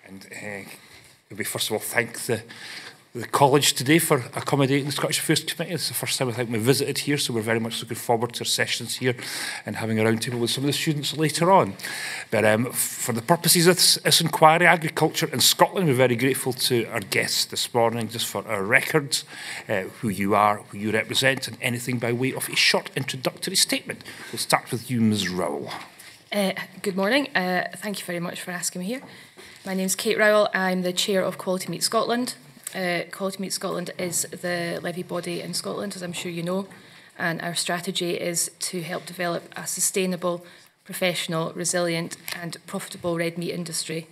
And we first of all thank the college today for accommodating the Scottish Affairs Committee. It's the first time I think we visited here, so we're very much looking forward to our sessions here and having a roundtable with some of the students later on. But for the purposes of this inquiry, agriculture in Scotland, we're very grateful to our guests this morning, just for our records, who you are, who you represent, and anything by way of a short introductory statement. We'll start with you, Ms. Rowell. Good morning. Thank you very much for asking me here. My name's Kate Rowell. I'm the chair of Quality Meat Scotland. Quality Meat Scotland is the levy body in Scotland, as I'm sure you know, and our strategy is to help develop a sustainable, professional, resilient and profitable red meat industry,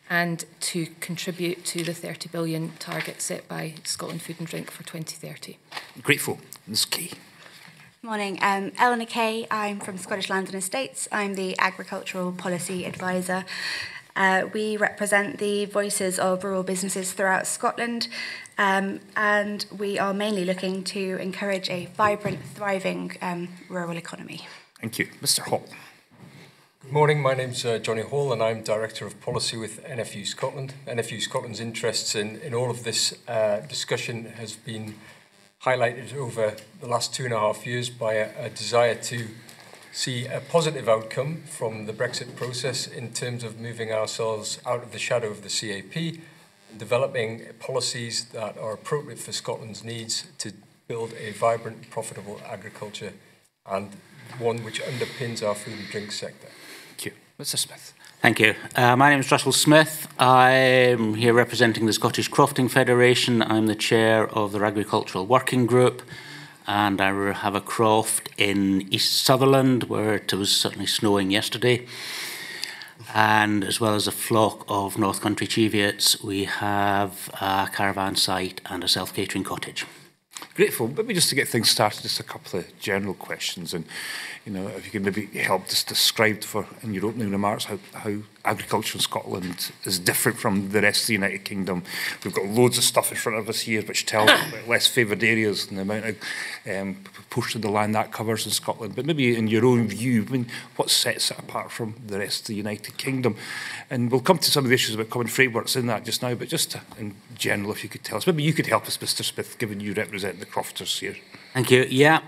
and to contribute to the 30 billion target set by Scotland Food and Drink for 2030. Grateful. Ms. Kay. Morning. Eleanor Kay. I'm from Scottish Land and Estates. I'm the Agricultural Policy Advisor. We represent the voices of rural businesses throughout Scotland, and we are mainly looking to encourage a vibrant, thriving rural economy. Thank you. Mr. Hall. Good morning, my name's Johnny Hall and I'm Director of Policy with NFU Scotland. NFU Scotland's interests in all of this discussion has been highlighted over the last 2.5 years by a desire to see a positive outcome from the Brexit process in terms of moving ourselves out of the shadow of the CAP, developing policies that are appropriate for Scotland's needs to build a vibrant, profitable agriculture and one which underpins our food and drink sector. Thank you. Mr. Smith. Thank you. My name is Russell Smith. I'm here representing the Scottish Crofting Federation. I'm the chair of their Agricultural Working Group, and I have a croft in East Sutherland where it was certainly snowing yesterday. And as well as a flock of North Country Cheviots, we have a caravan site and a self-catering cottage. Grateful. Maybe just to get things started, just a couple of general questions, and if you could maybe help just describe in your opening remarks how agriculture in Scotland is different from the rest of the United Kingdom. We've got loads of stuff in front of us here which tells about less favoured areas and the amount of portion of the land that covers in Scotland. But maybe in your own view, what sets it apart from the rest of the United Kingdom? And we'll come to some of the issues about common frameworks in that just now, but just in general, if you could tell us. Maybe you could help us, Mr. Smith, given you represent the crofters here. Thank you. Yeah.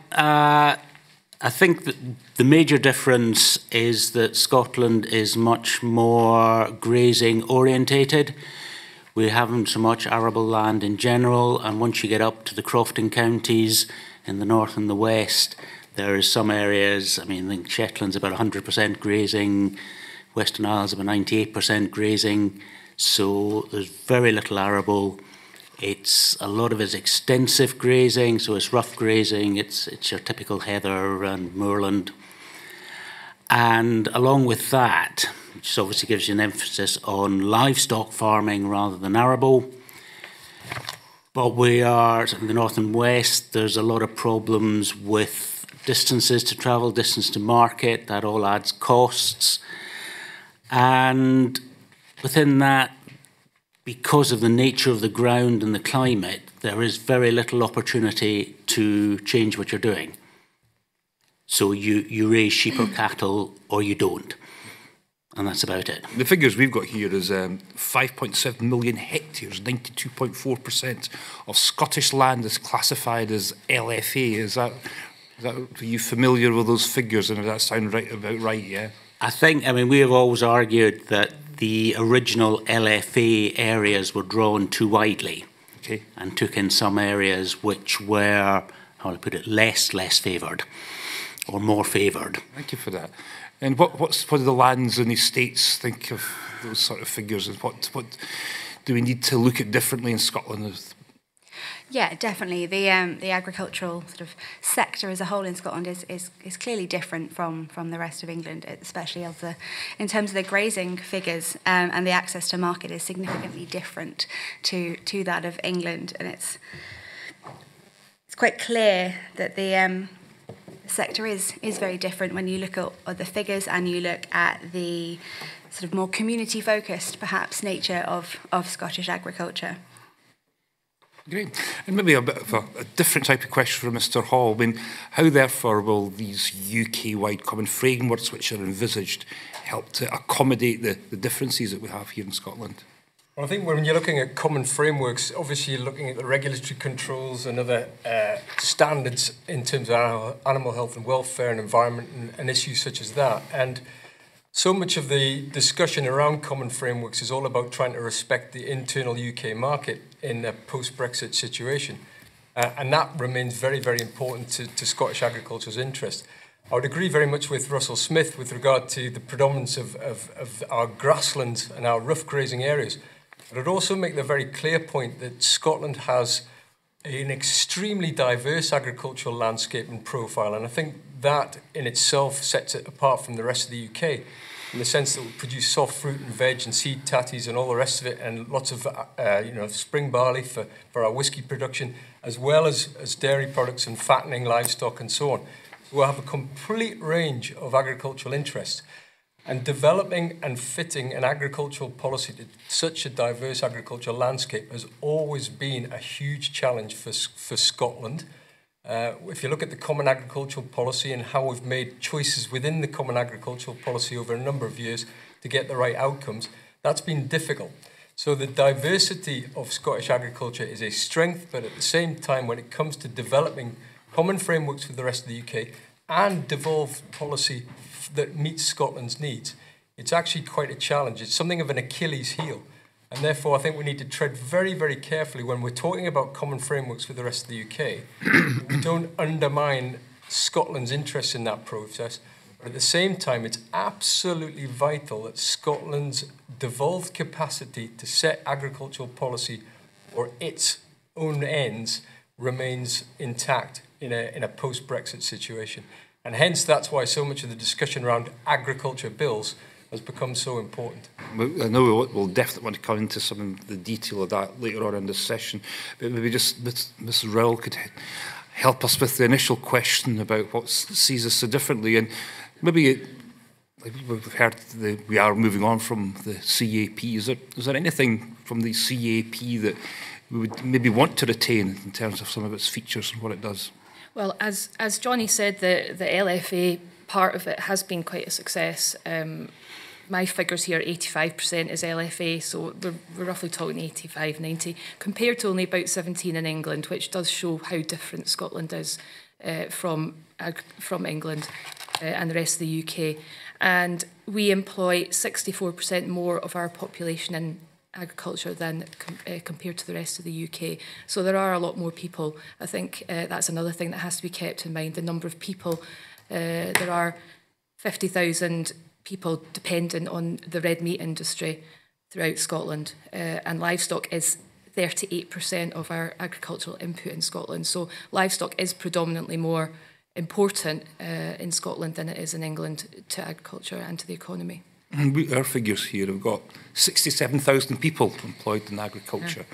I think that the major difference is that Scotland is much more grazing orientated. We haven't so much arable land in general, and once you get up to the crofting counties in the north and the west, there is some areas, I think Shetland's about 100% grazing, Western Isles about 98% grazing, so there's very little arable. A lot of it's extensive grazing, so it's rough grazing, it's your typical heather and moorland. And along with that, which obviously gives you an emphasis on livestock farming rather than arable. But we are, in the north and west, there's a lot of problems with distances to travel, distance to market, that all adds costs. And within that, because of the nature of the ground and the climate, there is very little opportunity to change what you're doing. So you raise sheep or cattle, or you don't. And that's about it. The figures we've got here is 5.7 million hectares, 92.4% of Scottish land is classified as LFA. Are you familiar with those figures, and does that sound about right, yeah? I think, we have always argued that the original LFA areas were drawn too widely, okay, and took in some areas which were, how do I put it, less favoured or more favoured. Thank you for that. And what do the lands and estates think of those sort of figures, and what do we need to look at differently in Scotland? Yeah, definitely. The agricultural sort of sector as a whole in Scotland is clearly different from the rest of England, especially in terms of the grazing figures, and the access to market is significantly different to that of England, and it's quite clear that the sector is very different when you look at the figures and you look at the sort of more community-focused, perhaps, nature of Scottish agriculture. Great. And maybe a bit of a different type of question for Mr. Hall. How, therefore, will these UK-wide common frameworks which are envisaged help to accommodate the differences that we have here in Scotland? Well, I think when you're looking at common frameworks, obviously you're looking at the regulatory controls and other standards in terms of animal health and welfare and environment and issues such as that. And so much of the discussion around common frameworks is all about trying to respect the internal UK market in a post-Brexit situation. And that remains very, very important to Scottish agriculture's interest. I would agree very much with Russell Smith with regard to the predominance of our grasslands and our rough grazing areas. But I'd also make the very clear point that Scotland has an extremely diverse agricultural landscape and profile, and I think that in itself sets it apart from the rest of the UK, in the sense that we produce soft fruit and veg and seed tatties and all the rest of it, and lots of spring barley for our whisky production, as well as dairy products and fattening livestock and so on. So we'll have a complete range of agricultural interests. And developing and fitting an agricultural policy to such a diverse agricultural landscape has always been a huge challenge for Scotland. If you look at the Common Agricultural Policy and how we've made choices within the Common Agricultural Policy over a number of years to get the right outcomes, that's been difficult. So the diversity of Scottish agriculture is a strength, but at the same time, when it comes to developing common frameworks for the rest of the UK and devolved policy that meets Scotland's needs, it's actually quite a challenge. It's something of an Achilles heel. And therefore, I think we need to tread very, very carefully when we're talking about common frameworks for the rest of the UK. We don't undermine Scotland's interest in that process. But at the same time, it's absolutely vital that Scotland's devolved capacity to set agricultural policy or its own ends remains intact in a post-Brexit situation. And hence, that's why so much of the discussion around agriculture bills has become so important. I know we'll definitely want to come into some of the detail of that later on in this session, but maybe just Ms. Rowell could help us with the initial question about what sees us so differently. And maybe we've heard we are moving on from the CAP. Is there anything from the CAP that we would maybe want to retain in terms of some of its features and what it does? Well, as Johnny said, the LFA part of it has been quite a success. My figures here, 85% is LFA, so we're roughly talking 85, 90, compared to only about 17 in England, which does show how different Scotland is from England and the rest of the UK. And we employ 64% more of our population in agriculture than compared to the rest of the UK. So there are a lot more people. I think that's another thing that has to be kept in mind, the number of people. There are 50,000 people dependent on the red meat industry throughout Scotland, and livestock is 38% of our agricultural input in Scotland. So livestock is predominantly more important in Scotland than it is in England to agriculture and to the economy. Our figures here have got 67,000 people employed in agriculture,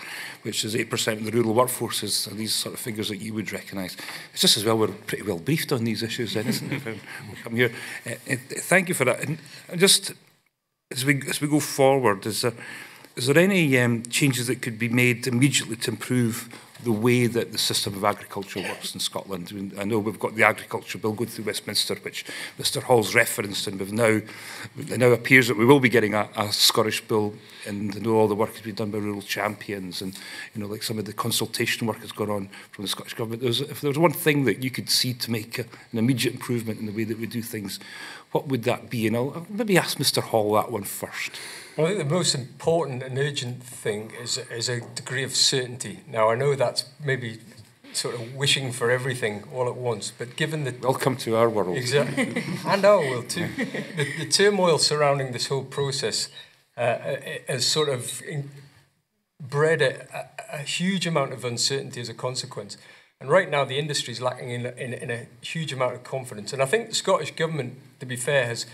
which is 8% of the rural workforce. Are these sort of figures that you would recognise? It's just as well we're pretty well briefed on these issues, then, isn't it? When we come here. Thank you for that. And just as we go forward, is there any changes that could be made immediately to improve the way that the system of agriculture works in Scotland? I mean, I know we've got the agriculture bill going through Westminster, which Mr Hall's referenced, and it now appears that we will be getting a Scottish bill, and I know all the work has been done by rural champions, and like some of the consultation work has gone on from the Scottish Government. If there was one thing that you could see to make an immediate improvement in the way that we do things, what would that be? And I'll maybe ask Mr Hall that one first. Well, I think the most important and urgent thing is a degree of certainty. Now, I know that's maybe sort of wishing for everything all at once, but given the... Welcome to our world. Exactly. And our world too. The turmoil surrounding this whole process has sort of bred a huge amount of uncertainty as a consequence. And right now, the industry is lacking in a huge amount of confidence. And I think the Scottish Government, to be fair, has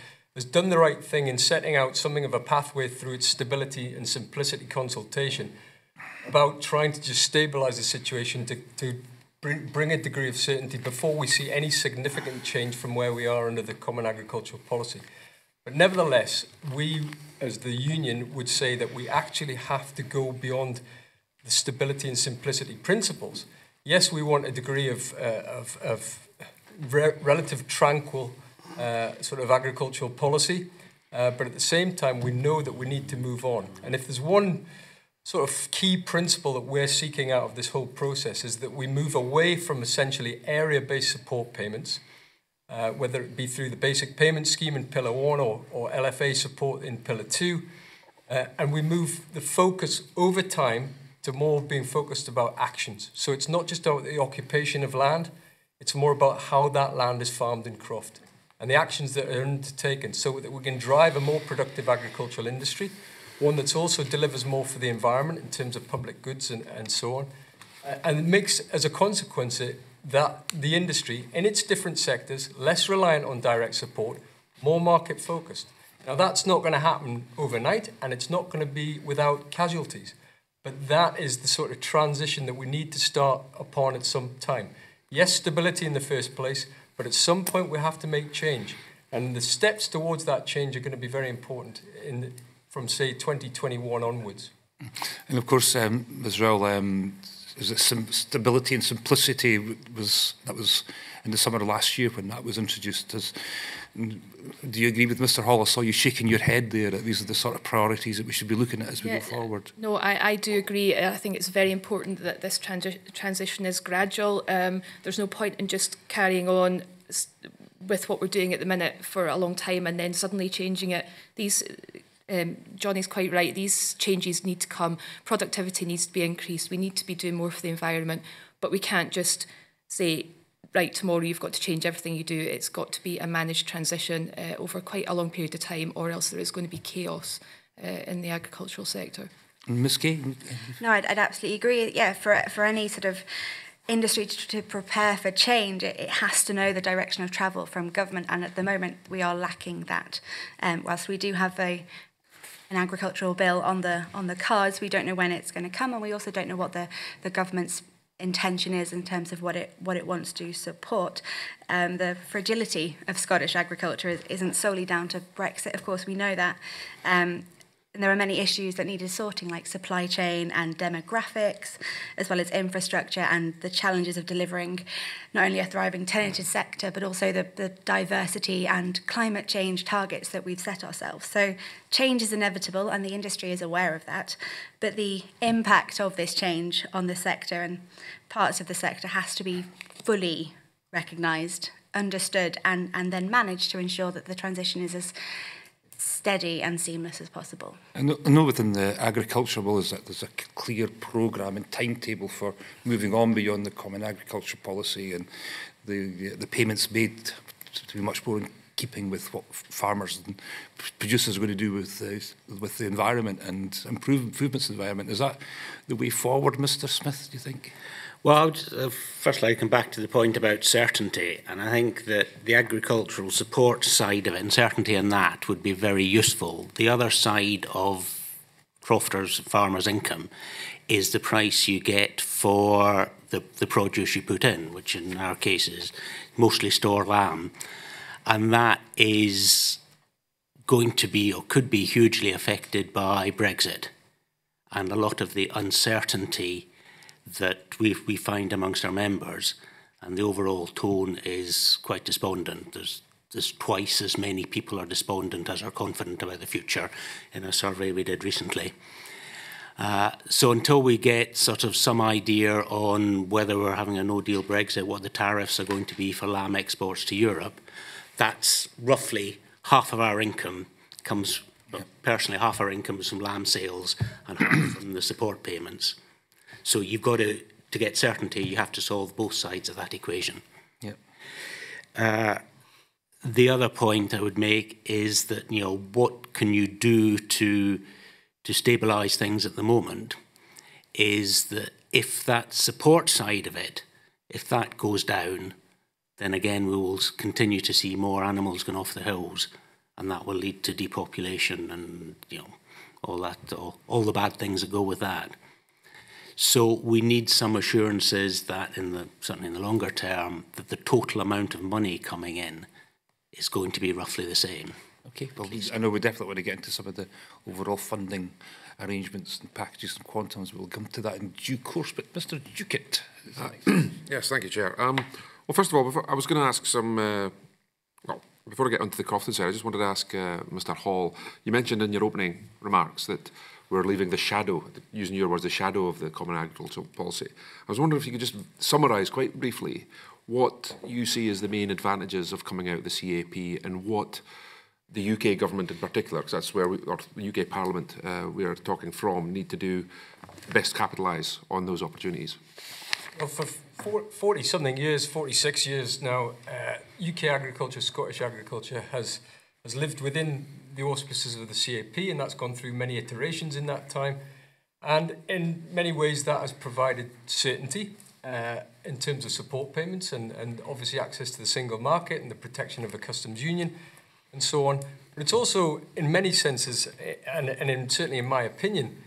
done the right thing in setting out something of a pathway through its stability and simplicity consultation about trying to just stabilise the situation to bring a degree of certainty before we see any significant change from where we are under the Common Agricultural Policy. But nevertheless, we as the union would say that we actually have to go beyond the stability and simplicity principles. Yes, we want a degree of relative tranquil sort of agricultural policy, but at the same time, we know that we need to move on. And if there's one sort of key principle that we're seeking out of this whole process is that we move away from essentially area-based support payments, whether it be through the basic payment scheme in Pillar 1 or LFA support in Pillar 2, and we move the focus over time to more being focused about actions. So it's not just about the occupation of land, it's more about how that land is farmed and crofted and the actions that are undertaken so that we can drive a more productive agricultural industry, one that also delivers more for the environment in terms of public goods and so on. And it makes, as a consequence, that the industry, in its different sectors, less reliant on direct support, more market focused. Now, that's not going to happen overnight, and it's not going to be without casualties. But that is the sort of transition that we need to start upon at some time. Yes, stability in the first place, but at some point we have to make change. And the steps towards that change are going to be very important from, say, 2021 onwards. And of course, as well, is it stability and simplicity that was in the summer of last year when that was introduced. Do you agree with Mr. Hall? I saw you shaking your head there that these are the sort of priorities that we should be looking at as we go forward. No, I do agree. I think it's very important that this transition is gradual. There's no point in just carrying on with what we're doing at the minute for a long time and then suddenly changing it. Johnny's quite right. These changes need to come. Productivity needs to be increased. We need to be doing more for the environment, but we can't just say, right, tomorrow you've got to change everything you do. It's got to be a managed transition over quite a long period of time, or else there is going to be chaos in the agricultural sector. Ms. Kay? No, I'd absolutely agree. Yeah, for any sort of industry to prepare for change, it has to know the direction of travel from government, and at the moment we are lacking that. Whilst we do have an agricultural bill on the cards, we don't know when it's going to come, and we also don't know what the government's intention is in terms of what it wants to support. The fragility of Scottish agriculture isn't solely down to Brexit, of course, we know that. And there are many issues that needed sorting, like supply chain and demographics, as well as infrastructure and the challenges of delivering not only a thriving tenanted sector, but also the diversity and climate change targets that we've set ourselves. So change is inevitable, and the industry is aware of that. But the impact of this change on the sector and parts of the sector has to be fully recognised, understood, and then managed to ensure that the transition is as steady and seamless as possible. I know within the agriculture world there's a clear programme and timetable for moving on beyond the common agriculture policy, and the payments made to be much more in keeping with what farmers and producers are going to do with the environment and improvements in the environment. Is that the way forward, Mr. Smith, do you think? Well, I would first like to come back to the point about certainty, and I think that the agricultural support side of it, and certainty in that, would be very useful. The other side of crofters, farmers' income, is the price you get for the produce you put in, which in our case is mostly store lamb, and that is going to be or could be hugely affected by Brexit, and a lot of the uncertainty that we find amongst our members, and the overall tone is quite despondent. There's twice as many people are despondent as are confident about the future in a survey we did recently. So until we get sort of some idea on whether we're having a no-deal Brexit, what the tariffs are going to be for lamb exports to Europe, that's roughly half of our income comes, personally half our income is from lamb sales and half from the support payments. So you've got to get certainty, you have to solve both sides of that equation. The other point I would make is that, what can you do to stabilise things at the moment is that if that support side of it, if that goes down, then again we will continue to see more animals going off the hills, and that will lead to depopulation and, all the bad things that go with that. So we need some assurances that certainly in the longer term, that the total amount of money coming in is going to be roughly the same. Okay, well, I know we definitely want to get into some of the overall funding arrangements and packages and quantums. We'll come to that in due course. But Mr. Duckett. Yes, thank you, Chair. Well, first of all, I was going to ask some... before I get onto the Crofton side, I just wanted to ask Mr. Hall, you mentioned in your opening remarks that we're leaving the shadow, using your words, the shadow of the Common Agricultural Policy. I was wondering if you could just summarise quite briefly what you see as the main advantages of coming out of the CAP and what the UK government in particular, because that's where or the UK Parliament we are talking from, need to do best capitalise on those opportunities. Well, for 40-something years, 46 years now, UK agriculture, Scottish agriculture has lived within the auspices of the CAP, and that's gone through many iterations in that time. And in many ways, that has provided certainty in terms of support payments and obviously access to the single market and the protection of a customs union and so on. But it's also, in many senses, and certainly in my opinion,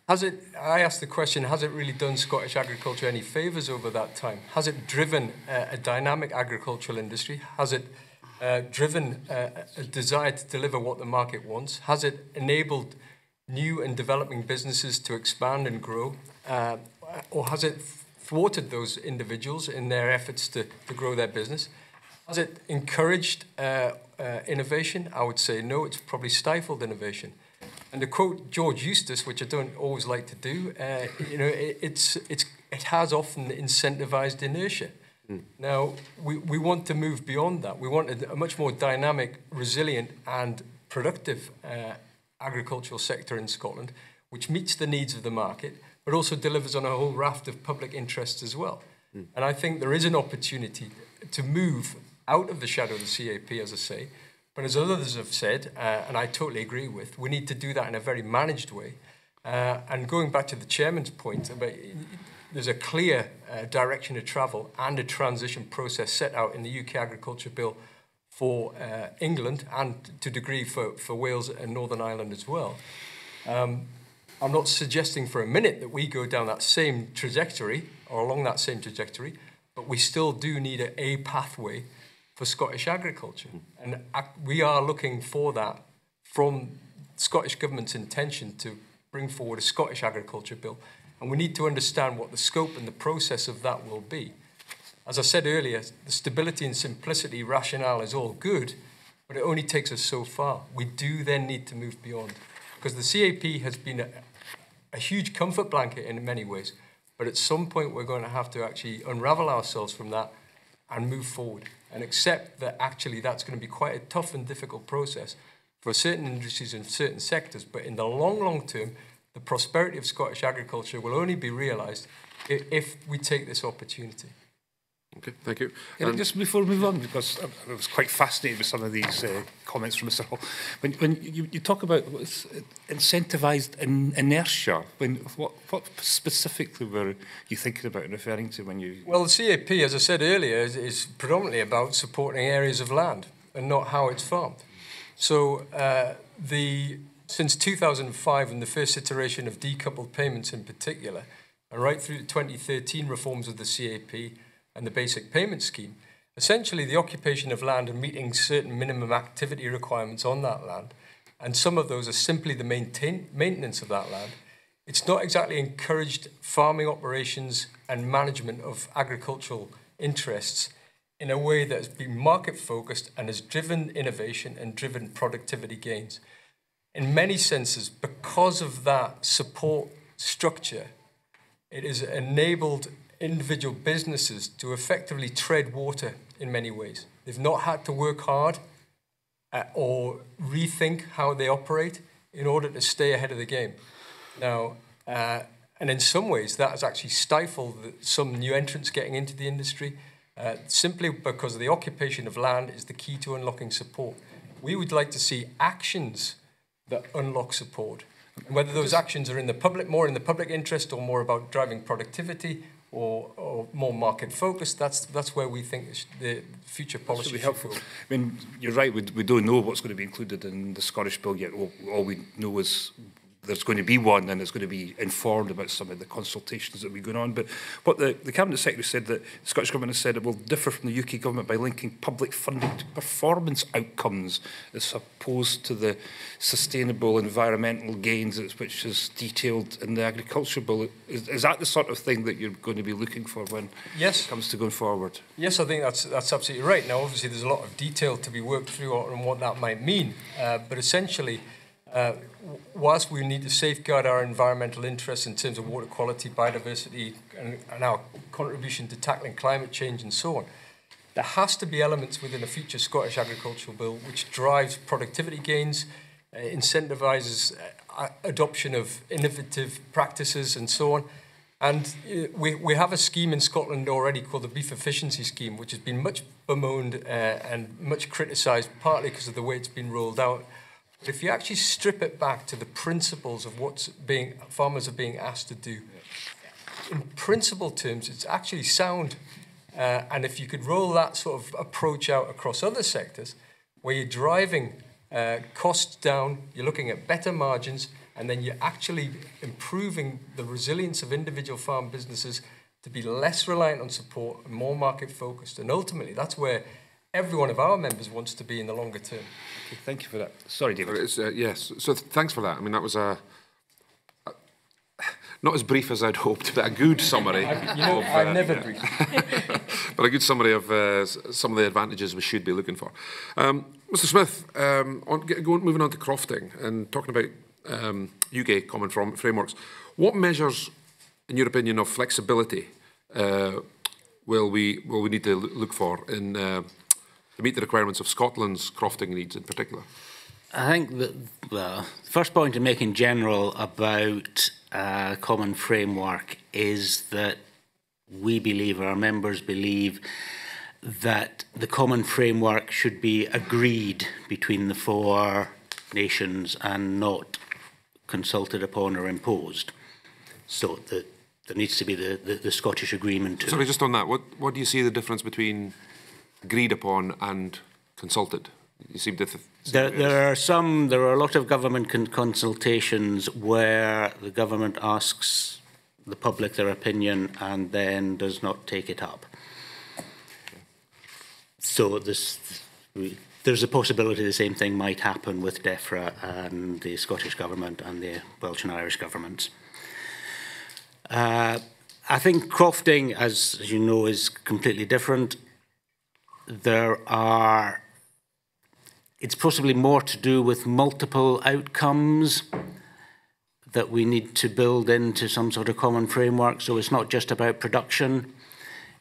I asked the question, has it really done Scottish agriculture any favours over that time? Has it driven a dynamic agricultural industry? Has it driven a desire to deliver what the market wants? Has it enabled new and developing businesses to expand and grow? Or has it thwarted those individuals in their efforts to grow their business? Has it encouraged innovation? I would say no, it's probably stifled innovation. And to quote George Eustace, which I don't always like to do, it has often incentivized inertia. Now, we want to move beyond that. We want a much more dynamic, resilient and productive agricultural sector in Scotland, which meets the needs of the market, but also delivers on a whole raft of public interests as well. And I think there is an opportunity to move out of the shadow of the CAP, as I say. But as others have said, and I totally agree with, we need to do that in a very managed way. And going back to the chairman's point, there's a clear direction of travel and a transition process set out in the UK Agriculture Bill for England and to a degree for Wales and Northern Ireland as well. I'm not suggesting for a minute that we go down that same trajectory or along that same trajectory, but we still do need a pathway for Scottish agriculture. And we are looking for that from Scottish Government's intention to bring forward a Scottish Agriculture Bill. And we need to understand what the scope and the process of that will be. As I said earlier, the stability and simplicity rationale is all good, but it only takes us so far. We do then need to move beyond. Because the CAP has been a huge comfort blanket in many ways, but at some point we're going to have to actually unravel ourselves from that and move forward and accept that actually that's going to be quite a tough and difficult process for certain industries and certain sectors. But in the long term, the prosperity of Scottish agriculture will only be realised if we take this opportunity. Okay, thank you. Just before we move on, because I was quite fascinated with some of these comments from Mr. Hall. When you talk about incentivised inertia, what specifically were you thinking about and referring to when you... Well, the CAP, as I said earlier, is predominantly about supporting areas of land and not how it's farmed. So since 2005 and the first iteration of decoupled payments in particular, and right through the 2013 reforms of the CAP, and the basic payment scheme, essentially the occupation of land and meeting certain minimum activity requirements on that land, and some of those are simply the maintenance of that land. It's not exactly encouraged farming operations and management of agricultural interests in a way that has been market focused and has driven innovation and driven productivity gains. In many senses, because of that support structure, it has enabled individual businesses to effectively tread water in many ways. They've not had to work hard or rethink how they operate in order to stay ahead of the game. Now, and in some ways, that has actually stifled some new entrants getting into the industry, simply because the occupation of land is the key to unlocking support. We would like to see actions that unlock support. And whether those actions are in the public, more in the public interest or more about driving productivity, or more market focused, that's where we think the future policy should go. I mean, you're right, we don't know what's going to be included in the Scottish Bill yet. All we know is there's going to be one and it's going to be informed about some of the consultations that will be going on. But what the Cabinet Secretary said, that the Scottish Government has said it will differ from the UK Government by linking public funding to performance outcomes as opposed to the sustainable environmental gains which is detailed in the Agriculture Bill. Is that the sort of thing that you're going to be looking for when it comes to going forward? Yes, I think that's absolutely right. Now, obviously, there's a lot of detail to be worked through on what that might mean. But essentially, whilst we need to safeguard our environmental interests in terms of water quality, biodiversity, and our contribution to tackling climate change and so on, there has to be elements within a future Scottish agricultural bill which drives productivity gains, incentivises adoption of innovative practices and so on. And we have a scheme in Scotland already called the Beef Efficiency Scheme, which has been much bemoaned and much criticised, partly because of the way it's been rolled out. But if you actually strip it back to the principles of what farmers are being asked to do, in principle terms, it's actually sound. And if you could roll that sort of approach out across other sectors, where you're driving costs down, you're looking at better margins, and then you're actually improving the resilience of individual farm businesses to be less reliant on support and more market focused. And ultimately, that's where every one of our members wants to be in the longer term. Okay, thank you for that. Sorry, David. Yes, so thanks for that. I mean, that was not as brief as I'd hoped, but a good summary. I'm never brief. But a good summary of some of the advantages we should be looking for. Mr. Smith, moving on to crofting and talking about UK common frameworks, what measures, in your opinion, of flexibility will we need to look for to meet the requirements of Scotland's crofting needs in particular? I think that the first point to make in general about common framework is that we believe, our members believe, that the common framework should be agreed between the four nations and not consulted upon or imposed. So there needs to be the Scottish agreement. Sorry, just on that, what do you see the difference between agreed upon and consulted? You seem to there are a lot of government consultations where the government asks the public their opinion and then does not take it up. So there's a possibility the same thing might happen with DEFRA and the Scottish Government and the Welsh and Irish governments. I think crofting, as you know, is completely different. It's possibly more to do with multiple outcomes that we need to build into some sort of common framework. So it's not just about production.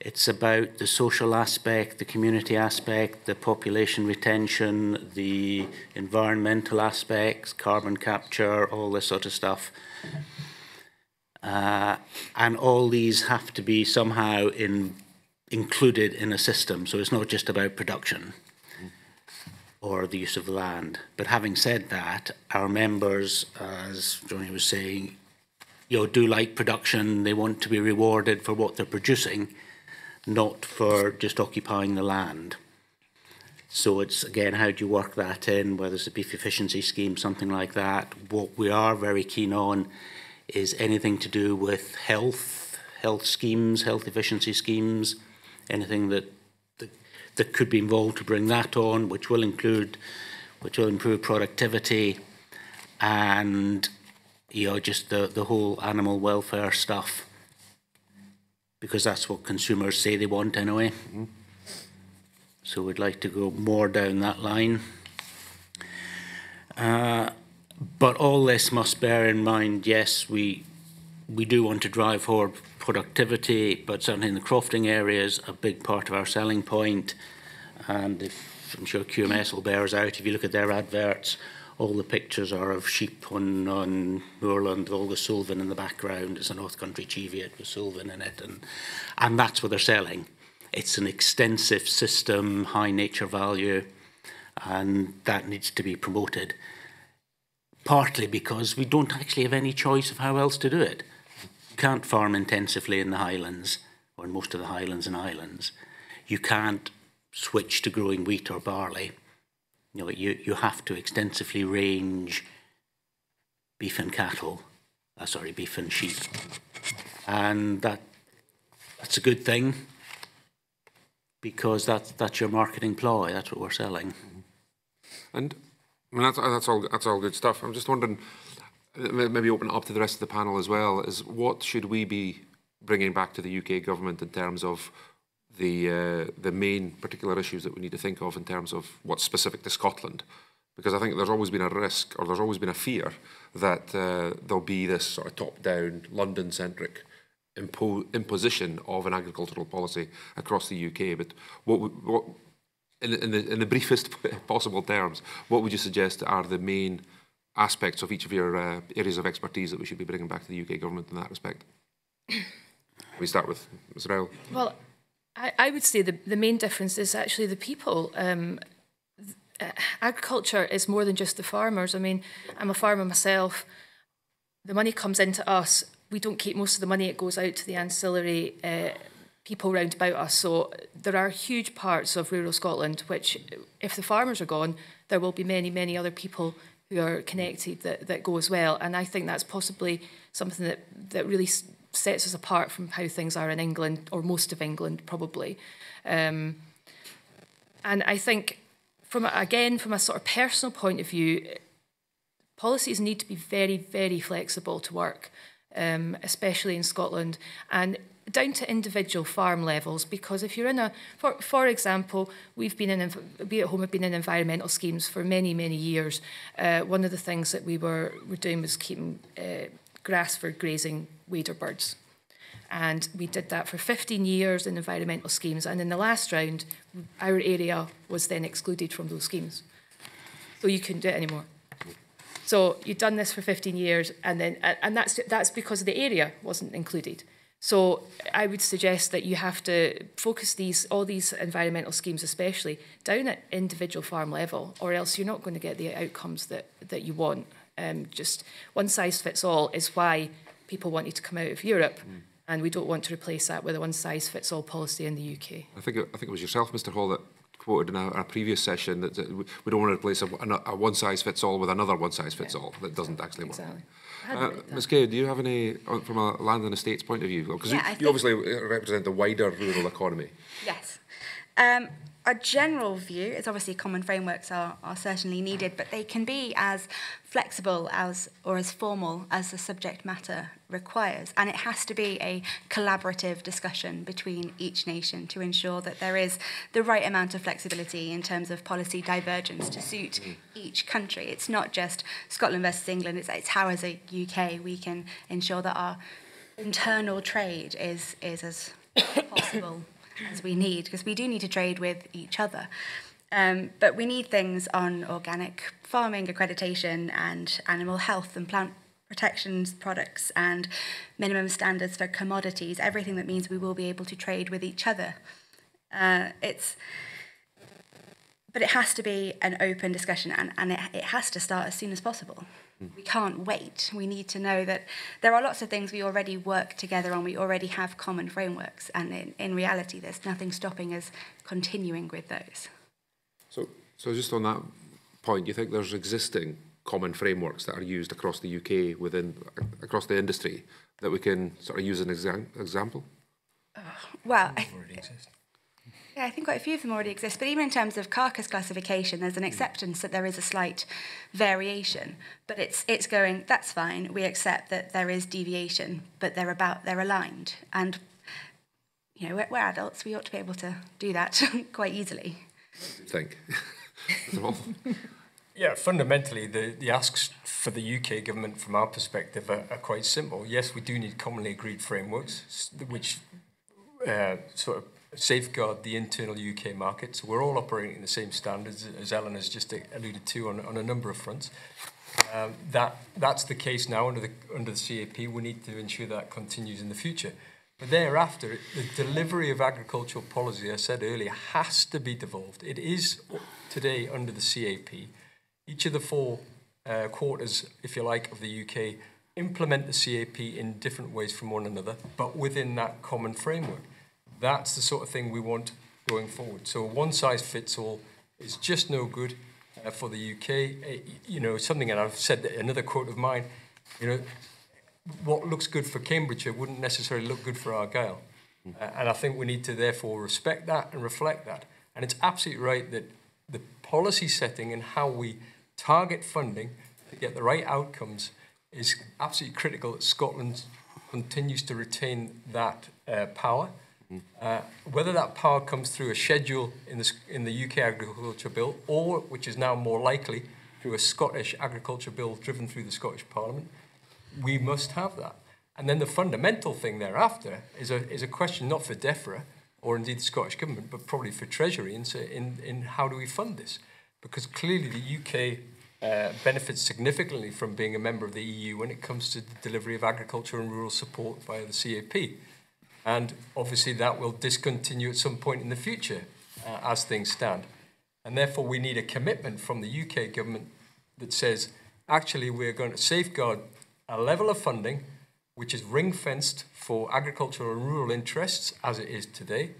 It's about the social aspect, the community aspect, the population retention, the environmental aspects, carbon capture, all this sort of stuff. And all these have to be somehow included in a system. So it's not just about production or the use of the land. But having said that, our members, as Johnny was saying, do like production. They want to be rewarded for what they're producing, not for just occupying the land. So it's, again, how do you work that in, whether it's a beef efficiency scheme, something like that. What we are very keen on is anything to do with health schemes, health efficiency schemes, anything that could be involved to bring that on, which will improve productivity and just the whole animal welfare stuff, because that's what consumers say they want anyway. Mm-hmm. So we'd like to go more down that line. But all this must bear in mind, yes, we do want to drive forward productivity, but certainly in the crofting areas, a big part of our selling point. And I'm sure QMS will bear us out, if you look at their adverts, all the pictures are of sheep on moorland, all the Sullivan in the background. It's a North Country Cheviot with Sullivan in it, and that's what they're selling. It's an extensive system, high nature value, and that needs to be promoted. Partly because we don't actually have any choice of how else to do it. You can't farm intensively in the Highlands, or in most of the Highlands and Islands. You can't switch to growing wheat or barley. You have to extensively range beef and cattle, beef and sheep. And that's a good thing, because that's your marketing ploy, that's what we're selling. And I mean, that's all good stuff. I'm just wondering, maybe open it up to the rest of the panel as well, is what should we be bringing back to the UK government in terms of the main particular issues that we need to think of in terms of what's specific to Scotland? Because I think there's always been a risk, or there's always been a fear, that there'll be this sort of top-down, London-centric imposition of an agricultural policy across the UK. But what in the briefest possible terms, what would you suggest are the main aspects of each of your areas of expertise that we should be bringing back to the UK government in that respect? We start with Ms. Rowell. Well, I would say the main difference is actually the people. Agriculture is more than just the farmers. I mean, I'm a farmer myself. The money comes into us. We don't keep most of the money. It goes out to the ancillary people round about us. So there are huge parts of rural Scotland which, if the farmers are gone, there will be many, many other people who are connected that go as well. And I think that's possibly something that really sets us apart from how things are in England, or most of England, probably. And I think, from a sort of personal point of view, policies need to be very, very flexible to work, especially in Scotland, and down to individual farm levels. Because if you're in for example, we at home have been in environmental schemes for many, many years. One of the things that we were doing was keeping grass for grazing wader birds. And we did that for 15 years in environmental schemes. And in the last round, our area was then excluded from those schemes. So you couldn't do it anymore. So you'd done this for 15 years, and that's because the area wasn't included. So I would suggest that you have to focus all these environmental schemes especially down at individual farm level, or else you're not going to get the outcomes that you want. Just one size fits all is why people wanted to come out of Europe. And we don't want to replace that with a one-size-fits-all policy in the UK. I think it was yourself, Mr. Hall, that quoted in our previous session that we don't want to replace a one-size-fits-all with another one-size-fits-all that doesn't actually work. Exactly. Ms. Kay, do you have any, from a land and estates point of view? Because you obviously represent the wider rural economy. Yes. A general view is obviously common frameworks are certainly needed, but they can be as flexible or as formal as the subject matter requires. And it has to be a collaborative discussion between each nation to ensure that there is the right amount of flexibility in terms of policy divergence to suit each country. It's not just Scotland versus England, it's how as a UK we can ensure that our internal trade is as possible as we need, because we do need to trade with each other. But we need things on organic farming accreditation and animal health and plant protection products and minimum standards for commodities, everything that means we will be able to trade with each other. But it has to be an open discussion, and it has to start as soon as possible. We can't wait. We need to know that there are lots of things we already work together on. We already have common frameworks, and in reality, there's nothing stopping us continuing with those. So just on that point, do you think there's existing common frameworks that are used across the UK across the industry that we can sort of use as an example? Well, yeah, I think quite a few of them already exist. But even in terms of carcass classification, there's an acceptance that there is a slight variation. But it's going, that's fine. We accept that there is deviation, but they're aligned. And you know, we're adults. We ought to be able to do that quite easily. I think. Yeah, fundamentally, the asks for the UK government, from our perspective, are quite simple. Yes, we do need commonly agreed frameworks, which sort of safeguard the internal UK market. So we're all operating the same standards, as Ellen has just alluded to, on a number of fronts. That's the case now under the CAP. We need to ensure that continues in the future. But thereafter, the delivery of agricultural policy, as I said earlier, has to be devolved. It is today under the CAP. Each of the four quarters, if you like, of the UK implement the CAP in different ways from one another, but within that common framework. That's the sort of thing we want going forward. So one size fits all is just no good for the UK. You know, something, and I've said that another quote of mine, you know, what looks good for Cambridgeshire wouldn't necessarily look good for Argyll. And I think we need to therefore respect that and reflect that. And it's absolutely right that the policy setting and how we target funding to get the right outcomes is absolutely critical that Scotland continues to retain that power. Whether that power comes through a schedule in the UK Agriculture Bill, or, which is now more likely, through a Scottish agriculture bill driven through the Scottish Parliament. We must have that. And then the fundamental thing thereafter is a question not for DEFRA or indeed the Scottish Government, but probably for Treasury in how do we fund this? Because clearly the UK benefits significantly from being a member of the EU when it comes to the delivery of agriculture and rural support via the CAP. And obviously that will discontinue at some point in the future as things stand. And therefore we need a commitment from the UK government that says, actually we're going to safeguard a level of funding which is ring-fenced for agricultural and rural interests as it is today,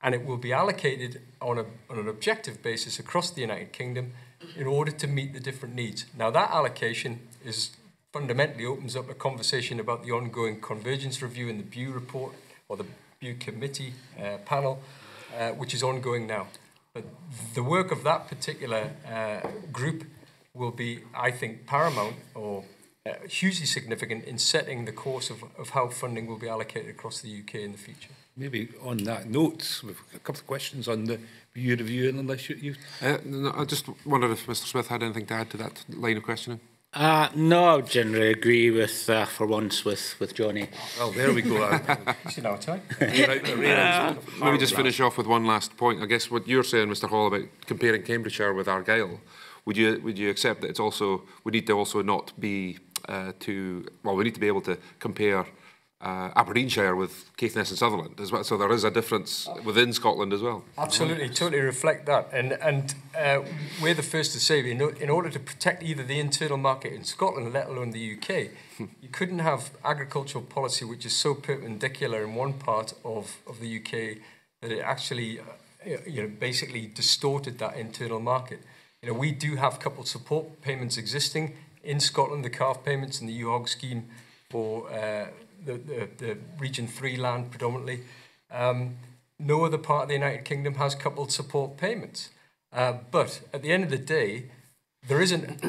and it will be allocated on an objective basis across the United Kingdom in order to meet the different needs. Now that allocation is fundamentally opens up a conversation about the ongoing convergence review in the Bew report, or the Bew committee panel, which is ongoing now. But the work of that particular group will be, I think, paramount or hugely significant in setting the course of how funding will be allocated across the UK in the future. Maybe on that note, we've got a couple of questions on the Bew review, unless you... No, I just wondered if Mr Smith had anything to add to that line of questioning. No, I generally agree with, for once, with Johnny. Well, there we go. Maybe just finish off with one last point. I guess what you're saying, Mr Hall, about comparing Cambridgeshire with Argyll, would you accept that it's also, we need to also not be we need to be able to compare Aberdeenshire with Caithness and Sutherland as well. So there is a difference within Scotland as well. Absolutely, totally reflect that. And we're the first to say, in order to protect either the internal market in Scotland, let alone the UK, you couldn't have agricultural policy which is so perpendicular in one part of the UK that it actually basically distorted that internal market. We do have coupled support payments existing in Scotland, the calf payments and the UHOG scheme for the Region 3 land predominantly. No other part of the United Kingdom has coupled support payments. But at the end of the day, there isn't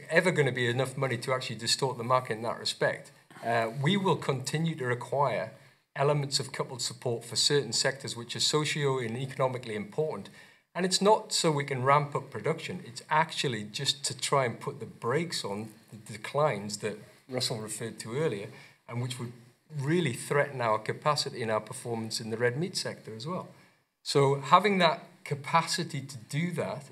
ever going to be enough money to actually distort the market in that respect. We will continue to require elements of coupled support for certain sectors which are socio and economically important. And it's not so we can ramp up production. It's actually just to try and put the brakes on the declines that Russell referred to earlier, and which would really threaten our capacity and our performance in the red meat sector as well. So having that capacity to do that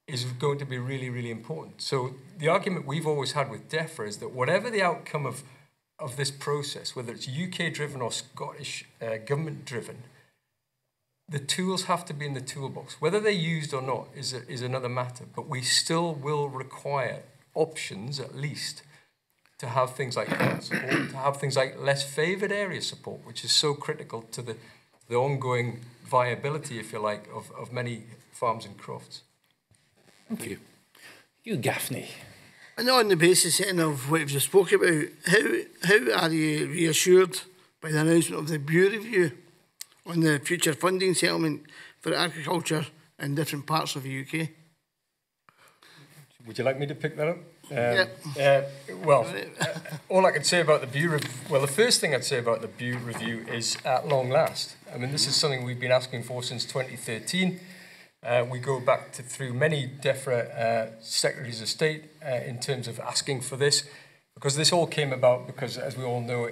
is going to be really, really important. So the argument we've always had with DEFRA is that whatever the outcome of this process, whether it's UK-driven or Scottish government-driven, the tools have to be in the toolbox. Whether they're used or not is another matter, but we still will require options, at least, to have things like support, to have things like less favoured area support, which is so critical to the ongoing viability, if you like, of many farms and crofts. Thank you. You, Gaffney. And on the basis of what you've just spoke about, how are you reassured by the announcement of the Bew review on the future funding settlement for agriculture in different parts of the UK? Would you like me to pick that up? Well, all I can say about the Bew review, the first thing I'd say about the Bew review is at long last. I mean, this is something we've been asking for since 2013. We go back through many DEFRA secretaries of state in terms of asking for this, because this all came about because, as we all know,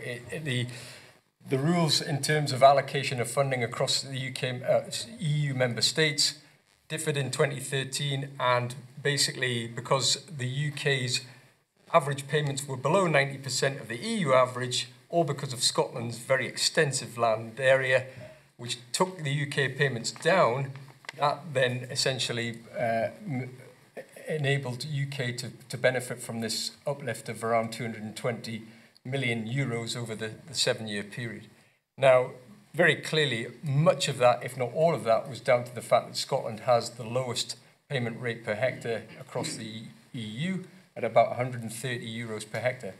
the rules in terms of allocation of funding across the UK, EU member states differed in 2013, and basically because the UK's average payments were below 90% of the EU average, or because of Scotland's very extensive land area, which took the UK payments down, that then essentially enabled UK to benefit from this uplift of around 220 million euros over the 7-year period. Now, very clearly, much of that, if not all of that, was down to the fact that Scotland has the lowest payment rate per hectare across the EU at about 130 euros per hectare,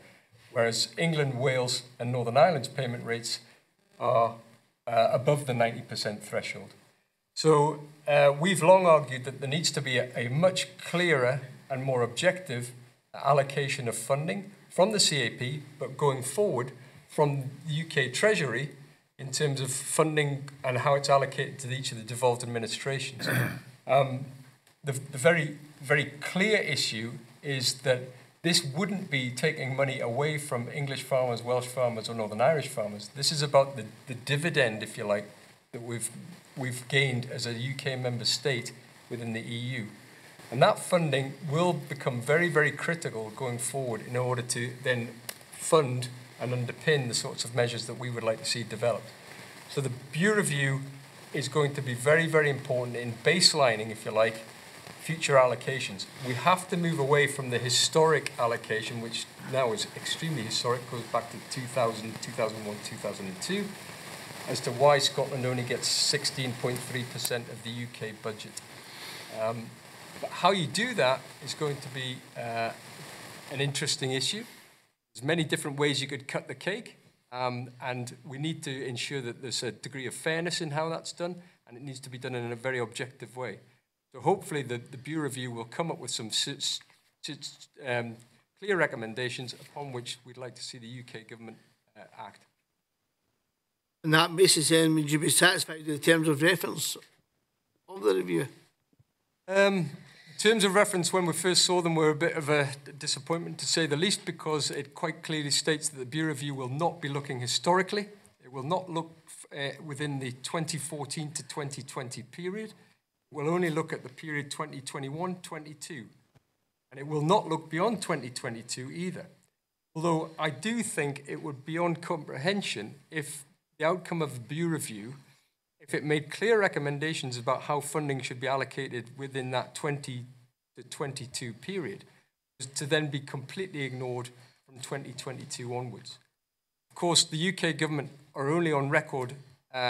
whereas England, Wales and Northern Ireland's payment rates are above the 90% threshold. So we've long argued that there needs to be a much clearer and more objective allocation of funding from the CAP, but going forward from the UK Treasury in terms of funding and how it's allocated to each of the devolved administrations. The very very clear issue is that this wouldn't be taking money away from English farmers, Welsh farmers, or Northern Irish farmers. This is about the dividend, if you like, that we've gained as a UK member state within the EU. And that funding will become very, very critical going forward in order to then fund and underpin the sorts of measures that we would like to see developed. So the Bureau review is going to be very, very important in baselining, if you like, future allocations. We have to move away from the historic allocation, which now is extremely historic, goes back to 2000, 2001, 2002, as to why Scotland only gets 16.3% of the UK budget. But how you do that is going to be an interesting issue. There's many different ways you could cut the cake, and we need to ensure that there's a degree of fairness in how that's done, and it needs to be done in a very objective way. So hopefully the Bureau review will come up with some clear recommendations upon which we'd like to see the UK government act. On that basis then, would you be satisfied with the terms of reference of the review? Terms of reference, when we first saw them, were a bit of a disappointment, to say the least, because it quite clearly states that the Bureau review will not be looking historically. It will not look within the 2014 to 2020 period. It will only look at the period 2021-22. And it will not look beyond 2022 either. Although I do think it would be beyond comprehension if the outcome of the Bureau review, if it made clear recommendations about how funding should be allocated within that 20 to 22 period, to then be completely ignored from 2022 onwards. Of course, the UK government are only on record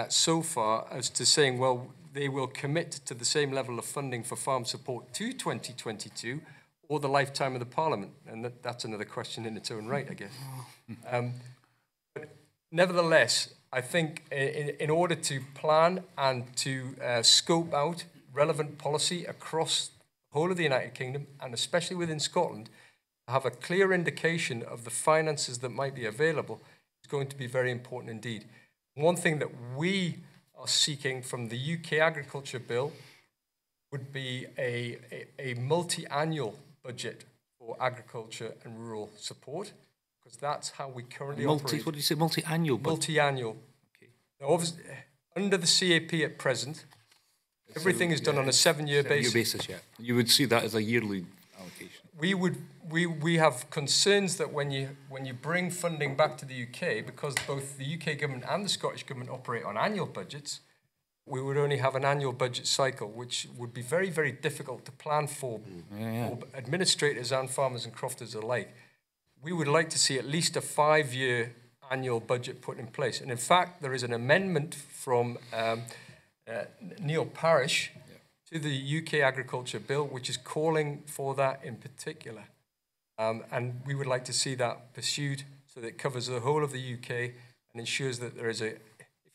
so far as to saying, well, they will commit to the same level of funding for farm support to 2022 or the lifetime of the Parliament. And that's another question in its own right, I guess. But nevertheless, I think in order to plan and to scope out relevant policy across the whole of the United Kingdom, and especially within Scotland, to have a clear indication of the finances that might be available is going to be very important indeed. One thing that we are seeking from the UK Agriculture Bill would be a multi-annual budget for agriculture and rural support, because that's how we currently operate. What do you say, multi-annual? Multi-annual. Okay. Now, obviously, under the CAP at present, everything is done on a 7-year basis. Yeah. You would see that as a yearly allocation. We have concerns that when you bring funding back to the UK, because both the UK government and the Scottish government operate on annual budgets, we would only have an annual budget cycle, which would be very, very difficult to plan for administrators and farmers and crofters alike. We would like to see at least a 5-year annual budget put in place. And in fact, there is an amendment from Neil Parish to the UK Agriculture Bill, which is calling for that in particular. And we would like to see that pursued so that it covers the whole of the UK and ensures that there is if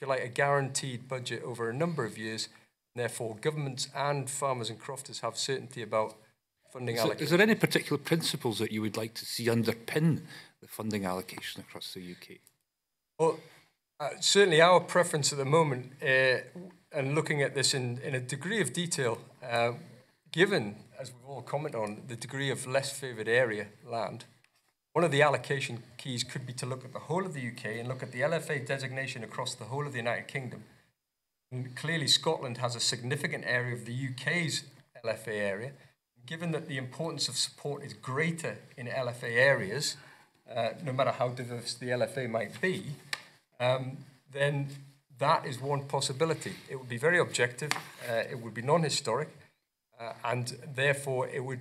you like, a guaranteed budget over a number of years. And therefore, governments and farmers and crofters have certainty about funding allocation. Is there any particular principles that you would like to see underpin the funding allocation across the UK? Well, certainly our preference at the moment, and looking at this in a degree of detail, given, as we've all commented on, the degree of less favoured area land, one of the allocation keys could be to look at the whole of the UK and look at the LFA designation across the whole of the United Kingdom. And clearly Scotland has a significant area of the UK's LFA area. Given that the importance of support is greater in LFA areas, no matter how diverse the LFA might be, then that is one possibility. It would be very objective, it would be non-historic, and therefore it would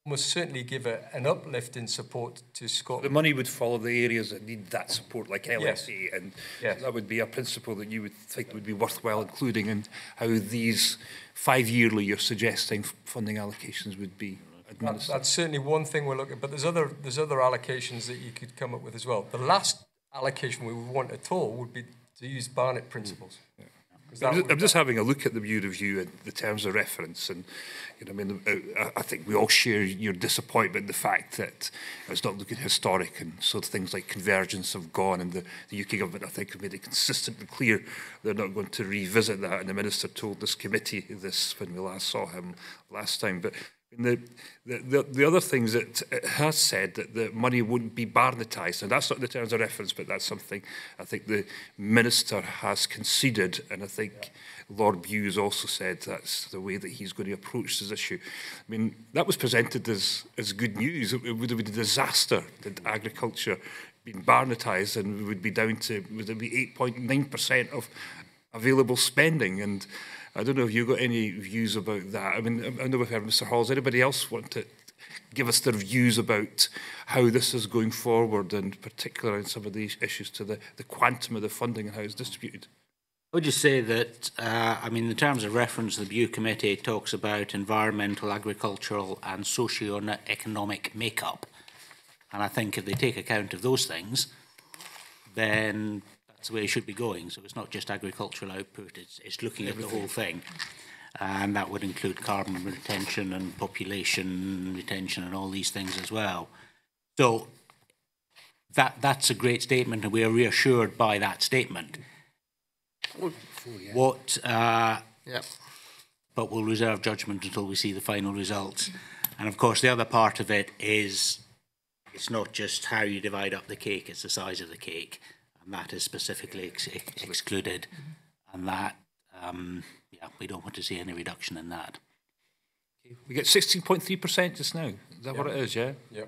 almost certainly give an uplift in support to Scotland. The money would follow the areas that need that support, like LSA, yes. and yes. That would be a principle that you would think would be worthwhile including in how these 5-yearly you're suggesting funding allocations would be administered. That's certainly one thing we're looking at, but there's other allocations that you could come up with as well. The last allocation we would want at all would be to use Barnett principles. Yeah. I'm just having a look at the Bureau review and the terms of reference, and I think we all share your disappointment in the fact that it's not looking historic, and so things like convergence have gone, and the UK government, I think, have made it consistent and clear they're not going to revisit that. And the Minister told this committee this when we last saw him last time. But The other things that it has said that the money wouldn't be Barnetised, and that's not the terms of reference, but that's something I think the Minister has conceded, and I think Lord Buse also said that's the way that he's going to approach this issue. I mean, that was presented as good news. It would have been a disaster that agriculture been Barnetised, and we would be down to, would it be 8.9% of available spending, and I don't know if you've got any views about that. I mean, I know we've heard Mr. Hall. Does anybody else want to give us their views about how this is going forward, and particularly in some of these issues to the quantum of the funding and how it's distributed? I would just say that, I mean, in terms of reference, the BEW Committee talks about environmental, agricultural and socio-economic make-up. And I think if they take account of those things, then that's the way it should be going. So it's not just agricultural output, it's looking at the whole thing. And that would include carbon retention and population retention and all these things as well. So that's a great statement, and we are reassured by that statement. But we'll reserve judgment until we see the final results. And of course, the other part of it is it's not just how you divide up the cake, it's the size of the cake. And that is specifically excluded. And that, yeah, we don't want to see any reduction in that. We get 16.3% just now. Is that what it is, yeah? Yeah.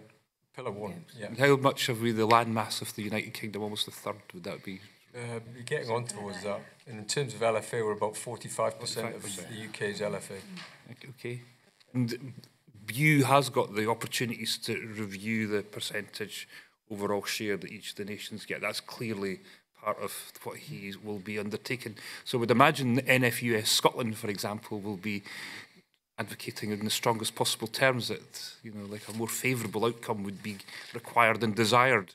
Pillar 1, yeah. And how much have we the land mass of the United Kingdom? Almost a third, would that be? We're getting on towards that. And in terms of LFA, we're about 45% of the UK's LFA. Okay. And BEW has got the opportunities to review the percentage overall share that each of the nations get. That's clearly part of what he will be undertaking. So I would imagine the NFUS Scotland, for example, will be advocating in the strongest possible terms that, you know, like a more favourable outcome would be required and desired.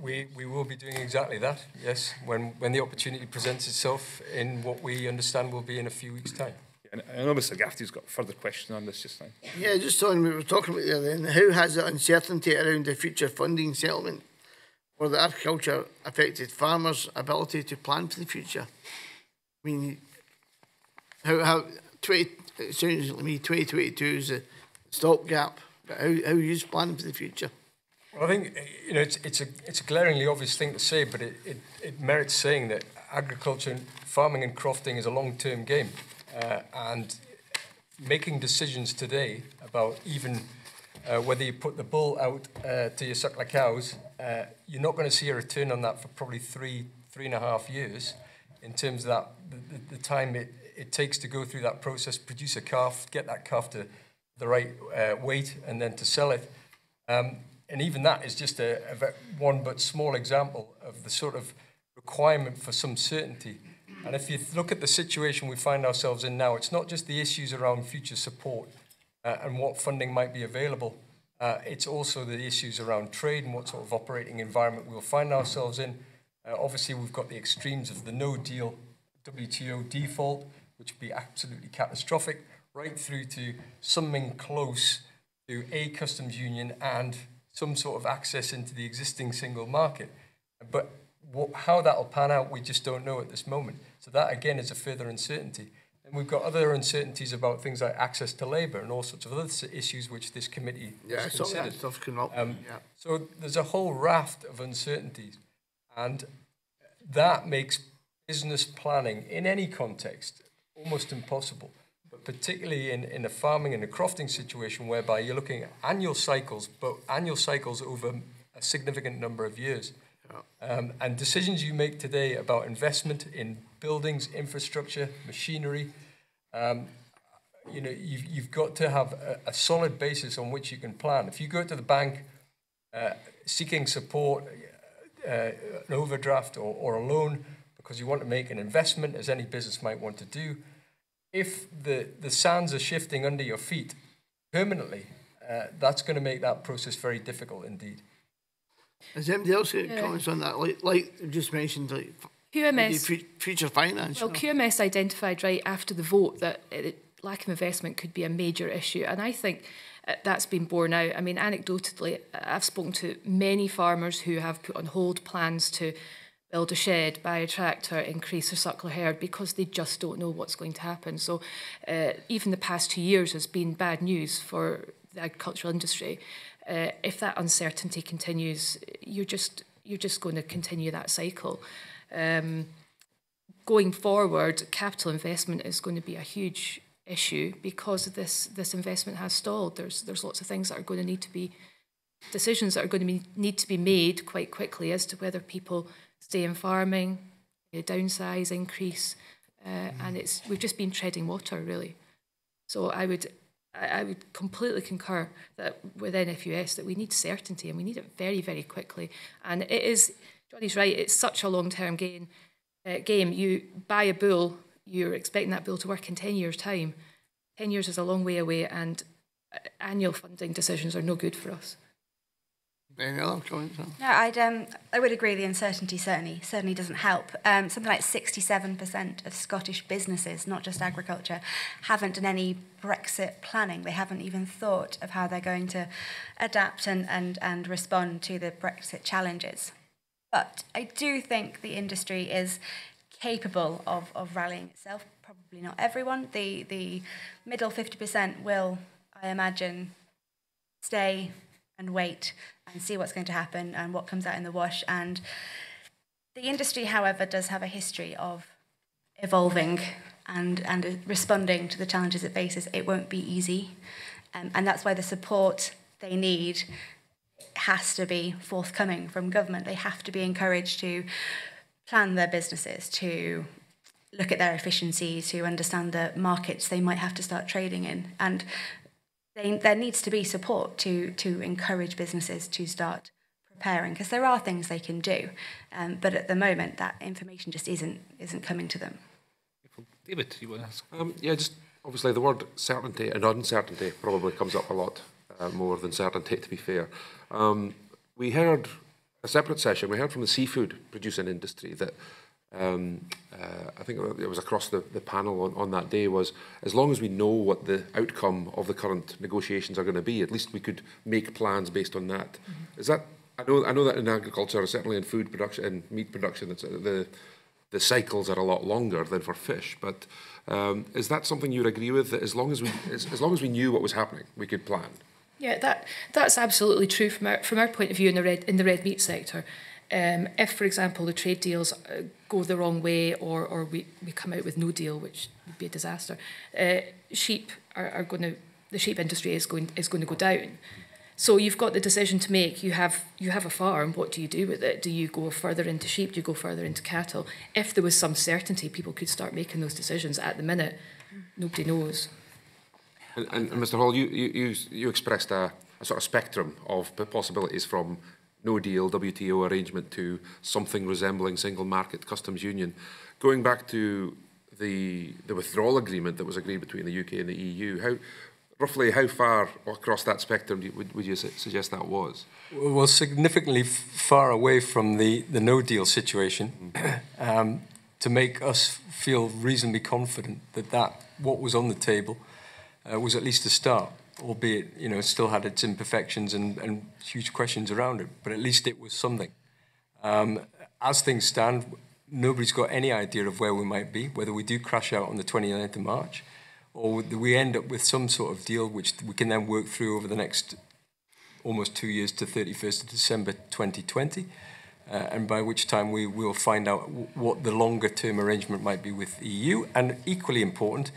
We will be doing exactly that, yes, when the opportunity presents itself in what we understand will be in a few weeks' time. And I know Mr. Gaffney's got a further question on this just now. Yeah, just on what we were talking about there then, how has the uncertainty around the future funding settlement for the agriculture affected farmers' ability to plan for the future? I mean, it sounds like me 2022 is a stopgap, but how are you planning for the future? Well, I think, you know, it's a glaringly obvious thing to say, but it merits saying that agriculture, farming and crofting is a long-term game. And making decisions today about even whether you put the bull out to your suckler cows, you're not going to see a return on that for probably three and a half years in terms of that the time it takes to go through that process, produce a calf, get that calf to the right weight, and then to sell it. And even that is just one but small example of the sort of requirement for some certainty. And if you look at the situation we find ourselves in now, it's not just the issues around future support and what funding might be available. It's also the issues around trade and what sort of operating environment we'll find ourselves in. Obviously, we've got the extremes of the no-deal WTO default, which would be absolutely catastrophic, right through to something close to a customs union and some sort of access into the existing single market. But how that will pan out, we just don't know at this moment. So that, again, is a further uncertainty. And we've got other uncertainties about things like access to labour and all sorts of other issues which this committee has considered. That stuff came up. So there's a whole raft of uncertainties. And that makes business planning in any context almost impossible. But particularly in a farming and a crofting situation whereby you're looking at annual cycles, but annual cycles over a significant number of years. And decisions you make today about investment in buildings, infrastructure, machinery, you know, you've got to have a solid basis on which you can plan. If you go to the bank seeking support, an overdraft or a loan because you want to make an investment, as any business might want to do, if the sands are shifting under your feet permanently, that's going to make that process very difficult indeed. Has anybody else got comments on that? Like you just mentioned, like QMS, future finance. Well, QMS identified right after the vote that lack of investment could be a major issue, and I think that's been borne out. I mean, anecdotally, I've spoken to many farmers who have put on hold plans to build a shed, buy a tractor, increase their suckler herd, because they just don't know what's going to happen. So even the past 2 years has been bad news for the agricultural industry. If that uncertainty continues, you're just going to continue that cycle. Going forward, capital investment is going to be a huge issue because this investment has stalled. There's lots of things that are going to need to be, decisions that are going to need to be made quite quickly as to whether people stay in farming, downsize, increase, and we've just been treading water, really. So I would completely concur that with NFUS that we need certainty, and we need it very, very quickly. And it is, Johnny's right, it's such a long-term game. You buy a bull, you're expecting that bull to work in 10 years' time. 10 years is a long way away, and annual funding decisions are no good for us. Any other comments? No, I would agree. The uncertainty certainly doesn't help. Something like 67% of Scottish businesses, not just agriculture, haven't done any Brexit planning. They haven't even thought of how they're going to adapt and respond to the Brexit challenges. But I do think the industry is capable of rallying itself. Probably not everyone. The middle 50% will, I imagine, stay and wait and see what's going to happen and what comes out in the wash. And the industry, however, does have a history of evolving and responding to the challenges it faces. It won't be easy. And that's why the support they need has to be forthcoming from government. They have to be encouraged to plan their businesses, to look at their efficiency, to understand the markets they might have to start trading in. And there needs to be support to encourage businesses to start preparing, because there are things they can do, but at the moment that information just isn't coming to them. David, you want to ask? Yeah, just obviously the word certainty and uncertainty probably comes up a lot more than certainty, to be fair. We heard a separate session. We heard from the seafood producing industry that I think it was across the panel on that day, was as long as we know what the outcome of the current negotiations are going to be, at least we could make plans based on that. Mm-hmm. Is that, I know that in agriculture, certainly in food production and meat production, it's, the cycles are a lot longer than for fish. But is that something you would agree with? That as long as we knew what was happening, we could plan. Yeah, that's absolutely true from our point of view in the red meat sector. If, for example, the trade deals go the wrong way, or we come out with no deal, which would be a disaster, sheep the sheep industry is going to go down. So you've got the decision to make. You have a farm. What do you do with it? Do you go further into sheep? Do you go further into cattle? If there was some certainty, people could start making those decisions. At the minute, nobody knows. And Mr. Hall, you expressed a sort of spectrum of possibilities, from no deal, WTO arrangement, to something resembling single market customs union. Going back to the withdrawal agreement that was agreed between the UK and the EU, roughly how far across that spectrum would you suggest that was? Well, significantly far away from the no deal situation, to make us feel reasonably confident that what was on the table was at least a start. Albeit, it still had its imperfections and huge questions around it, but at least it was something. As things stand, nobody's got any idea of where we might be, whether we do crash out on the 29th of March, or we end up with some sort of deal which we can then work through over the next almost 2 years to 31st of December 2020, and by which time we will find out what the longer-term arrangement might be with the EU, and equally important,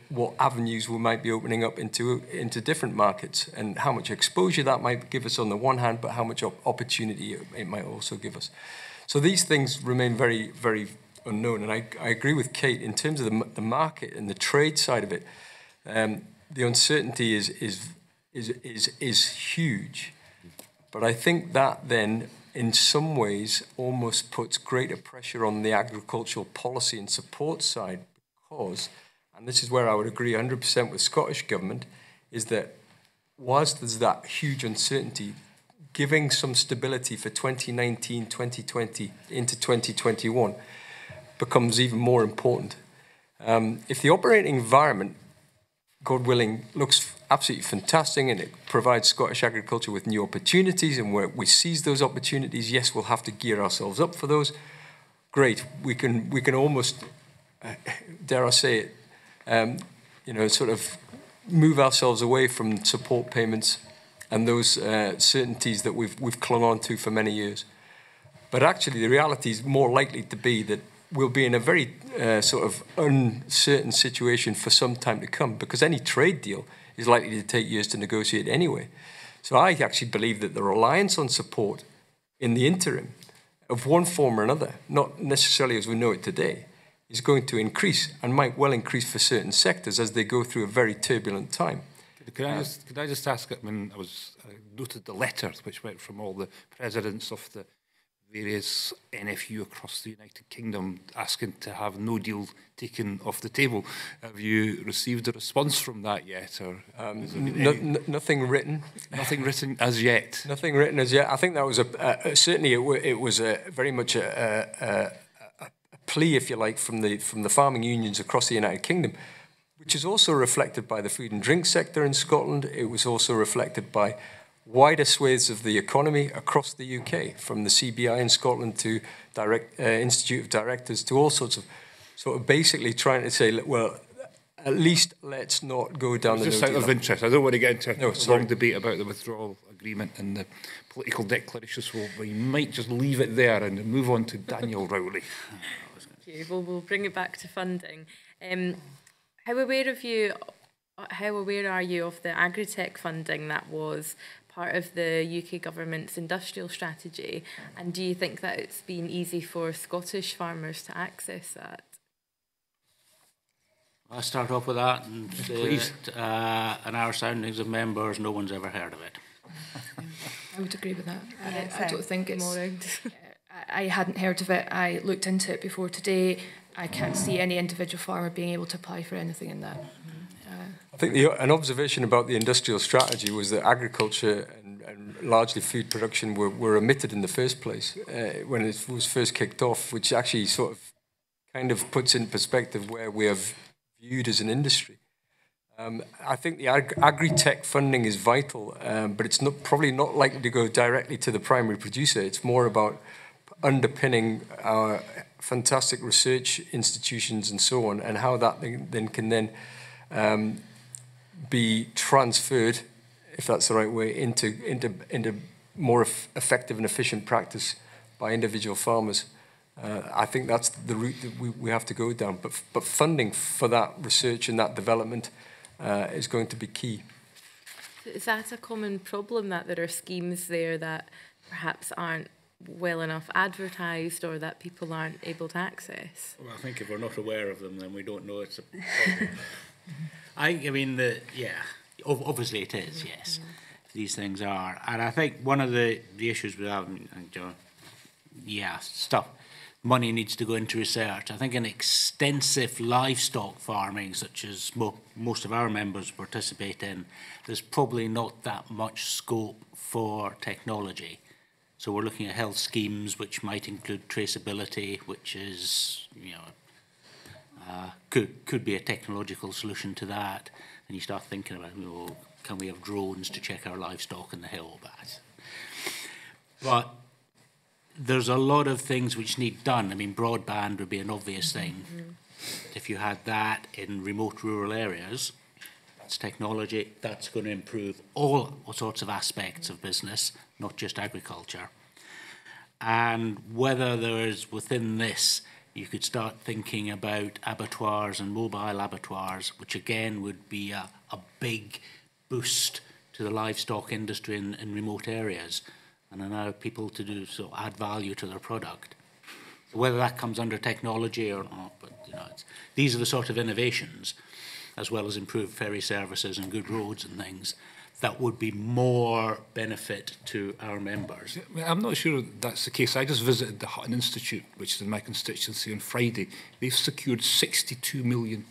what avenues we might be opening up into different markets, and how much exposure that might give us on the one hand, but how much opportunity it might also give us. So these things remain very, very unknown. And I agree with Kate in terms of the market and the trade side of it. The uncertainty is huge, but I think that then, in some ways, almost puts greater pressure on the agricultural policy and support side, because, and this is where I would agree 100% with Scottish Government, is that whilst there's that huge uncertainty, giving some stability for 2019, 2020 into 2021 becomes even more important. If the operating environment, God willing, looks absolutely fantastic and it provides Scottish agriculture with new opportunities, and where we seize those opportunities, yes, we'll have to gear ourselves up for those. great. We can almost, dare I say it, you know, sort of move ourselves away from support payments and those certainties that we've clung on to for many years. But actually, the reality is more likely to be that we'll be in a very sort of uncertain situation for some time to come, because any trade deal is likely to take years to negotiate anyway. So I actually believe that the reliance on support in the interim, of one form or another, not necessarily as we know it today, is going to increase, and might well increase for certain sectors as they go through a very turbulent time. Could I just ask, I mean, I noted the letter which went from all the presidents of the various NFU across the United Kingdom asking to have no deal taken off the table. Have you received a response from that yet? Or nothing written. Nothing written as yet? Nothing written as yet. I think that was certainly it was very much a plea, if you like, from the farming unions across the United Kingdom, which is also reflected by the food and drink sector in Scotland. It was also reflected by wider swathes of the economy across the UK, from the CBI in Scotland to Institute of Directors, to all sorts of sort of basically trying to say, well, at least let's not go down the just out of interest. I don't want to get into a long debate about the withdrawal agreement and the political declarations. We might just leave it there and move on to Daniel Rowley. Okay, well, we'll bring it back to funding. How aware are you of the agri-tech funding that was part of the UK government's industrial strategy, and do you think that it's been easy for Scottish farmers to access that? I'll start off with that and say that, in our soundings of members, no one's ever heard of it. I would agree with that. I don't think it's... I hadn't heard of it. I looked into it before today. I can't see any individual farmer being able to apply for anything in that. I think an observation about the industrial strategy was that agriculture and largely food production were omitted in the first place when it was first kicked off, which actually sort of kind of puts in perspective where we are viewed as an industry. I think the agri-tech funding is vital, but it's probably not likely to go directly to the primary producer. It's more about underpinning our fantastic research institutions and so on, and how that then can be transferred, if that's the right way, into more effective and efficient practice by individual farmers. I think that's the route that we have to go down. But funding for that research and that development is going to be key. Is that a common problem, that there are schemes there that perhaps aren't well enough advertised, or that people aren't able to access? Well, I think if we're not aware of them, then we don't know it's a problem. I mean, obviously it is, yes. These things are. And I think one of the issues we have, money needs to go into research. I think in extensive livestock farming, such as most of our members participate in, there's probably not that much scope for technology. So we're looking at health schemes which might include traceability, which is, could be a technological solution to that. And you start thinking about, can we have drones to check our livestock in the hill? But there's a lot of things which need done. I mean, broadband would be an obvious thing. If you had that in remote rural areas, that's technology, that's going to improve all sorts of aspects of business, not just agriculture. And whether there is within this, you could start thinking about abattoirs and mobile abattoirs, which again would be a big boost to the livestock industry in remote areas, and allow people to add value to their product. So whether that comes under technology or not, but these are the sort of innovations, as well as improved ferry services and good roads and things, that would be more benefit to our members. I'm not sure that's the case. I just visited the Hutton Institute, which is in my constituency, on Friday. They've secured £62 million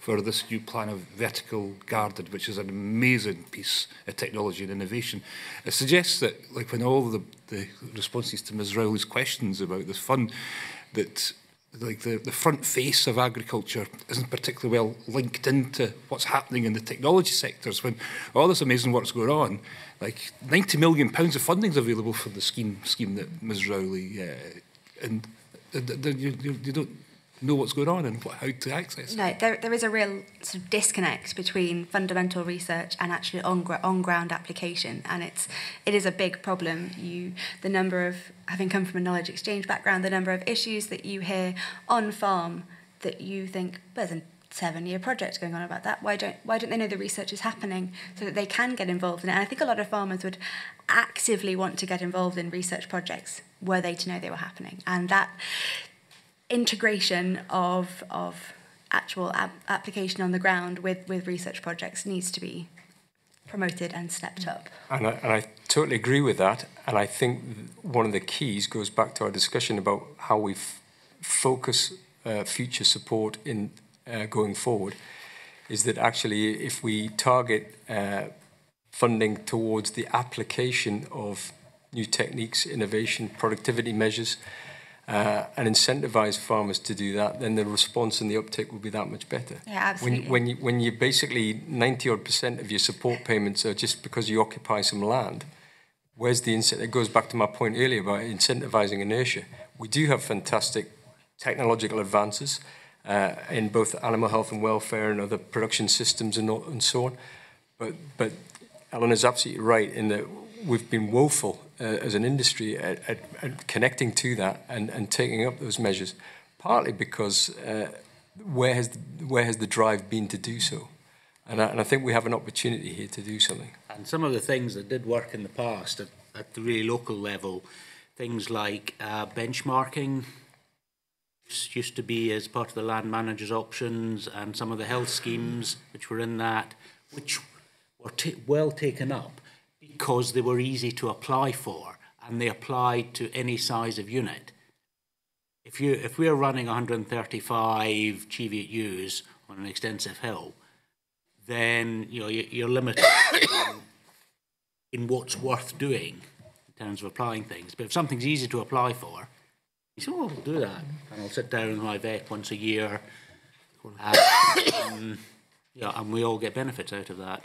for this new plan of vertical garden, which is an amazing piece of technology and innovation. It suggests that, like, when all the responses to Ms. Rowley's questions about this fund, that like the front face of agriculture isn't particularly well linked into what's happening in the technology sectors, when all this amazing work's going on. Like £90 million of funding is available for the scheme that Ms. Rowley, and you don't know what's going on and how to access it. No, there is a real sort of disconnect between fundamental research and actually on-ground application, and it is a big problem. The number of, having come from a knowledge exchange background, the number of issues that you hear on farm that you think, well, there's a 7-year project going on about that. Why don't they know the research is happening so that they can get involved in it? And I think a lot of farmers would actively want to get involved in research projects were they to know they were happening, and that integration of actual application on the ground with research projects needs to be promoted and stepped up. And I totally agree with that. And I think one of the keys goes back to our discussion about how we focus future support in going forward, is that actually if we target funding towards the application of new techniques, innovation, productivity measures, and incentivise farmers to do that, then the response and the uptake will be that much better. Yeah, absolutely. When you basically 90% of your support payments are just because you occupy some land, where's the incentive? It goes back to my point earlier about incentivising inertia. We do have fantastic technological advances in both animal health and welfare and other production systems and so on. But Ellen is absolutely right in that we've been woeful as an industry at connecting to that and taking up those measures, partly because where has the drive been to do so? And I think we have an opportunity here to do something. And some of the things that did work in the past at the really local level, things like benchmarking, used to be as part of the land manager's options, and some of the health schemes which were in that, which were well taken up because they were easy to apply for and they applied to any size of unit. If we're running 135 GVUs on an extensive hill, then you're limited in what's worth doing in terms of applying things. But if something's easy to apply for, you say, oh, I'll do that. And I'll sit down with my vet once a year. And we all get benefits out of that.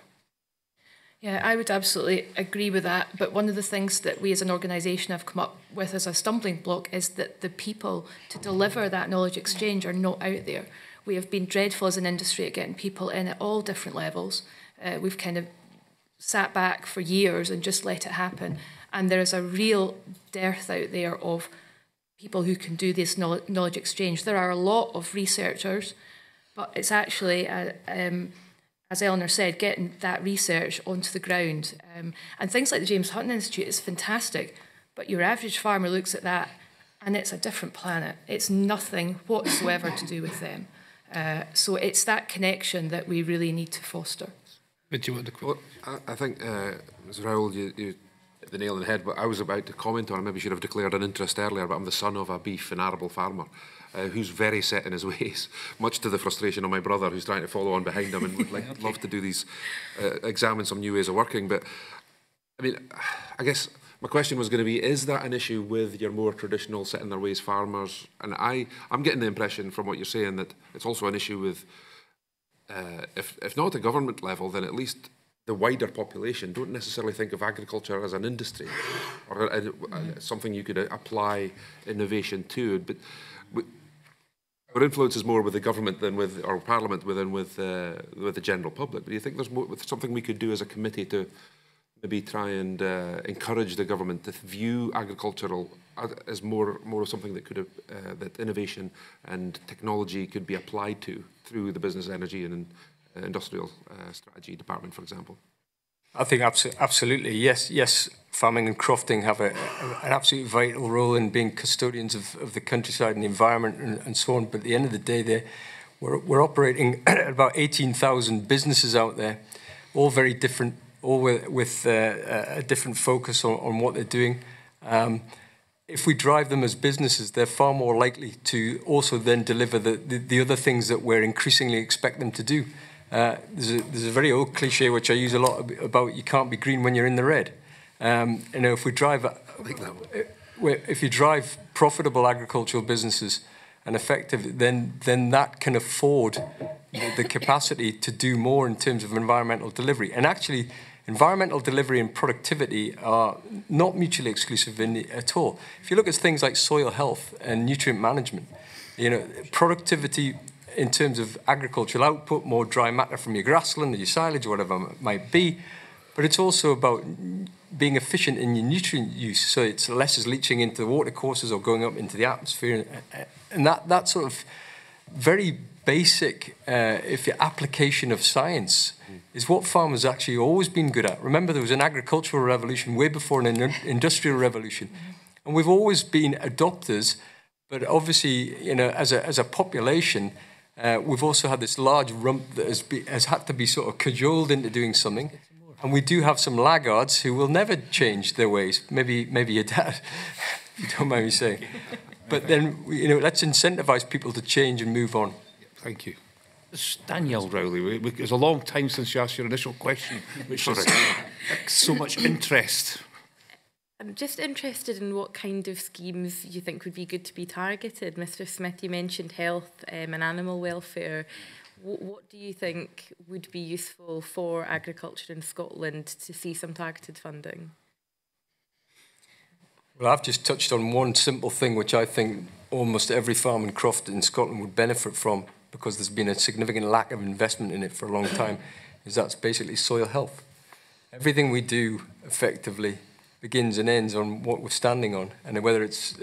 Yeah, I would absolutely agree with that. But one of the things that we as an organisation have come up with as a stumbling block is that the people to deliver that knowledge exchange are not out there. We have been dreadful as an industry at getting people in at all different levels. We've kind of sat back for years and just let it happen. And there is a real dearth out there of people who can do this knowledge exchange. There are a lot of researchers, but it's actually as Eleanor said, getting that research onto the ground. And things like the James Hutton Institute is fantastic, but your average farmer looks at that and it's a different planet. It's nothing whatsoever to do with them. So it's that connection that we really need to foster. But you want to quote? I think, Ms. Rowell, you hit the nail on the head, but I was about to comment on it. Maybe should have declared an interest earlier, but I'm the son of a beef and arable farmer. Who's very set in his ways, much to the frustration of my brother, who's trying to follow on behind him and would love to do these, examine some new ways of working. But, I mean, I guess my question was going to be, is that an issue with your more traditional set in their ways farmers? And I'm getting the impression from what you're saying that it's also an issue with, if not at a government level, then at least the wider population don't necessarily think of agriculture as an industry or something you could apply innovation to. But our influence is more with the government than with our parliament than with the general public. But do you think there's something we could do as a committee to maybe try and encourage the government to view agricultural as more of something that could that innovation and technology could be applied to through the business, energy and industrial strategy department, for example? I think absolutely, yes. Farming and crofting have an absolutely vital role in being custodians of the countryside and the environment and so on. But at the end of the day, we're operating at about 18,000 businesses out there, all very different, all with a different focus on what they're doing. If we drive them as businesses, they're far more likely to also then deliver the other things that we're increasingly expect them to do. There's a very old cliche which I use a lot about you can't be green when you're in the red. If we drive, if you drive profitable agricultural businesses and effective, then that can afford the capacity to do more in terms of environmental delivery. And actually, environmental delivery and productivity are not mutually exclusive at all. If you look at things like soil health and nutrient management, you know, productivity in terms of agricultural output, more dry matter from your grassland or your silage or whatever it might be, but it's also about being efficient in your nutrient use, so it's less is leaching into the watercourses or going up into the atmosphere, and that sort of very basic, if your application of science is what farmers actually always been good at. Remember, there was an agricultural revolution way before an industrial revolution, and we've always been adopters. But obviously, you know, as a population, we've also had this large rump that has had to be sort of cajoled into doing something. And we do have some laggards who will never change their ways. Maybe your dad, if you don't mind me saying. But then, you know, let's incentivise people to change and move on. Thank you. Danielle Rowley, it was a long time since you asked your initial question, which is so much interest. I'm just interested in what kind of schemes you think would be good to be targeted. Mr. Smith, you mentioned health and animal welfare. What do you think would be useful for agriculture in Scotland to see some targeted funding? Well, I've just touched on one simple thing which I think almost every farm and croft in Scotland would benefit from, because there's been a significant lack of investment in it for a long time, is that's basically soil health. Everything we do effectively begins and ends on what we're standing on, and whether it's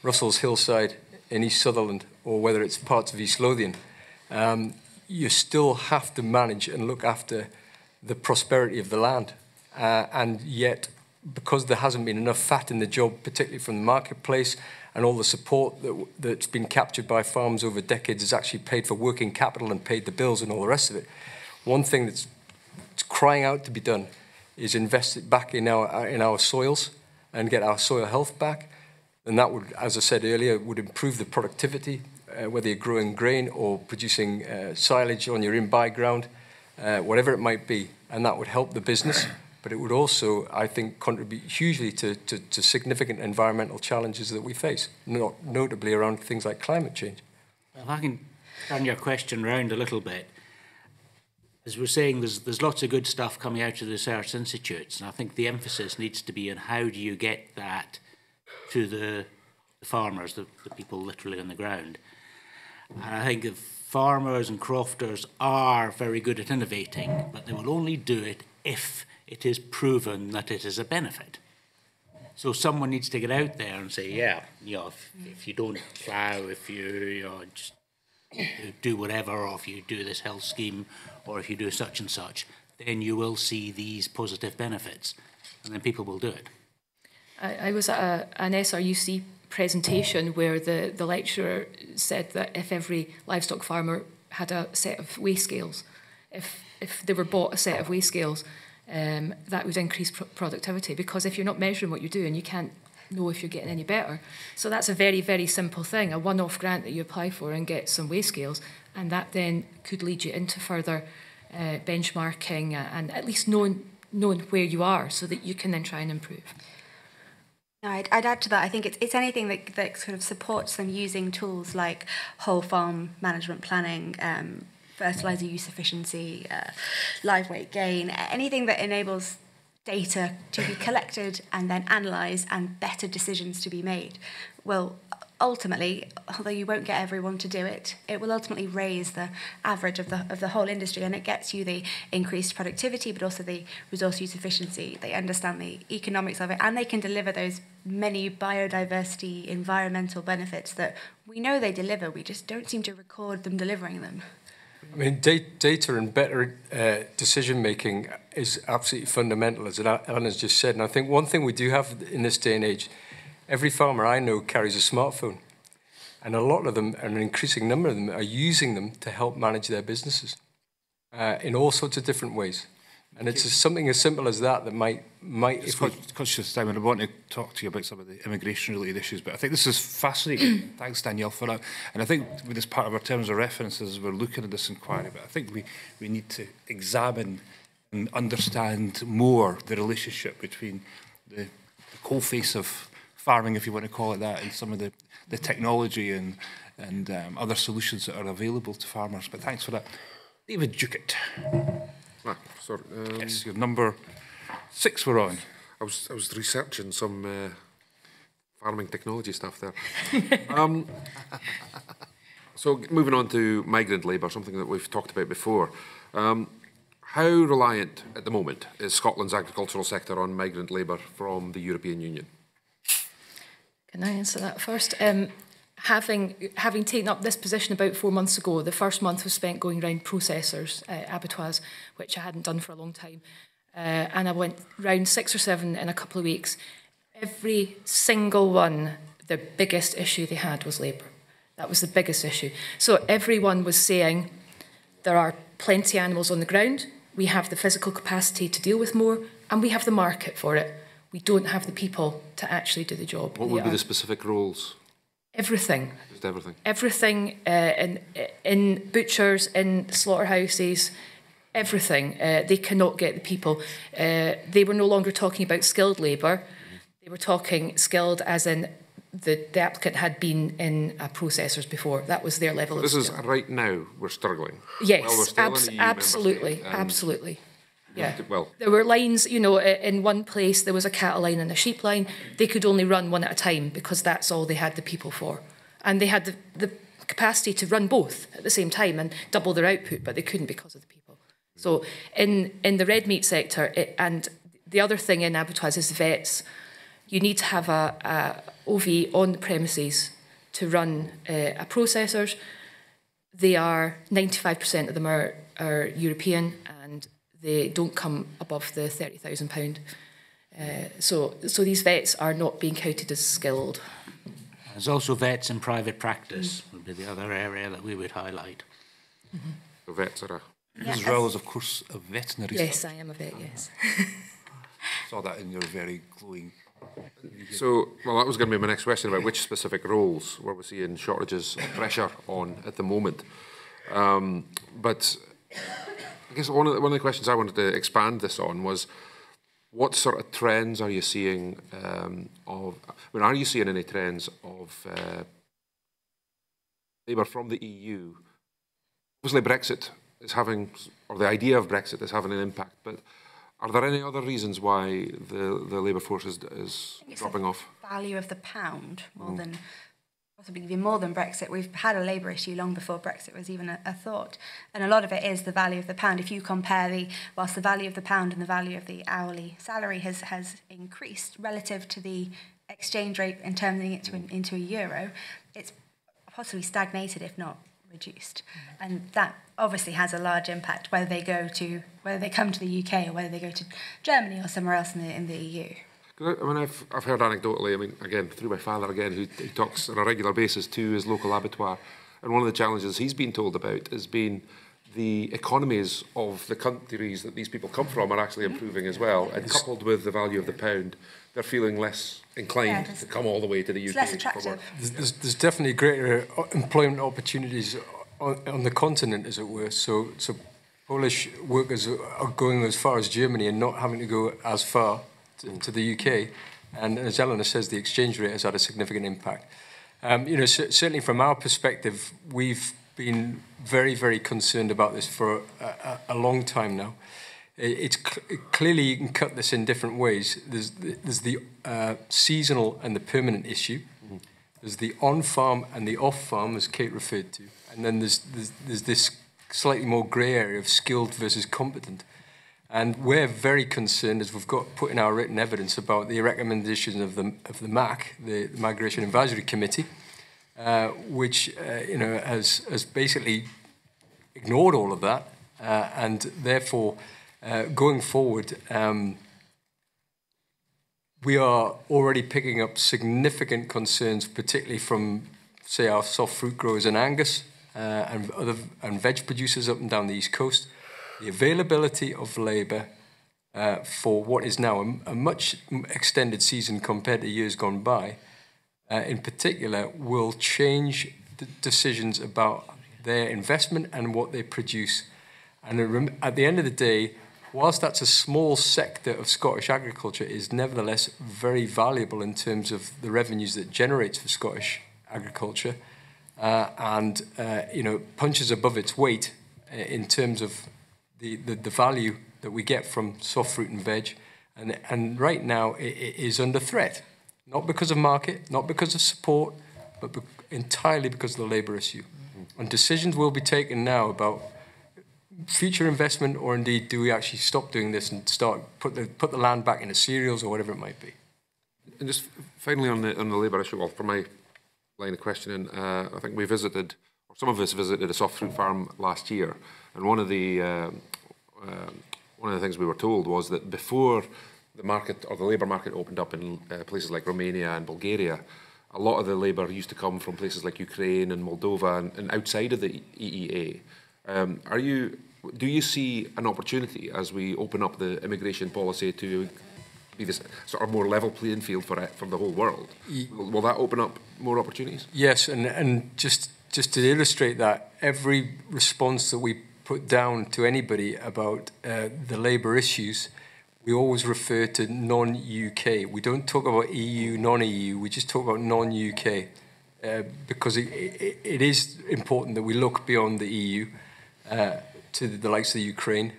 Russell's hillside in East Sutherland or whether it's parts of East Lothian, you still have to manage and look after the prosperity of the land. And yet, because there hasn't been enough fat in the job, particularly from the marketplace, and all the support that's been captured by farms over decades has actually paid for working capital and paid the bills and all the rest of it. One thing that's crying out to be done is invest it back in our soils and get our soil health back. And that would, as I said earlier, would improve the productivity, whether you're growing grain or producing silage on your in-buy ground, whatever it might be. And that would help the business, but it would also, I think, contribute hugely to significant environmental challenges that we face, notably around things like climate change. If I can turn your question round a little bit, as we're saying, there's lots of good stuff coming out of the research institutes, and I think the emphasis needs to be on how do you get that to the farmers, the people literally on the ground. And I think if farmers and crofters are very good at innovating, but they will only do it if it is proven that it is a benefit. So someone needs to get out there and say, yeah, you know, if you don't plough, if you know, just do whatever, or if you do this health scheme, or if you do such and such, then you will see these positive benefits, and then people will do it. I was at an SRUC presentation where the lecturer said that if every livestock farmer had a set of weigh scales, if they were bought a set of weigh scales, that would increase productivity, because if you're not measuring what you're doing, you can't know if you're getting any better. So that's a very, very simple thing, a one-off grant that you apply for and get some weigh scales, and that then could lead you into further benchmarking and at least knowing where you are so that you can then try and improve. No, I'd add to that. I think it's anything that sort of supports them using tools like whole farm management planning, fertilizer use efficiency, live weight gain, anything that enables data to be collected and then analysed and better decisions to be made. Well, ultimately, although you won't get everyone to do it, it will ultimately raise the average of the whole industry, and it gets you the increased productivity, but also the resource use efficiency. They understand the economics of it, and they can deliver those many biodiversity, environmental benefits that we know they deliver. We just don't seem to record them delivering them. I mean, data and better decision-making is absolutely fundamental, as Ellen has just said. And I think one thing we do have in this day and age, every farmer I know carries a smartphone. And a lot of them, and an increasing number of them, are using them to help manage their businesses in all sorts of different ways. And it's something as simple as that might. It's conscious time, and I want to talk to you about some of the immigration-related issues. But I think this is fascinating. Thanks, Danielle, for that. And I think with this part of our terms of reference as we're looking at this inquiry, but I think we need to examine and understand more the relationship between the coalface of farming, if you want to call it that, and some of the technology and other solutions that are available to farmers. But thanks for that. David Duckett. Sorry. Yes, your number 6 we're on. I was researching some farming technology stuff there. So moving on to migrant labour, something that we've talked about before. How reliant at the moment is Scotland's agricultural sector on migrant labour from the European Union? Can I answer that first? Having taken up this position about 4 months ago, the first month was spent going around processors, abattoirs, which I hadn't done for a long time. And I went round 6 or 7 in a couple of weeks. Every single one, the biggest issue they had was labour. That was the biggest issue. So everyone was saying, there are plenty of animals on the ground, we have the physical capacity to deal with more, and we have the market for it. We don't have the people to actually do the job. What would be the specific roles? Everything. Just everything? Everything in butchers, in slaughterhouses, everything. They cannot get the people. They were no longer talking about skilled labour. They were talking skilled as in the applicant had been in processors before. That was their level of skill. This is right now we're struggling. Yes, well, we're still in the EU absolutely, member state, absolutely. Yeah. Well, there were lines, you know, in one place there was a cattle line and a sheep line. They could only run one at a time because that's all they had the people for. And they had the capacity to run both at the same time and double their output, but they couldn't because of the people. So in the red meat sector, and the other thing in abattoirs is vets. You need to have a OV on the premises to run a processors. They are 95% of them are European, and they don't come above the £30,000. So these vets are not being counted as skilled. There's also vets in private practice, would be the other area that we would highlight. Mm-hmm. So vets are As well as, of course, a veterinary. Yes, I am a vet, yes. Saw that in your very glowing. So, well, that was going to be my next question about which specific roles were we seeing shortages of pressure on at the moment. But I guess one of the questions I wanted to expand this on was, what sort of trends are you seeing are you seeing any trends of labour from the EU? Obviously Brexit is having, or the idea of Brexit is having an impact, but are there any other reasons why the labour force is dropping off? Value of the pound possibly even more than Brexit. We've had a labour issue long before Brexit was even a thought. And a lot of it is the value of the pound. If you compare whilst the value of the pound and the value of the hourly salary has increased relative to the exchange rate and turning it into a euro, it's possibly stagnated, if not reduced. And that obviously has a large impact whether they come to the UK or whether they go to Germany or somewhere else in the EU. I mean, I've heard anecdotally, I mean, again, through my father again, who talks on a regular basis to his local abattoir, and one of the challenges he's been told about has been the economies of the countries that these people come from are actually improving as well, and coupled with the value of the pound, they're feeling less inclined to come all the way to the UK. It's less attractive. There's definitely greater employment opportunities on the continent, as it were. So Polish workers are going as far as Germany and not having to go as far to the UK. And as Eleanor says, the exchange rate has had a significant impact. Certainly from our perspective, we've been very, very concerned about this for a long time now. Clearly you can cut this in different ways. There's the seasonal and the permanent issue. Mm-hmm. There's the on-farm and the off-farm, as Kate referred to. And then there's this slightly more grey area of skilled versus competent. And we're very concerned, as we've got put in our written evidence, about the recommendations of the MAC, the Migration Advisory Committee, which has basically ignored all of that, and therefore going forward, we are already picking up significant concerns, particularly from, say, our soft fruit growers in Angus and veg producers up and down the East Coast. The availability of labour for what is now a much extended season compared to years gone by, in particular, will change the decisions about their investment and what they produce. And at the end of the day, whilst that's a small sector of Scottish agriculture, it is nevertheless very valuable in terms of the revenues that it generates for Scottish agriculture, and punches above its weight in terms of the value that we get from soft fruit and veg. And right now it is under threat, not because of market, not because of support, but entirely because of the labour issue. And decisions will be taken now about future investment, or indeed do we actually stop doing this and start put the land back into cereals or whatever it might be. And just finally on the labour issue, well, for my line of questioning, I think we visited, or some of us visited, a soft fruit farm last year, and one of the things we were told was that before the market or the labour market opened up in places like Romania and Bulgaria, a lot of the labour used to come from places like Ukraine and Moldova and outside of the EEA. Do you see an opportunity as we open up the immigration policy to be this sort of more level playing field for the whole world? Will that open up more opportunities? Yes, and just to illustrate that, every response that we put down to anybody about the labour issues, we always refer to non-UK. We don't talk about EU, non-EU, we just talk about non-UK because it is important that we look beyond the EU to the likes of the Ukraine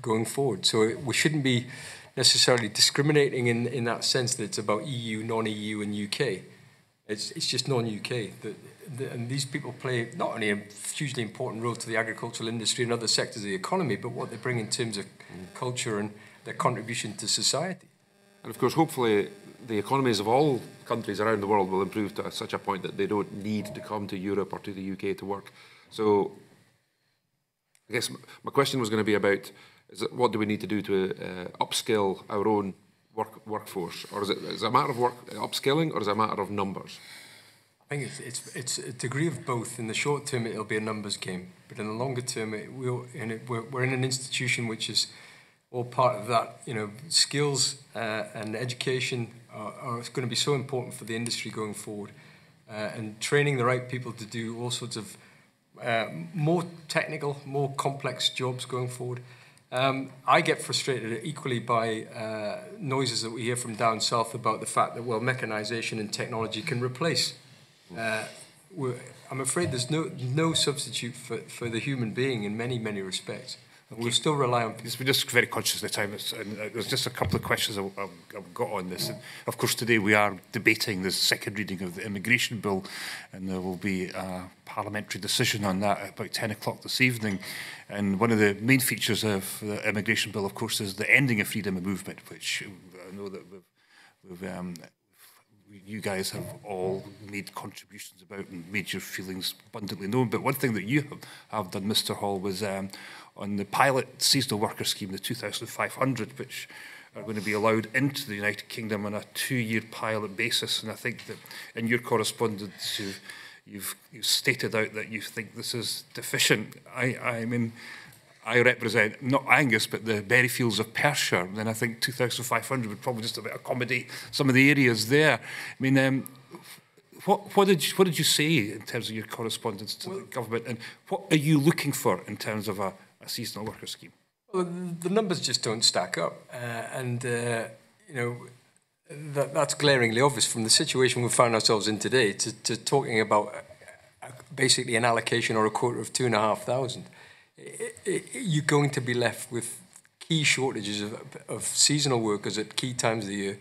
going forward. So we shouldn't be necessarily discriminating in that sense that it's about EU, non-EU and UK. It's just non-UK. And these people play not only a hugely important role to the agricultural industry and other sectors of the economy, but what they bring in terms of culture and their contribution to society. And of course, hopefully, the economies of all countries around the world will improve to such a point that they don't need to come to Europe or to the UK to work. So I guess my question was going to be about, what do we need to do to upskill our own workforce? Or is it a matter of upskilling, or is it a matter of numbers? I think it's a degree of both. In the short term, it'll be a numbers game, but in the longer term, we're in an institution which is all part of that. You know, skills and education are going to be so important for the industry going forward, and training the right people to do all sorts of more technical, more complex jobs going forward. I get frustrated equally by noises that we hear from down south about the fact that, well, mechanisation and technology can replace. I'm afraid there's no substitute for the human being in many respects. Okay. We'll still rely on people. We're just very conscious of the time. There's just a couple of questions I've got on this. And of course, today we are debating the second reading of the immigration bill, and there will be a parliamentary decision on that at about 10 o'clock this evening. And one of the main features of the immigration bill, of course, is the ending of freedom of movement, which I know that you guys have all made contributions about and made your feelings abundantly known. But one thing that you have done, Mr. Hall, was on the pilot seasonal worker scheme, the 2,500, which are going to be allowed into the United Kingdom on a 2-year pilot basis. And I think that in your correspondence, you've stated out that you think this is deficient. I mean, I represent not Angus, but the berry fields of Perthshire. Then I think 2,500 would probably just about accommodate some of the areas there. I mean, what did you say in terms of your correspondence to the government, and what are you looking for in terms of a seasonal worker scheme? Well, the numbers just don't stack up, you know, that's glaringly obvious from the situation we found ourselves in today to talking about basically an allocation or a quota of 2,500. You're going to be left with key shortages of seasonal workers at key times of the year,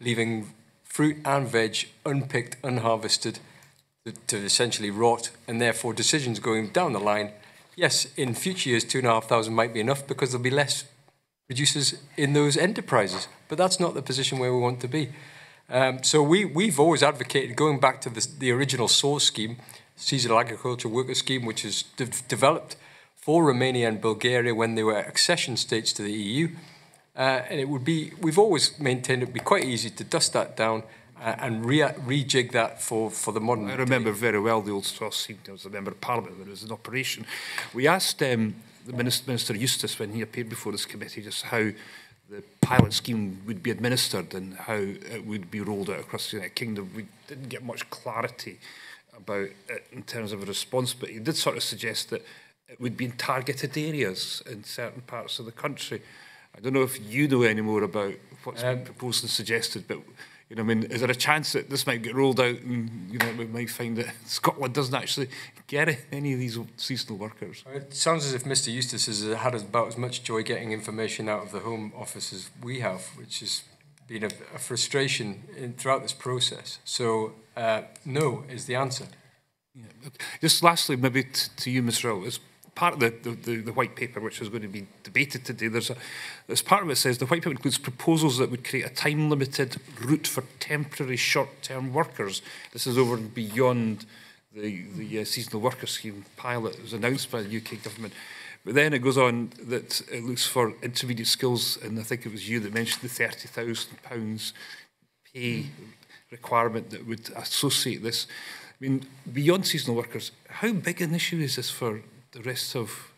leaving fruit and veg unpicked, unharvested to essentially rot, and therefore decisions going down the line. Yes, in future years, 2,500 might be enough because there'll be less producers in those enterprises, but that's not the position where we want to be. So we've always advocated going back to the original source scheme, seasonal agriculture worker scheme, which is developed for Romania and Bulgaria when they were accession states to the EU. And it would be, we've always maintained it would be quite easy to dust that down and rejig that for the modern. I remember very well the old source scheme. I was a member of Parliament when it was in operation. We asked the Minister Eustace when he appeared before this committee just how the pilot scheme would be administered and how it would be rolled out across the United Kingdom. We didn't get much clarity about it in terms of a response, but he did sort of suggest that it would be in targeted areas in certain parts of the country. I don't know if you know any more about what's been proposed and suggested, but You know, I mean, is there a chance that this might get rolled out and, you know, we might find that Scotland doesn't actually get any of these seasonal workers? It sounds as if Mr Eustace has had about as much joy getting information out of the Home Office as we have, which has been a frustration throughout this process. So, no is the answer. Yeah. Just lastly, maybe to you, Ms. Rowell, as part of the white paper, which is going to be debated today, there's part of it says the white paper includes proposals that would create a time-limited route for temporary short-term workers. This is over and beyond the seasonal worker scheme pilot that was announced by the UK government. But then it goes on that it looks for intermediate skills, and I think it was you that mentioned the £30,000 pay requirement that would associate this. I mean, beyond seasonal workers, how big an issue is this for the rest of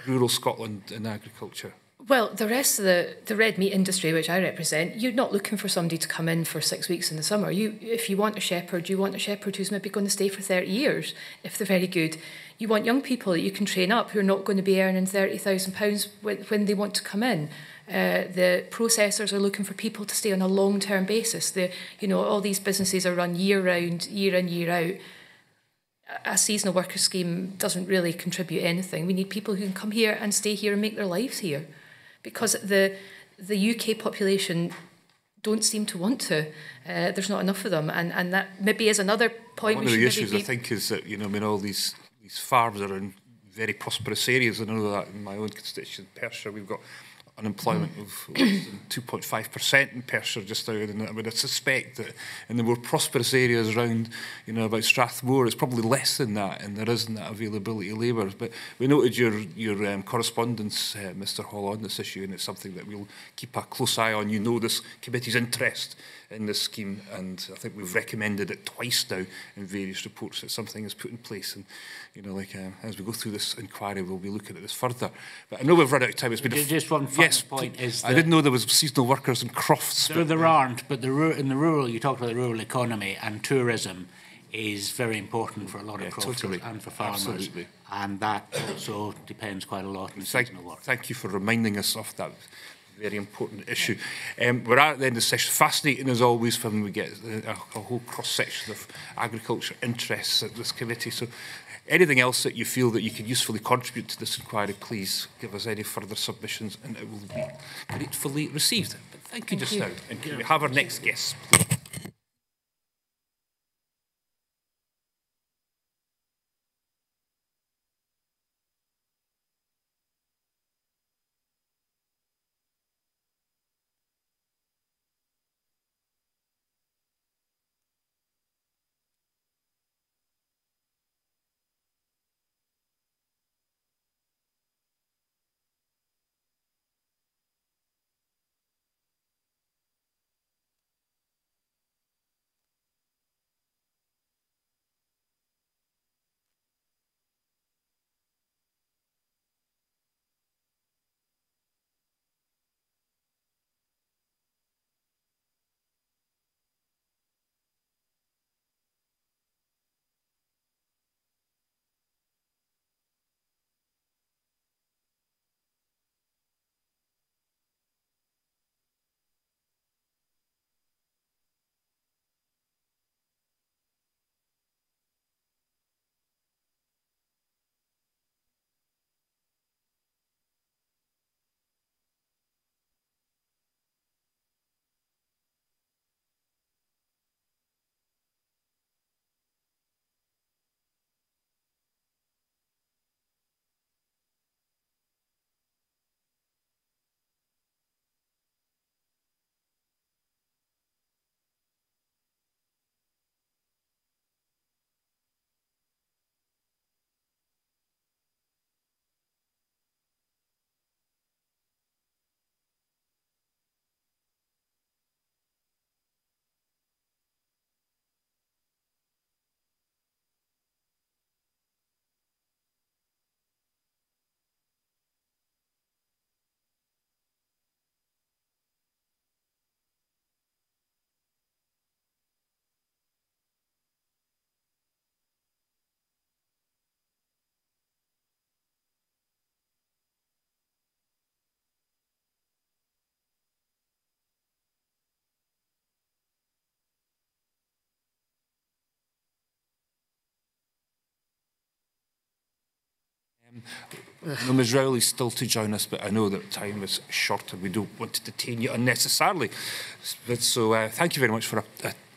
rural Scotland and agriculture? Well, the rest of the red meat industry, which I represent, you're not looking for somebody to come in for 6 weeks in the summer. If you want a shepherd, you want a shepherd who's maybe going to stay for 30 years, if they're very good. You want young people that you can train up who are not going to be earning £30,000 when they want to come in. The processors are looking for people to stay on a long-term basis. All these businesses are run year-round, year in, year out. A seasonal worker scheme doesn't really contribute anything. We need people who can come here and stay here and make their lives here, because the UK population don't seem to want to. There's not enough of them, and that maybe is another point. One of the issues I think is that all these farms are in very prosperous areas. I know that in my own constitution, Perthshire, we've got unemployment of less than 2.5% in Perthshire just now. And I would suspect that in the more prosperous areas around, about Strathmore, it's probably less than that, and there isn't that availability of labour. But we noted your correspondence, Mr Hall, on this issue, and it's something that we'll keep a close eye on. You know this committee's interest in this scheme, and I think we've recommended it twice now in various reports that something is put in place. And as we go through this inquiry, we'll be looking at this further. But I know we've run out of time. It's been just one final point. I didn't know there was seasonal workers in Crofts. There aren't, but in the rural, you talked about the rural economy, and tourism is very important for a lot of Crofters and for farmers. Absolutely. And that also depends quite a lot on seasonal work. Thank you for reminding us of that very important issue. We're at the end of the session. Fascinating as always when we get a whole cross-section of agriculture interests at this committee. So anything else that you feel that you can usefully contribute to this inquiry, please give us any further submissions and it will be gratefully received. But thank you just now. And can we have our next guest, please? I know Ms Rowley's still to join us, but I know that time is short and we don't want to detain you unnecessarily. So thank you very much for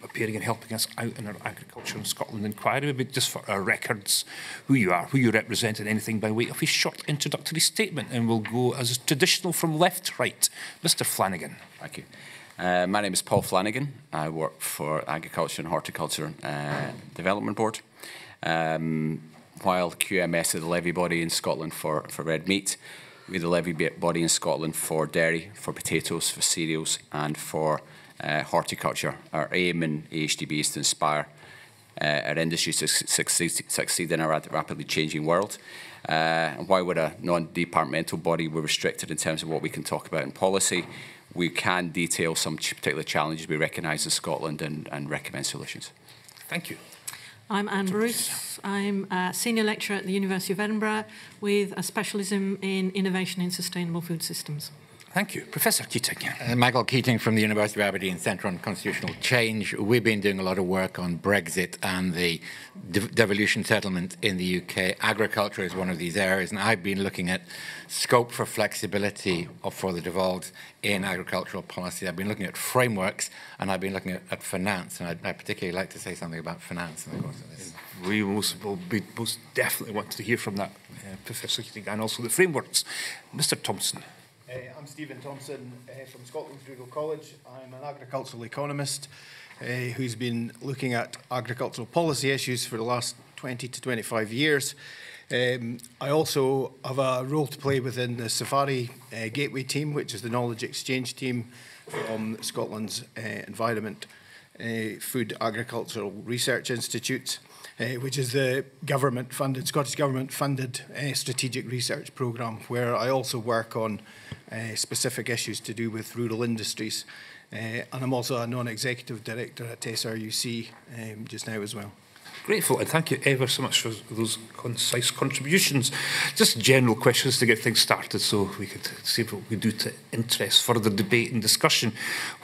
appearing and helping us out in our Agriculture in Scotland inquiry. Maybe just for our records, who you are, who you represent, and anything by way of a short introductory statement. And we'll go as is traditional from left to right. Mr Flanagan. Thank you. My name is Paul Flanagan. I work for Agriculture and Horticulture Development Board. While QMS is the levy body in Scotland for red meat, we're the levy body in Scotland for dairy, for potatoes, for cereals and for horticulture. Our aim in AHDB is to inspire our industry to succeed in a rapidly changing world. And while we're a non-departmental body, we're restricted in terms of what we can talk about in policy. We can detail some particular challenges we recognise in Scotland and recommend solutions. Thank you. I'm Anne Bruce. I'm a senior lecturer at the University of Edinburgh with a specialism in innovation in sustainable food systems. Thank you. Professor Keating. Michael Keating from the University of Aberdeen Centre on Constitutional Change. We've been doing a lot of work on Brexit and the devolution settlement in the UK. Agriculture is one of these areas, and I've been looking at scope for flexibility for the devolved in agricultural policy. I've been looking at frameworks, and I've been looking at finance, and I'd particularly like to say something about finance in the course of this. We most definitely want to hear from that, Professor Keating, and also the frameworks. Mr Thompson. I'm Stephen Thompson from Scotland's Rural College. I'm an agricultural economist who's been looking at agricultural policy issues for the last 20 to 25 years. I also have a role to play within the Safari Gateway team, which is the knowledge exchange team from Scotland's Environment Food Agricultural Research Institute, which is the government-funded, Scottish Government-funded strategic research programme, where I also work on specific issues to do with rural industries. And I'm also a non-executive director at SRUC just now as well. Grateful, and thank you ever so much for those concise contributions. Just general questions to get things started so we could see what we do to interest further debate and discussion.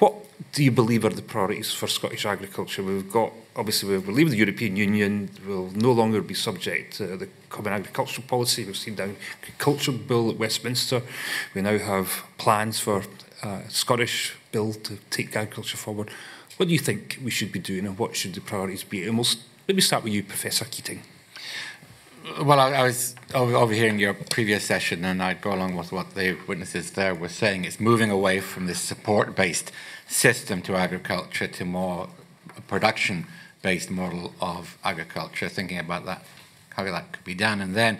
What do you believe are the priorities for Scottish agriculture? We've got, obviously, we're leaving the European Union, we'll no longer be subject to the Common Agricultural Policy. We've seen the Agriculture Bill at Westminster. We now have plans for a Scottish bill to take agriculture forward. What do you think we should be doing, and what should the priorities be? And let me start with you, Professor Keating. Well, I was overhearing your previous session, and I'd go along with what the witnesses there were saying. It's moving away from this support-based system to agriculture to more a production-based model of agriculture, thinking about that, how that could be done. And then,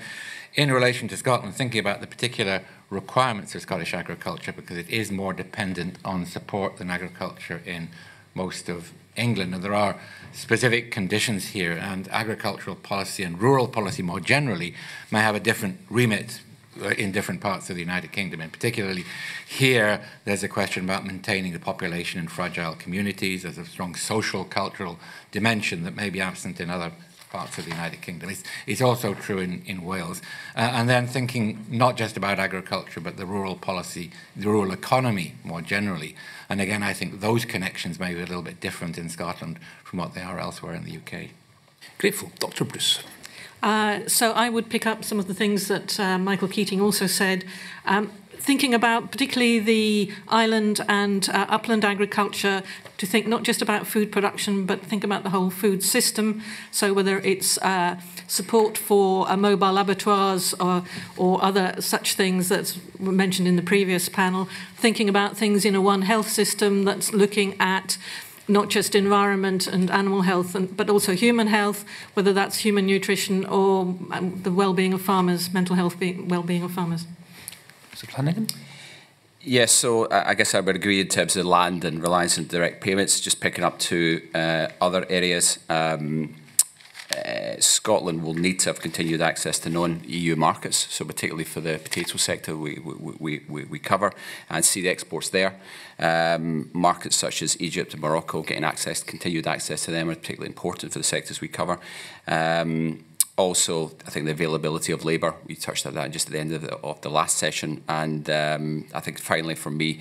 in relation to Scotland, thinking about the particular requirements of Scottish agriculture, because it is more dependent on support than agriculture in most of England, and there are specific conditions here, and agricultural policy and rural policy more generally may have a different remit in different parts of the United Kingdom. And particularly here, there's a question about maintaining the population in fragile communities. There's a strong social, cultural dimension that may be absent in other parts of the United Kingdom. It's also true in Wales. And then thinking not just about agriculture, but the rural policy, the rural economy more generally. And again, I think those connections may be a little bit different in Scotland from what they are elsewhere in the UK. Grateful. Dr. Bruce. So I would pick up some of the things that Michael Keating also said. Thinking about particularly the island and upland agriculture, to think not just about food production, but think about the whole food system. So whether it's support for mobile abattoirs or other such things that were mentioned in the previous panel, thinking about things in a One Health system that's looking at not just environment and animal health, but also human health, whether that's human nutrition or the well-being of farmers, mental health, well-being of farmers. Mr. Flanagan? Yes, so I guess I would agree in terms of land and reliance on direct payments, just picking up to other areas. Scotland will need to have continued access to non-EU markets, so particularly for the potato sector we cover and see the exports there. Markets such as Egypt and Morocco, getting continued access to them are particularly important for the sectors we cover. Also, I think the availability of labour, we touched on that just at the end of the last session, and I think finally for me,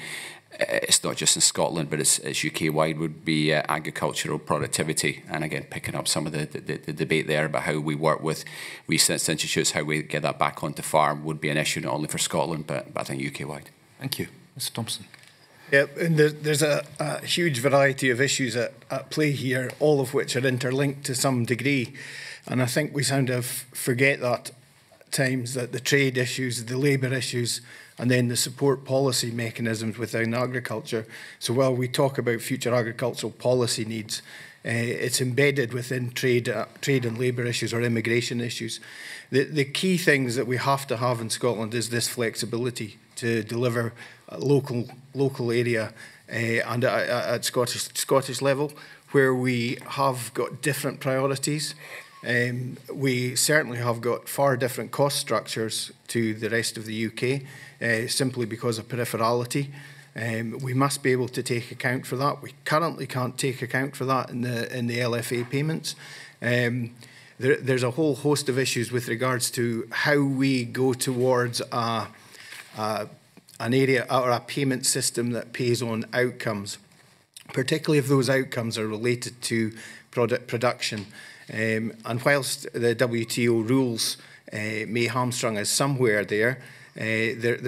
it's not just in Scotland, but it's UK-wide, would be agricultural productivity. And again, picking up some of the debate there about how we work with research institutes, how we get that back onto farm would be an issue not only for Scotland, but I think UK-wide. Thank you. Mr Thompson. Yeah, and there's a huge variety of issues at play here, all of which are interlinked to some degree. And I think we kind of forget that at times, that the trade issues, the labour issues, and then the support policy mechanisms within agriculture. So while we talk about future agricultural policy needs, it's embedded within trade and labour issues or immigration issues. The key things that we have to have in Scotland is this flexibility to deliver local area and at Scottish level, where we have got different priorities. We certainly have got far different cost structures to the rest of the UK, simply because of peripherality. We must be able to take account for that. We currently can't take account for that in the LFA payments. There's a whole host of issues with regards to how we go towards an area or a payment system that pays on outcomes, particularly if those outcomes are related to production. And whilst the WTO rules may hamstrung us somewhere there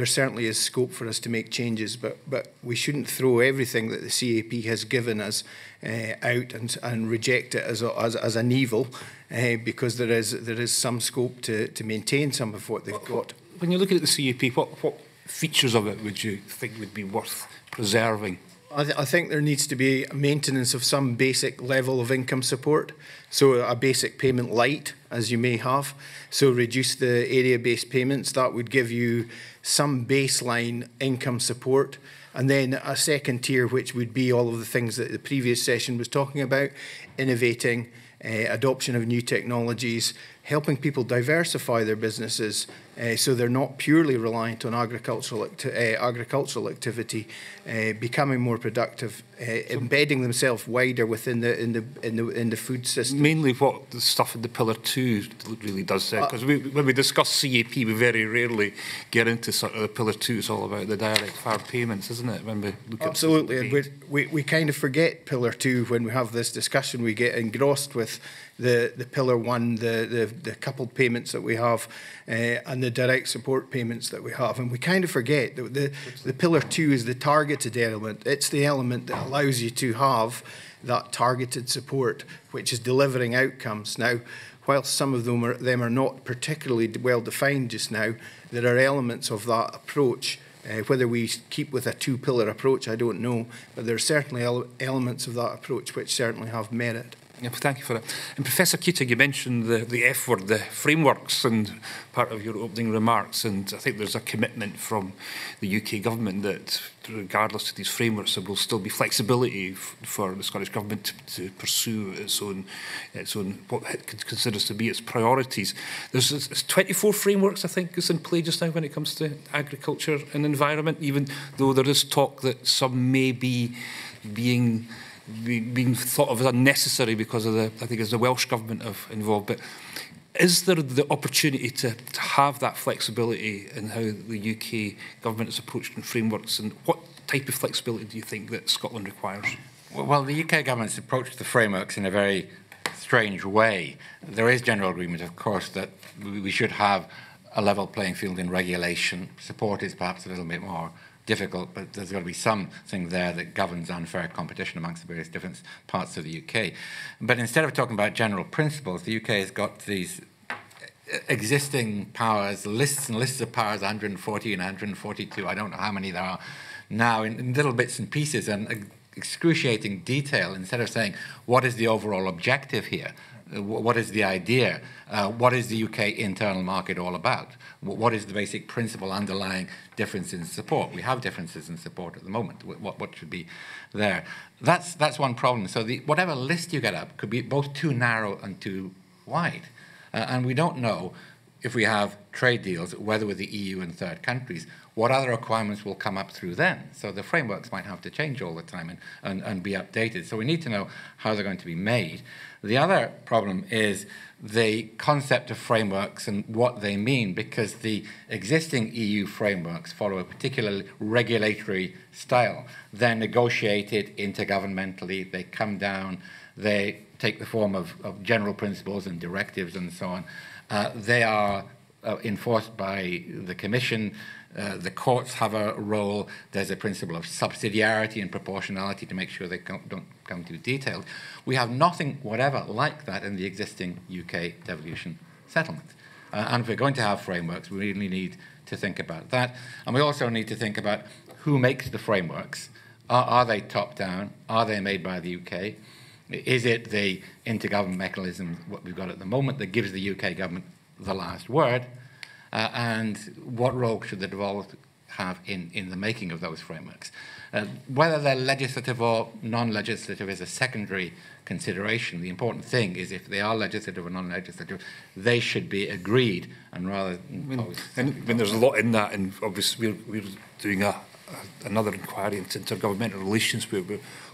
certainly is scope for us to make changes, but we shouldn't throw everything that the CAP has given us out and reject it as an evil, because there is some scope to maintain some of what they've got. When you're looking at the CAP, what features of it would you think would be worth preserving? I think there needs to be a maintenance of some basic level of income support, so a basic payment light, as you may have. So reduce the area-based payments. That would give you some baseline income support. And then a second tier, which would be all of the things that the previous session was talking about, innovating, adoption of new technologies, helping people diversify their businesses so they're not purely reliant on agricultural activity, becoming more productive, embedding themselves wider within the food system. Mainly what the stuff in the Pillar 2 really does, because when we discuss CAP, we very rarely get into sort of the Pillar 2. It's all about the direct farm payments, isn't it? When we look absolutely, at and we kind of forget Pillar 2 when we have this discussion. We get engrossed with the Pillar 1, the coupled payments that we have, and the direct support payments that we have. And we kind of forget that the Pillar 2 is the targeted element. It's the element that allows you to have that targeted support, which is delivering outcomes. Now, whilst some of them are not particularly well defined just now, there are elements of that approach. Whether we keep with a two-pillar approach, I don't know, but there are certainly elements of that approach which certainly have merit. Yeah, thank you for that. And Professor Keating, you mentioned the F word, the frameworks, and part of your opening remarks, and I think there's a commitment from the UK government that regardless of these frameworks, there will still be flexibility for the Scottish government to pursue its own what it considers to be its priorities. There's 24 frameworks, I think, is in play just now when it comes to agriculture and environment, even though there is talk that some may be being thought of as unnecessary because of I think it's the Welsh government involved. But is there the opportunity to have that flexibility in how the UK government is approaching frameworks, and what type of flexibility do you think that Scotland requires? Well, the UK government's approached the frameworks in a very strange way. There is general agreement, of course, that we should have a level playing field in regulation. Support is perhaps a little bit more difficult, but there's got to be something there that governs unfair competition amongst the various different parts of the UK. But instead of talking about general principles, the UK has got these existing powers, lists and lists of powers, 140 and 142, I don't know how many there are now, in little bits and pieces and excruciating detail, instead of saying, what is the overall objective here? What is the idea? What is the UK internal market all about? What is the basic principle underlying difference in support? We have differences in support at the moment. What should be there? That's one problem. So whatever list you get up could be both too narrow and too wide. And we don't know if we have trade deals, whether with the EU and third countries, what other requirements will come up through them? So the frameworks might have to change all the time and be updated. So we need to know how they're going to be made. The other problem is the concept of frameworks and what they mean, because the existing EU frameworks follow a particular regulatory style. They're negotiated intergovernmentally, they come down, they take the form of general principles and directives and so on. They are enforced by the Commission. The courts have a role. There's a principle of subsidiarity and proportionality to make sure they don't come too detailed. We have nothing whatever like that in the existing UK devolution settlement. And if we're going to have frameworks, we really need to think about that. And we also need to think about who makes the frameworks. Are they top-down? Are they made by the UK? Is it the intergovernment mechanism, what we've got at the moment, that gives the UK government the last word? And what role should the devolved have in the making of those frameworks? Whether they're legislative or non-legislative is a secondary consideration. The important thing is if they are legislative or non-legislative, they should be agreed and rather imposed. And there's a lot in that, and obviously we're doing another inquiry into intergovernmental relations where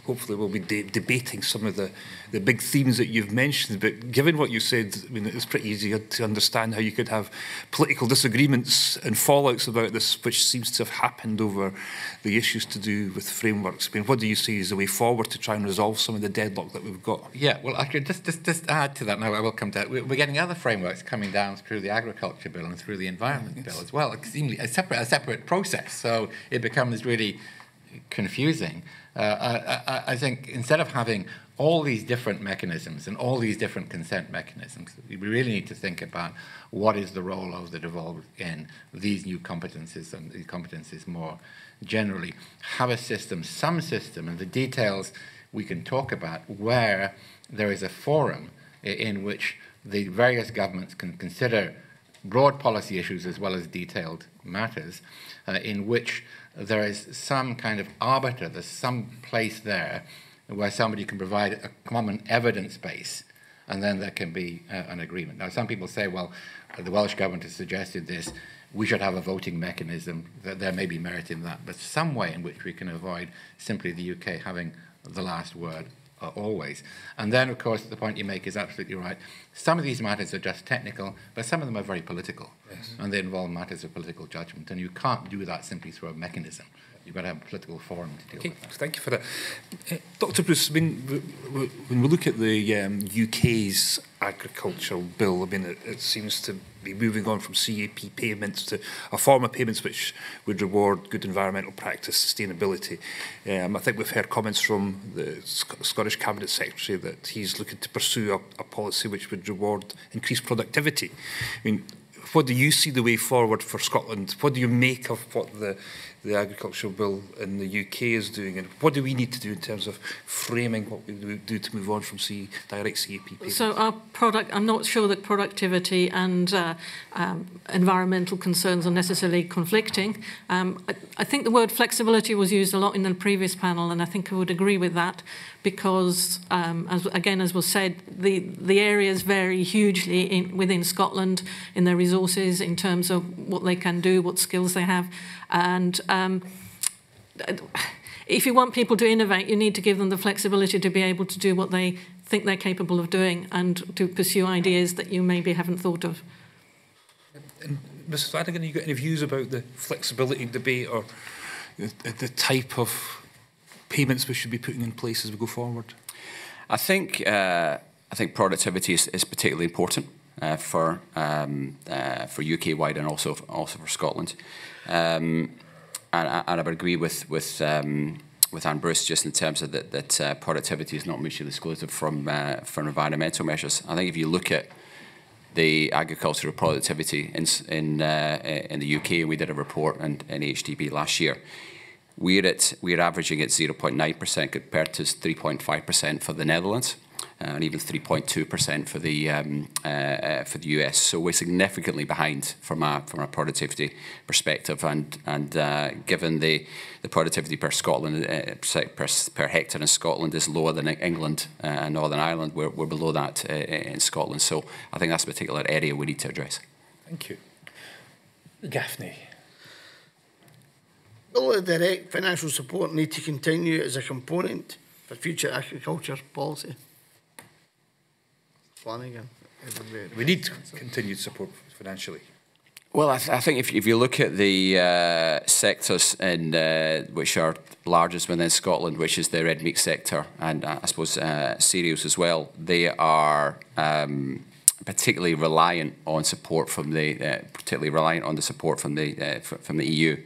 hopefully we'll be debating some of the big themes that you've mentioned. But given what you said, I mean, it's pretty easy to understand how you could have political disagreements and fallouts about this, which seems to have happened over the issues to do with frameworks. I mean, what do you see as the way forward to try and resolve some of the deadlock that we've got? Yeah, well, I could just add to that. Now, I will come to that. We're getting other frameworks coming down through the Agriculture Bill and through the Environment Bill as well. Extremely a separate process, so it becomes really confusing. I think instead of having all these different mechanisms and all these different consent mechanisms, we really need to think about what is the role of the devolved in these new competences and these competences more generally. Have a system, some system, and the details we can talk about where there is a forum in which the various governments can consider broad policy issues as well as detailed matters, in which there is some kind of arbiter, there's some place there where somebody can provide a common evidence base, and then there can be an agreement. Now, some people say, well, the Welsh government has suggested this, we should have a voting mechanism, that there may be merit in that, but some way in which we can avoid simply the UK having the last word always. And then, of course, the point you make is absolutely right. Some of these matters are just technical, but some of them are very political, yes, and they involve matters of political judgment, and you can't do that simply through a mechanism. You've got to have a political forum to deal with that. Thank you for that. Dr. Bruce, when we look at the UK's agricultural bill, I mean, it seems to be moving on from CAP payments to a form of payments which would reward good environmental practice, sustainability. I think we've heard comments from the Scottish Cabinet Secretary that he's looking to pursue a policy which would reward increased productivity. I mean, what do you see the way forward for Scotland? What do you make of what the agricultural bill in the UK is doing, and what do we need to do in terms of framing what we do to move on from direct CAP payments? So I'm not sure that productivity and environmental concerns are necessarily conflicting. I think the word flexibility was used a lot in the previous panel, and I think I would agree with that, because, as was said, the areas vary hugely within Scotland in their resources, in terms of what they can do, what skills they have. And if you want people to innovate, you need to give them the flexibility to be able to do what they think they're capable of doing and to pursue ideas that you maybe haven't thought of. And Mrs. Flanagan, have you got any views about the flexibility debate or the type of payments we should be putting in place as we go forward? I think productivity is particularly important for UK-wide and also for Scotland. And I would agree with Anne Bruce just in terms of that productivity is not mutually exclusive from environmental measures. I think if you look at the agricultural productivity in the UK, and we did a report in HDB last year, we're averaging at 0.9% compared to 3.5% for the Netherlands, and even 3.2% for the US. So we're significantly behind from a productivity perspective, and given the productivity per Scotland per hectare in Scotland is lower than England and Northern Ireland, we're below that in Scotland. So I think that's a particular area we need to address. Thank you. Gaffney. Will the direct financial support need to continue as a component for future agriculture policy? Flanagan. We need continued support financially. Well, I think if you look at the sectors in, which are largest within Scotland, which is the red meat sector, and I suppose cereals as well, they are particularly reliant on support from the support from the EU.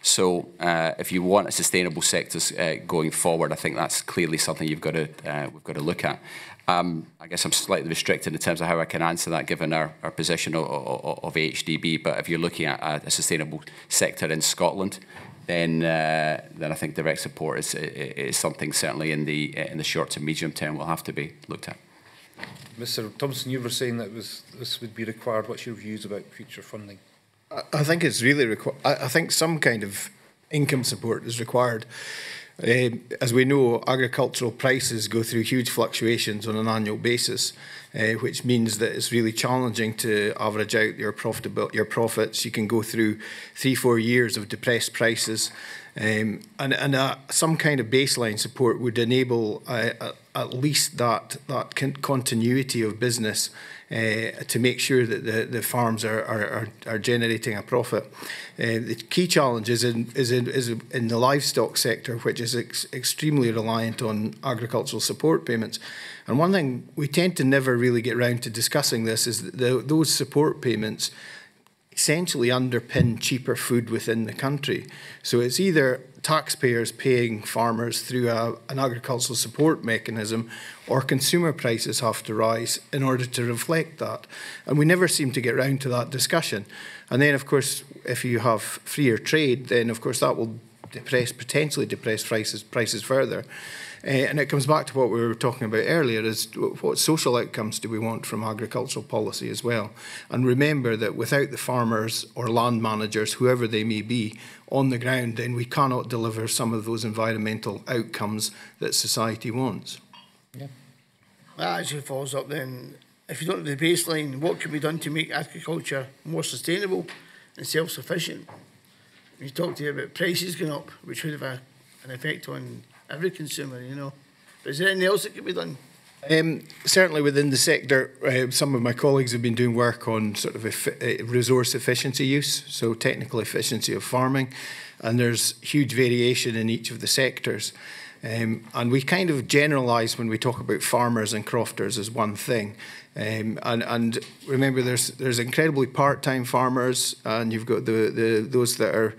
So if you want a sustainable sectors going forward, I think that's clearly something we've got to look at. I guess I'm slightly restricted in terms of how I can answer that given our position of HDB, but if you're looking at a sustainable sector in Scotland, then I think direct support is something certainly in the short to medium term will have to be looked at. Mr. Thompson, you were saying that this would be required. What's your views about future funding? I think it's really required. I think some kind of income support is required. As we know, agricultural prices go through huge fluctuations on an annual basis, which means that it's really challenging to average out your profits. You can go through 3-4 years of depressed prices, and some kind of baseline support would enable at least that continuity of business to make sure that the farms are generating a profit. The key challenge is in the livestock sector, which is extremely reliant on agricultural support payments. And one thing we tend to never really get round to discussing this is that those support payments essentially underpin cheaper food within the country. So it's either taxpayers paying farmers through an agricultural support mechanism, or consumer prices have to rise in order to reflect that. And we never seem to get round to that discussion. And then, of course, if you have freer trade, then, of course, that will potentially depress prices further. And it comes back to what we were talking about earlier, is what social outcomes do we want from agricultural policy as well. And remember that without the farmers or land managers, whoever they may be, on the ground, then we cannot deliver some of those environmental outcomes that society wants. Yeah. That actually follows up then, if you don't have the baseline, what can be done to make agriculture more sustainable and self-sufficient? You talked here about prices going up, which would have an effect on every consumer, you know. But is there anything else that could be done? Certainly within the sector, some of my colleagues have been doing work on sort of resource efficiency use, so technical efficiency of farming, and there's huge variation in each of the sectors. And we kind of generalise when we talk about farmers and crofters as one thing. And remember, there's incredibly part-time farmers, and you've got those that are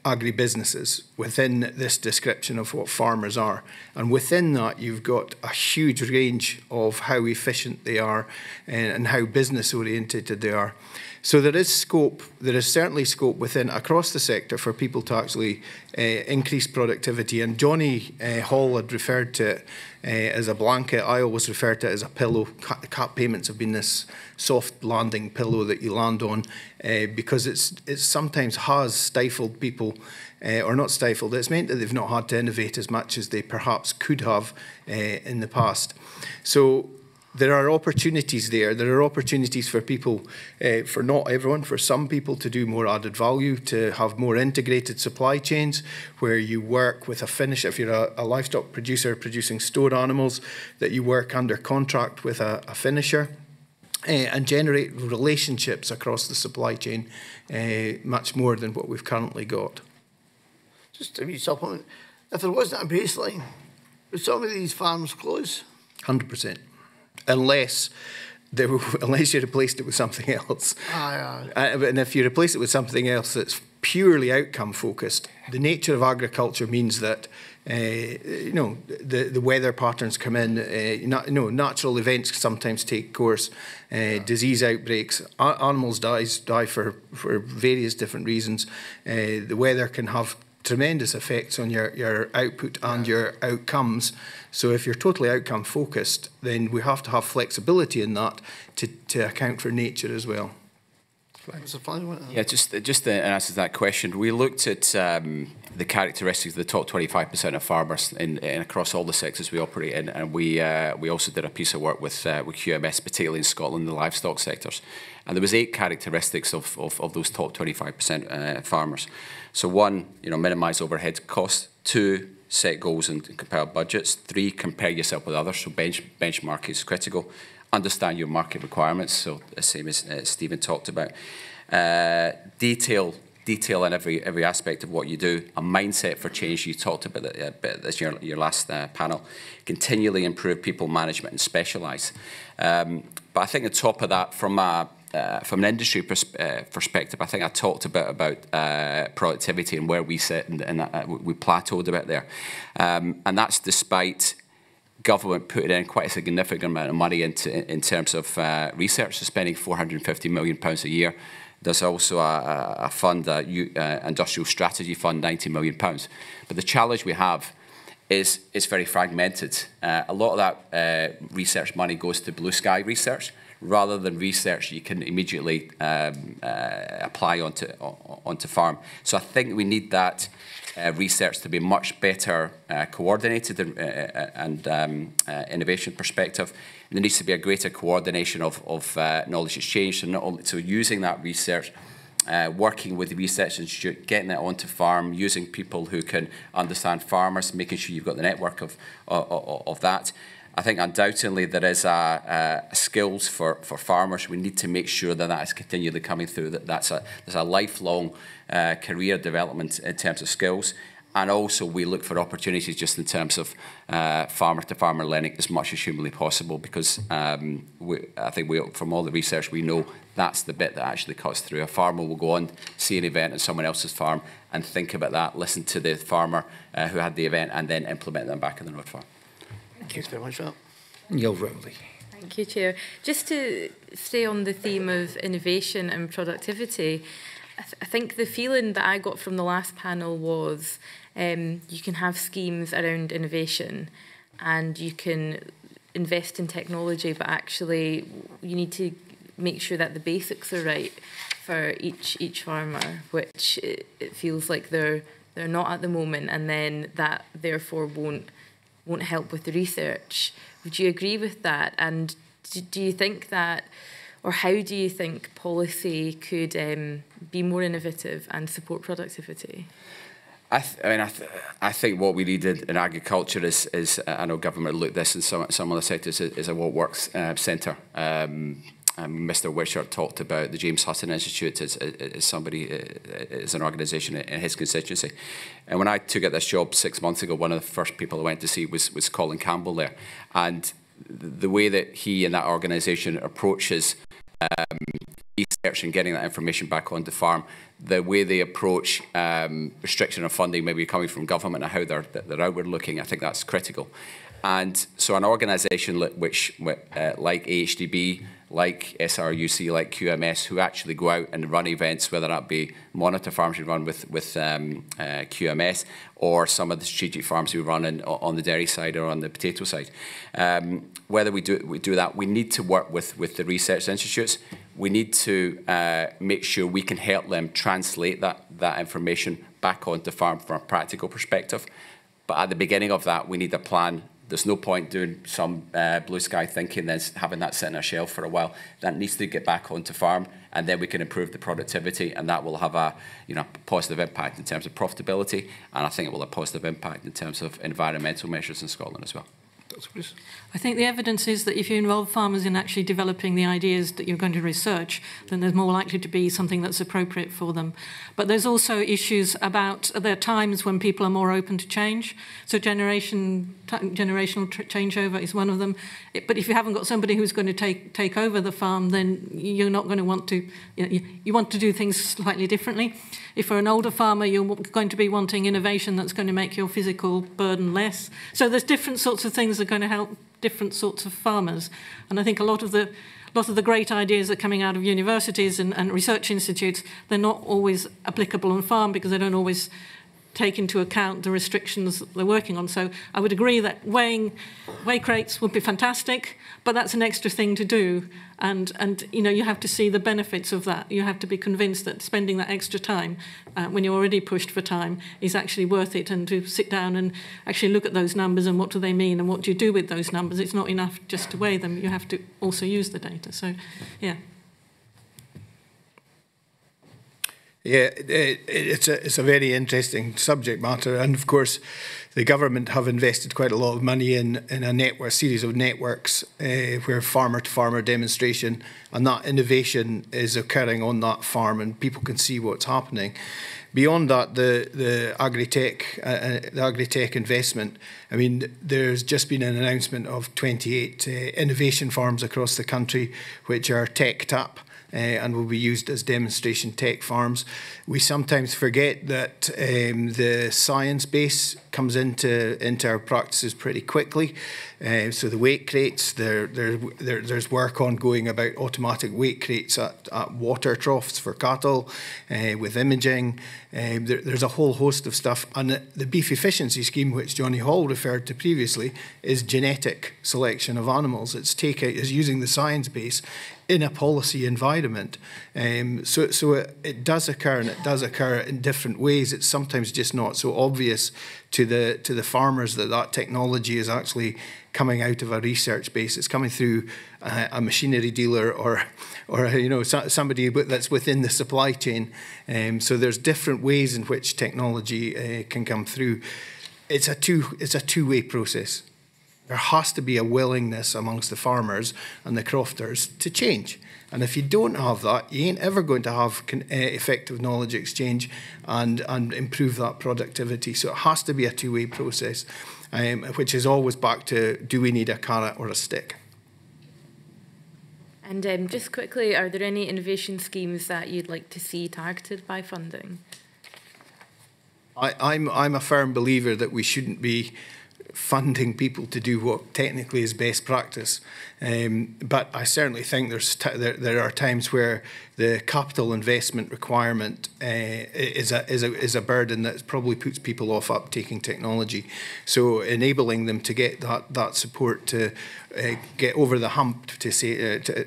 agribusinesses within this description of what farmers are. And within that, you've got a huge range of how efficient they are and how business-oriented they are. So there is scope, there is certainly scope across the sector for people to actually increase productivity. And Johnny Hall had referred to it as a blanket. I always refer to it as a pillow. Cap payments have been this soft landing pillow that you land on because it sometimes has stifled people, or not stifled, it's meant that they've not had to innovate as much as they perhaps could have in the past. So there are opportunities there. There are opportunities for people, for not everyone, for some people to do more added value, to have more integrated supply chains where you work with a finisher. If you're a livestock producer producing stored animals, that you work under contract with a finisher and generate relationships across the supply chain much more than what we've currently got. Just a wee supplement. If there wasn't a baseline, would some of these farms close? 100%. Unless you replaced it with something else. And if you replace it with something else that's purely outcome focused, the nature of agriculture means that the weather patterns come in. Natural events sometimes take course. Disease outbreaks, animals die for various different reasons. The weather can have tremendous effects on your output and your outcomes. So if you're totally outcome focused, then we have to have flexibility in that to account for nature as well. Yeah, just in answer to that question, we looked at the characteristics of the top 25% of farmers in across all the sectors we operate in, and we also did a piece of work with QMS, particularly in Scotland, the livestock sectors. And there was 8 characteristics of those top 25% farmers. So 1, minimise overhead costs. 2, set goals and compare budgets. 3, compare yourself with others. So benchmark is critical. Understand your market requirements. So the same as Stephen talked about. Detail in every aspect of what you do. A mindset for change. You talked about this your last panel. Continually improve people management and specialise. But I think on top of that, from an industry perspective, I think I talked a bit about productivity and where we sit, and we plateaued a bit there. And that's despite government putting in quite a significant amount of money in terms of research, so spending £450 million a year. There's also a fund, industrial strategy fund, £90 million. But the challenge we have is very fragmented. A lot of that research money goes to blue sky research, rather than research you can immediately apply onto farm. So I think we need that research to be much better coordinated and innovation perspective. And there needs to be a greater coordination of knowledge exchange. So using that research, working with the research institute, getting it onto farm, using people who can understand farmers, making sure you've got the network of that. I think undoubtedly there is skills for farmers. We need to make sure that is continually coming through. There's a lifelong career development in terms of skills. And also we look for opportunities just in terms of farmer-to-farmer learning as much as humanly possible, because I think from all the research we know that's the bit that actually cuts through. A farmer will go on, see an event on someone else's farm and think about that, listen to the farmer who had the event, and then implement them back in their own farm. Thanks very much for that. Neil Rowley. Thank you, Chair. Just to stay on the theme of innovation and productivity, I think the feeling that I got from the last panel was you can have schemes around innovation and you can invest in technology, but actually you need to make sure that the basics are right for each farmer, which it feels like they're not at the moment, and then that therefore won't help with the research. Would you agree with that? And do you think that, or how do you think policy could be more innovative and support productivity? I think what we need in agriculture is I know government looked at this in some other sectors, is a what works centre. Mr. Wishart talked about the James Hutton Institute as an organisation in his constituency. And when I took up this job 6 months ago, one of the first people I went to see was Colin Campbell there. And the way that he and that organisation approaches research and getting that information back onto farm, the way they approach restriction of funding maybe coming from government and how they're outward looking, I think that's critical. And so an organisation which like AHDB, like SRUC, like QMS, who actually go out and run events, whether that be monitor farms we run with QMS, or some of the strategic farms we run on the dairy side or on the potato side. Whether we do that, we need to work with the research institutes. We need to make sure we can help them translate that information back onto farm from a practical perspective. But at the beginning of that, we need a plan. There's no point doing some blue sky thinking, then having that sit on a shelf for a while. That needs to get back onto farm, and then we can improve the productivity, and that will have a positive impact in terms of profitability, and I think it will have a positive impact in terms of environmental measures in Scotland as well. I think the evidence is that if you involve farmers in actually developing the ideas that you're going to research, then there's more likely to be something that's appropriate for them. But there's also issues about there are times when people are more open to change. So generational changeover is one of them. But if you haven't got somebody who's going to take over the farm, then you're not going to want to, you want to do things slightly differently. If you're an older farmer, you're going to be wanting innovation that's going to make your physical burden less. So there's different sorts of things that are going to help different sorts of farmers. And I think a lot of the great ideas that are coming out of universities and research institutes, they're not always applicable on farm because they don't always take into account the restrictions that they're working on. So I would agree that weigh crates would be fantastic, but that's an extra thing to do. And you know, you have to see the benefits of that. You have to be convinced that spending that extra time when you're already pushed for time is actually worth it, and to sit down and actually look at those numbers and what do they mean and what do you do with those numbers. It's not enough just to weigh them. You have to also use the data. So, yeah. Yeah, it's a very interesting subject matter, and of course the government have invested quite a lot of money in a series of networks where farmer-to-farmer demonstration and that innovation is occurring on that farm and people can see what's happening. Beyond that, the agri-tech investment, I mean, there's just been an announcement of 28 innovation farms across the country which are teched up and will be used as demonstration tech farms. We sometimes forget that the science base comes into our practices pretty quickly. So the weight crates, there's work ongoing about automatic weight crates at water troughs for cattle, with imaging. There's a whole host of stuff. And the beef efficiency scheme, which Johnny Hall referred to previously, is genetic selection of animals. It's using the science base in a policy environment. So it does occur, and it does occur in different ways. It's sometimes just not so obvious to the farmers that technology is actually coming out of a research base. It's coming through a machinery dealer or you know, somebody that's within the supply chain. So there's different ways in which technology can come through. It's a two-way process. There has to be a willingness amongst the farmers and the crofters to change. And if you don't have that, you ain't ever going to have effective knowledge exchange and improve that productivity. So it has to be a two-way process, which is always back to, do we need a carrot or a stick? And just quickly, are there any innovation schemes that you'd like to see targeted by funding? I'm a firm believer that we shouldn't be funding people to do what technically is best practice. But I certainly think there are times where the capital investment requirement is a burden that probably puts people off uptaking technology. So enabling them to get that support to get over the hump, to say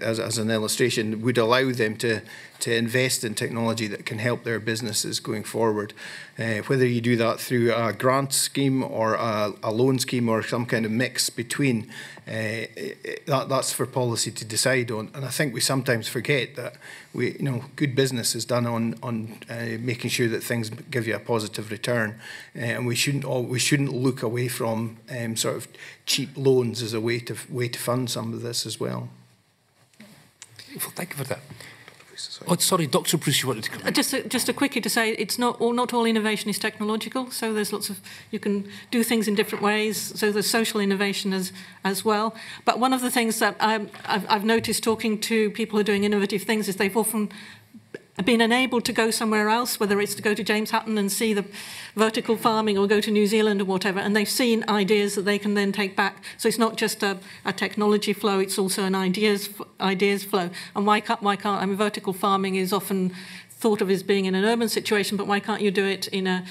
as an illustration, would allow them to invest in technology that can help their businesses going forward. Whether you do that through a grant scheme or a loan scheme or some kind of mix between, that's for policy to decide on. And I think we sometimes forget that good business is done on making sure that things give you a positive return, and we shouldn't look away from sort of cheap loans as a way to fund some of this as well. Well, thank you for that. Oh, sorry, Dr. Bruce, you wanted to come in. Just a quickie to say, it's not all innovation is technological. So there's lots of, you can do things in different ways. So there's social innovation as well. But one of the things that I've noticed talking to people who are doing innovative things is they've often been enabled to go somewhere else, whether it's to go to James Hutton and see the vertical farming or go to New Zealand or whatever, and they've seen ideas that they can then take back. So it's not just a technology flow, it's also an ideas flow. And why can't, I mean, vertical farming is often thought of as being in an urban situation, but why can't you do it in a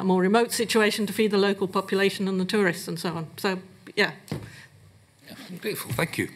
more remote situation to feed the local population and the tourists and so on? So, yeah. Grateful, thank you.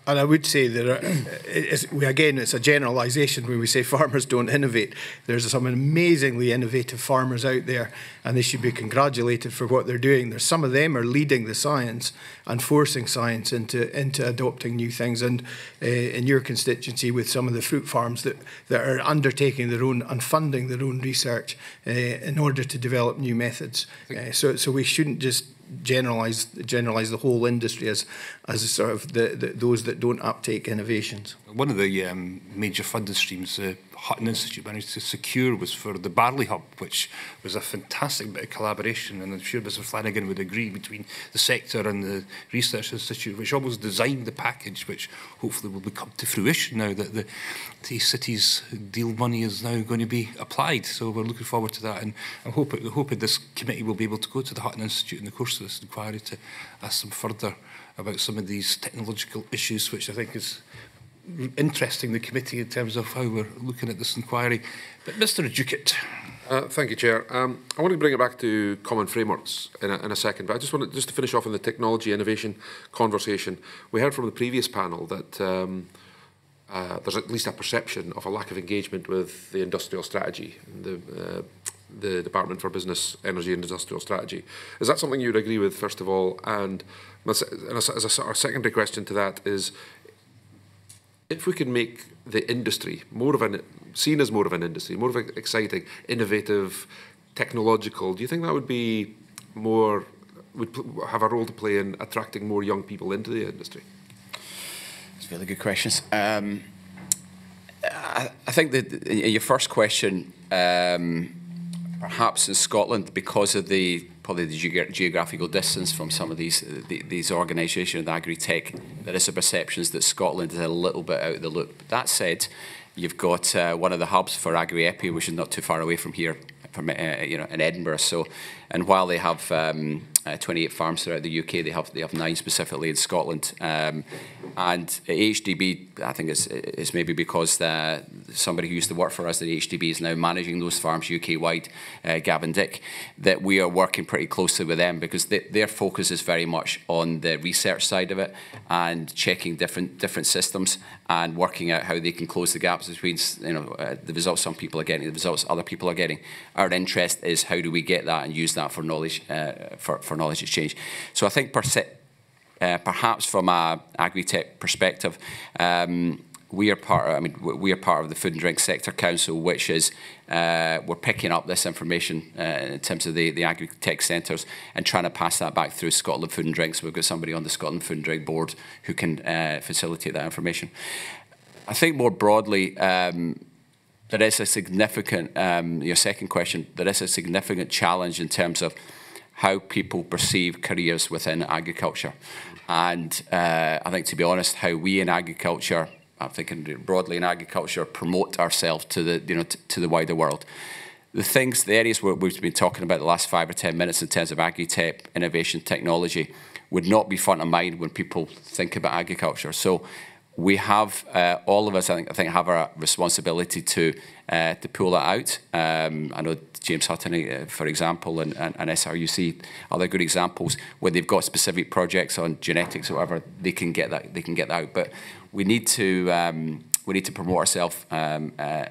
And I would say that, it's a generalisation when we say farmers don't innovate. There's some amazingly innovative farmers out there, and they should be congratulated for what they're doing. There's some of them are leading the science and forcing science into adopting new things. And in your constituency, with some of the fruit farms that are undertaking their own and funding their own research in order to develop new methods. So we shouldn't just generalise the whole industry as sort of those that don't uptake innovations. One of the major funding streams the Hutton Institute managed to secure was for the Barley Hub, which was a fantastic bit of collaboration, and I'm sure Mr Flanagan would agree, between the sector and the Research Institute, which almost designed the package, which hopefully will come to fruition now that the city's deal money is now going to be applied. So we're looking forward to that, and I'm hoping this committee will be able to go to the Hutton Institute in the course of this inquiry to ask them further about some of these technological issues, which I think is interesting, the committee, in terms of how we're looking at this inquiry. But Mr Ducat. Thank you, Chair. I want to bring it back to common frameworks in a second, but I just wanted to finish off on the technology innovation conversation. We heard from the previous panel that there's at least a perception of a lack of engagement with the industrial strategy, the Department for Business, Energy and Industrial Strategy. Is that something you would agree with, first of all? And as a sort of secondary question to that is, if we can make the industry seen as more of an industry, more of an exciting, innovative, technological, do you think that would be would have a role to play in attracting more young people into the industry? It's really good questions. I think that your first question, perhaps in Scotland, because of probably the geographical distance from some of these organisations, the agri-tech, there is a perception that Scotland is a little bit out of the loop. That said, you've got one of the hubs for agri-epi, which is not too far away from here, in Edinburgh. So, and while they have 28 farms throughout the UK, they have 9 specifically in Scotland. And HDB, I think it's maybe because somebody who used to work for us at HDB is now managing those farms UK-wide, Gavin Dick, that we are working pretty closely with them, because their focus is very much on the research side of it and checking different systems and working out how they can close the gaps between the results some people are getting, the results other people are getting. Our interest is how do we get that and use that for knowledge for knowledge exchange. So I think perhaps from a agri-tech perspective, we are part of the Food and Drink Sector Council, which is we're picking up this information in terms of the agri-tech centres and trying to pass that back through Scotland Food and Drink. So we've got somebody on the Scotland Food and Drink Board who can facilitate that information. I think more broadly, there is a significant, your second question, there is a significant challenge in terms of how people perceive careers within agriculture. And I think, to be honest, how we in agriculture, I'm thinking broadly in agriculture, promote ourselves to the wider world. The areas where we've been talking about the last 5 or 10 minutes in terms of agri-tech, innovation, technology, would not be front of mind when people think about agriculture. So we have, all of us, I think have a responsibility to pull that out. I know James Hutton, for example, and SRUC, other good examples where they've got specific projects on genetics or whatever, they can get that out. But we need to promote ourselves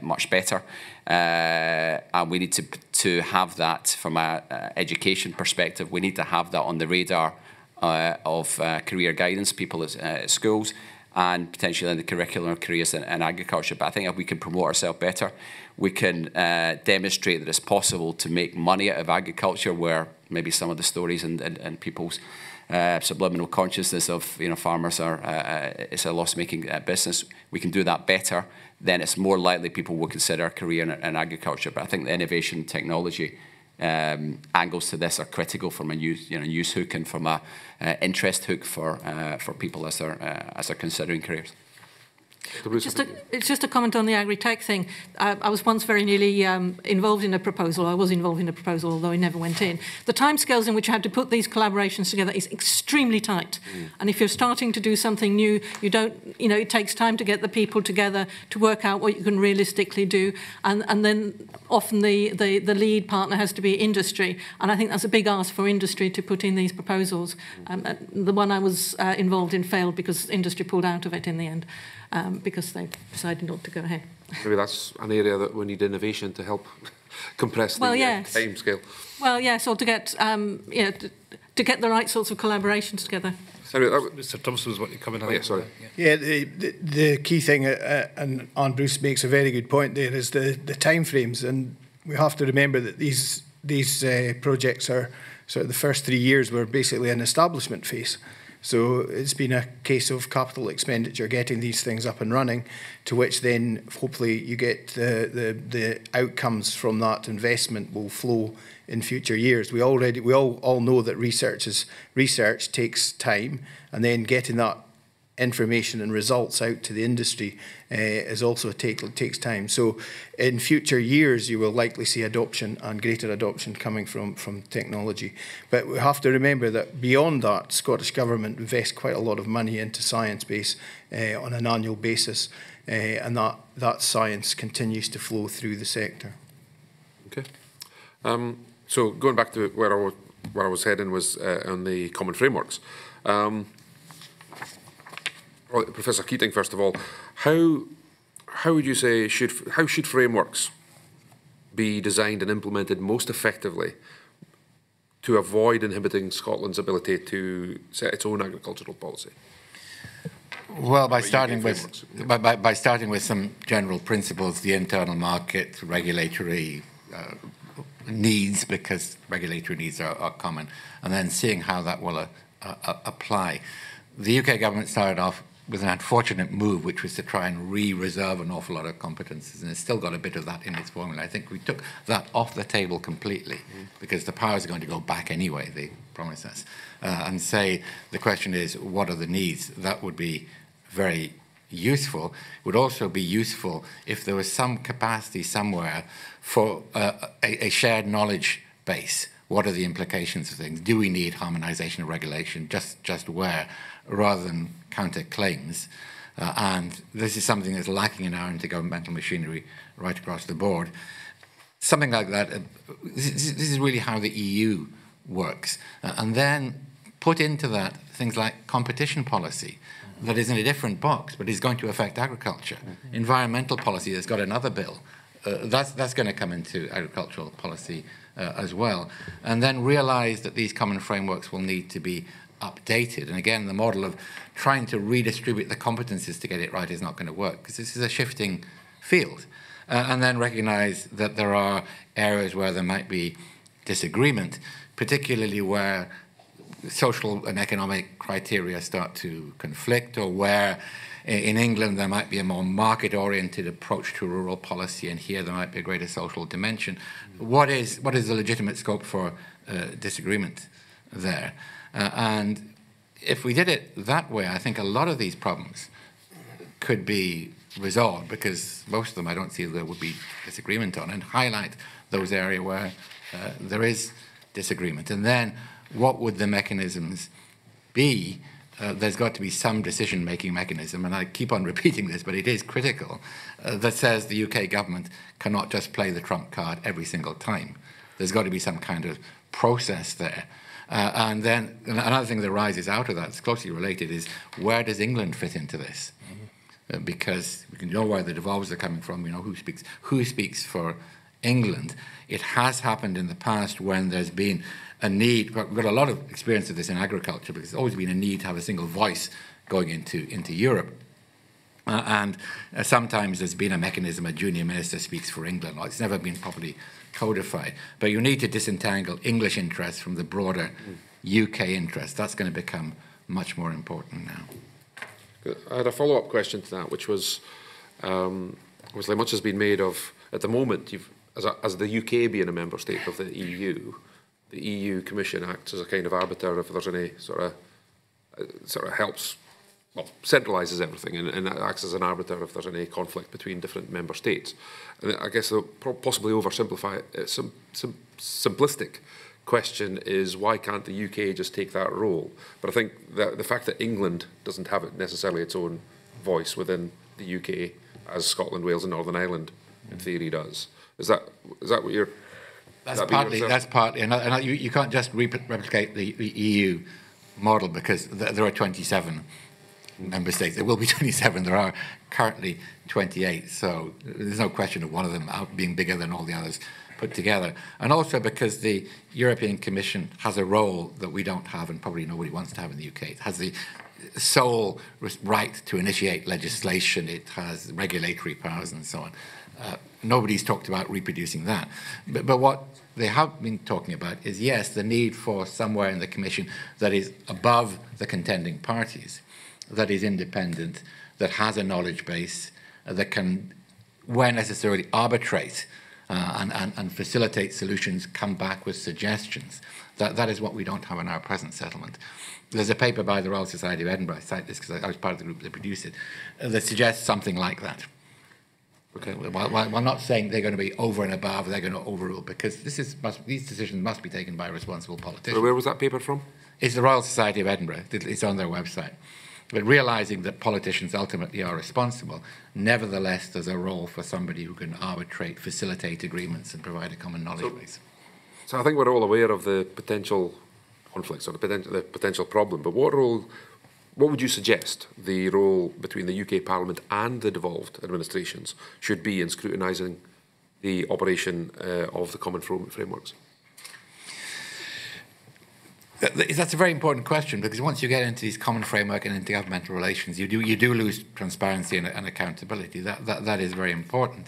much better, and we need to have that from an education perspective. We need to have that on the radar of career guidance, people at schools, and potentially in the curriculum careers in agriculture. But I think if we can promote ourselves better, we can demonstrate that it's possible to make money out of agriculture, where maybe some of the stories and people's subliminal consciousness of farmers it's a loss-making business. We can do that better, then it's more likely people will consider a career in agriculture. But I think the innovation technology angles to this are critical from a use hook and from a interest hook for people as they're considering careers. It's just a comment on the agri-tech thing. I was once very nearly involved in a proposal. I was involved in a proposal, although I never went in. The timescales in which you have to put these collaborations together is extremely tight. And if you're starting to do something new, you don't, it takes time to get the people together to work out what you can realistically do. And then often the lead partner has to be industry. And I think that's a big ask for industry to put in these proposals. The one I was involved in failed because industry pulled out of it in the end. Because they decided not to go ahead. Maybe that's an area that we need innovation to help compress the time scale. Well, yes, or to get to get the right sorts of collaborations together. Sorry, Mr. Thompson was what you're coming on. Oh, yeah, sorry. Yeah, the key thing, and Anne Bruce makes a very good point there, is the time frames, and we have to remember that these projects are sort of the first 3 years were basically an establishment phase. So it's been a case of capital expenditure, getting these things up and running, to which then hopefully you get the outcomes from that investment will flow in future years. We all know that research takes time, and then getting that information and results out to the industry is also takes time. So in future years, you will likely see adoption and greater adoption coming from technology. But we have to remember that beyond that, Scottish Government invests quite a lot of money into science base on an annual basis, and that science continues to flow through the sector. Okay. So going back to where I was heading was on the common frameworks. Well, Professor Keating, first of all, how would you say how should frameworks be designed and implemented most effectively to avoid inhibiting Scotland's ability to set its own agricultural policy? Well, by starting with some general principles, the internal market, regulatory needs, because regulatory needs are common, and then seeing how that will apply. The UK government started off with an unfortunate move, which was to try and re-reserve an awful lot of competences, and it's still got a bit of that in its formula. I think we took that off the table completely, because the powers are going to go back anyway, they promise us, and say the question is, what are the needs? That would be very useful. It would also be useful if there was some capacity somewhere for a shared knowledge base. What are the implications of things? Do we need harmonisation of regulation? Just where? Rather than counter claims. And this is something that's lacking in our intergovernmental machinery right across the board. Something like that, this is really how the EU works. And then put into that things like competition policy that is in a different box, but is going to affect agriculture. Environmental policy has got another bill. That's going to come into agricultural policy as well. And then realise that these common frameworks will need to be updated. And again, the model of trying to redistribute the competences to get it right is not going to work, because this is a shifting field. And then recognise that there are areas where there might be disagreement, particularly where social and economic criteria start to conflict, or where in England there might be a more market-oriented approach to rural policy, and here there might be a greater social dimension. What is the legitimate scope for disagreement there? And if we did it that way, I think a lot of these problems could be resolved, because most of them I don't see there would be disagreement on, and highlight those areas where there is disagreement. And then what would the mechanisms be? There's got to be some decision-making mechanism, and I keep on repeating this, but it is critical, that says the UK government cannot just play the trump card every single time. There's got to be some kind of process there. And then another thing that arises out of that, it's closely related, is where does England fit into this? Because we can know where the devolvers are coming from, we know who speaks for England. It has happened in the past when there's been a need. We've got a lot of experience of this in agriculture, because there's always been a need to have a single voice going into Europe. And sometimes there's been a mechanism, a junior minister speaks for England. It's never been properly codified. But you need to disentangle English interests from the broader UK interests. That's going to become much more important now. I had a follow-up question to that, which was, obviously much has been made of, at the moment, as the UK being a member state of the EU Commission acts as a kind of arbiter if there's any sort of helps, well, centralises everything and acts as an arbiter if there's any conflict between different member states. And I guess the possibly oversimplify simplistic question is, why can't the UK just take that role? But I think that the fact that England doesn't have it necessarily its own voice within the UK, as Scotland, Wales and Northern Ireland in theory does, is that what you're... That's partly, and you can't just replicate the EU model, because there are 27 member states. There will be 27. There are currently 28. So there's no question of one of them being bigger than all the others put together. And also because the European Commission has a role that we don't have, and probably nobody wants to have in the UK. It has the sole right to initiate legislation. It has regulatory powers and so on. Nobody's talked about reproducing that. But what they have been talking about is, yes, the need for somewhere in the Commission that is above the contending parties, that is independent, that has a knowledge base, that can, where necessary, arbitrate and facilitate solutions, come back with suggestions. That is what we don't have in our present settlement. There's a paper by the Royal Society of Edinburgh, I cite this because I was part of the group that produced it, that suggests something like that. Okay. While not saying they're going to be over and above, they're going to overrule, because these decisions must be taken by responsible politicians. So where was that paper from? It's the Royal Society of Edinburgh. It's on their website. But realising that politicians ultimately are responsible, nevertheless there's a role for somebody who can arbitrate, facilitate agreements and provide a common knowledge base. So I think we're all aware of the potential conflicts or the potential problem, but what would you suggest the role between the UK Parliament and the devolved administrations should be in scrutinising the operation of the common frameworks? That's a very important question, because once you get into these common framework and intergovernmental relations, you do lose transparency and accountability. That is very important.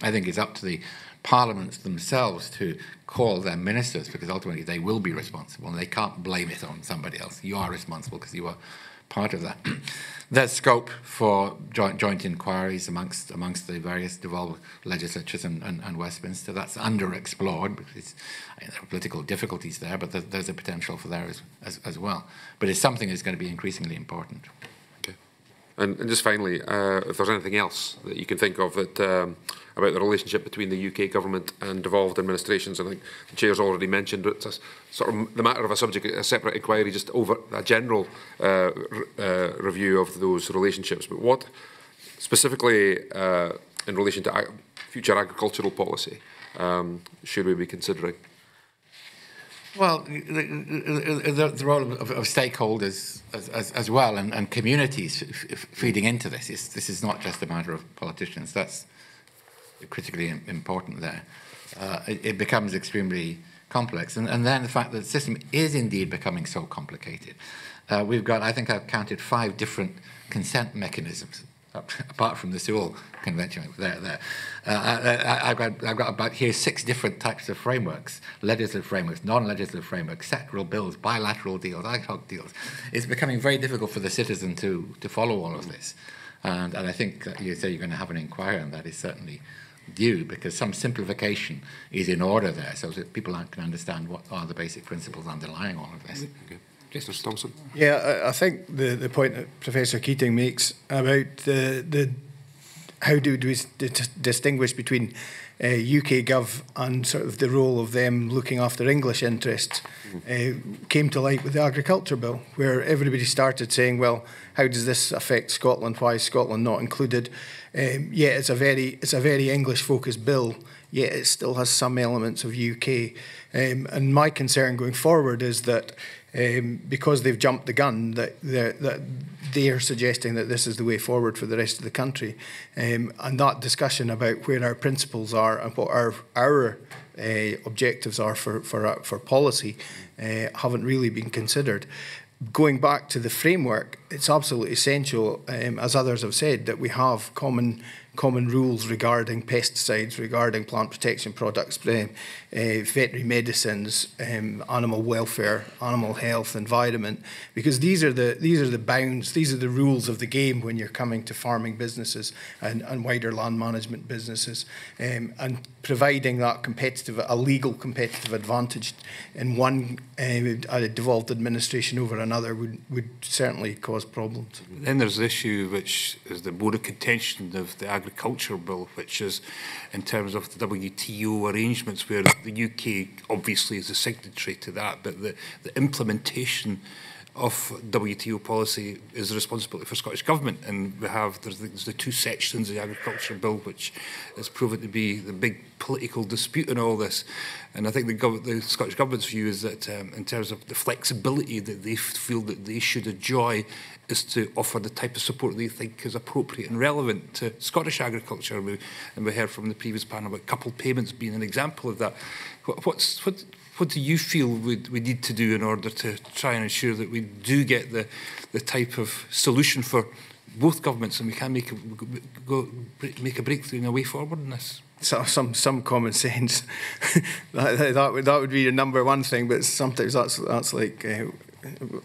I think it's up to the parliaments themselves to call their ministers, because ultimately they will be responsible and they can't blame it on somebody else. You are responsible because you are part of that. There's scope for joint inquiries amongst the various devolved legislatures and Westminster. That's underexplored because there are political difficulties there, but there's a potential for there as well. But it's something that's going to be increasingly important. Okay. And just finally, if there's anything else that you can think of that about the relationship between the UK government and devolved administrations, I think the Chair's already mentioned it's a, sort of the matter of a separate inquiry, just over a general review of those relationships. But what specifically in relation to future agricultural policy should we be considering? Well, the role of stakeholders as well, and communities feeding into this. This is not just a matter of politicians. That's critically important there. It becomes extremely complex. And then the fact that the system is indeed becoming so complicated. We've got, I think I've counted 5 different consent mechanisms, apart from the Sewell Convention. I've got about here 6 different types of frameworks: legislative frameworks, non-legislative frameworks, sectoral bills, bilateral deals, ad hoc deals. It's becoming very difficult for the citizen to follow all of this. And I think that you say you're going to have an inquiry, and that is certainly due, because some simplification is in order there, so that people can understand what are the basic principles underlying all of this. Okay. Yes, Mr. Thompson. Yeah, I think the point that Professor Keating makes about the how do we distinguish between UK Gov and sort of the role of them looking after English interests came to light with the Agriculture Bill, where everybody started saying, well, how does this affect Scotland? Why is Scotland not included? Yeah, it's a very English-focused bill, yet it still has some elements of UK. And my concern going forward is that because they've jumped the gun, that they are suggesting that this is the way forward for the rest of the country. And that discussion about where our principles are and what our objectives are for policy haven't really been considered. Going back to the framework, it's absolutely essential, as others have said, that we have common rules regarding pesticides, regarding plant protection products, veterinary medicines, animal welfare, animal health, environment, because these are the bounds, these are the rules of the game when you're coming to farming businesses and wider land management businesses, and providing that a legal competitive advantage in one a devolved administration over another would certainly cause problems. Then there's the issue which is the bone of contention of the Agriculture Bill, which is in terms of the WTO arrangements, where the UK obviously is a signatory to that, but the implementation of WTO policy is the responsibility for Scottish Government, and there's the 2 sections of the Agriculture Bill which has proven to be the big political dispute in all this. And I think the Scottish Government's view is that in terms of the flexibility that they feel that they should enjoy is to offer the type of support they think is appropriate and relevant to Scottish agriculture. And we heard from the previous panel about coupled payments being an example of that. What do you feel we need to do in order to try and ensure that we do get the type of solution for both governments, and we can make a breakthrough in a way forward in this? So some common sense. that would be your number one thing, but sometimes that's like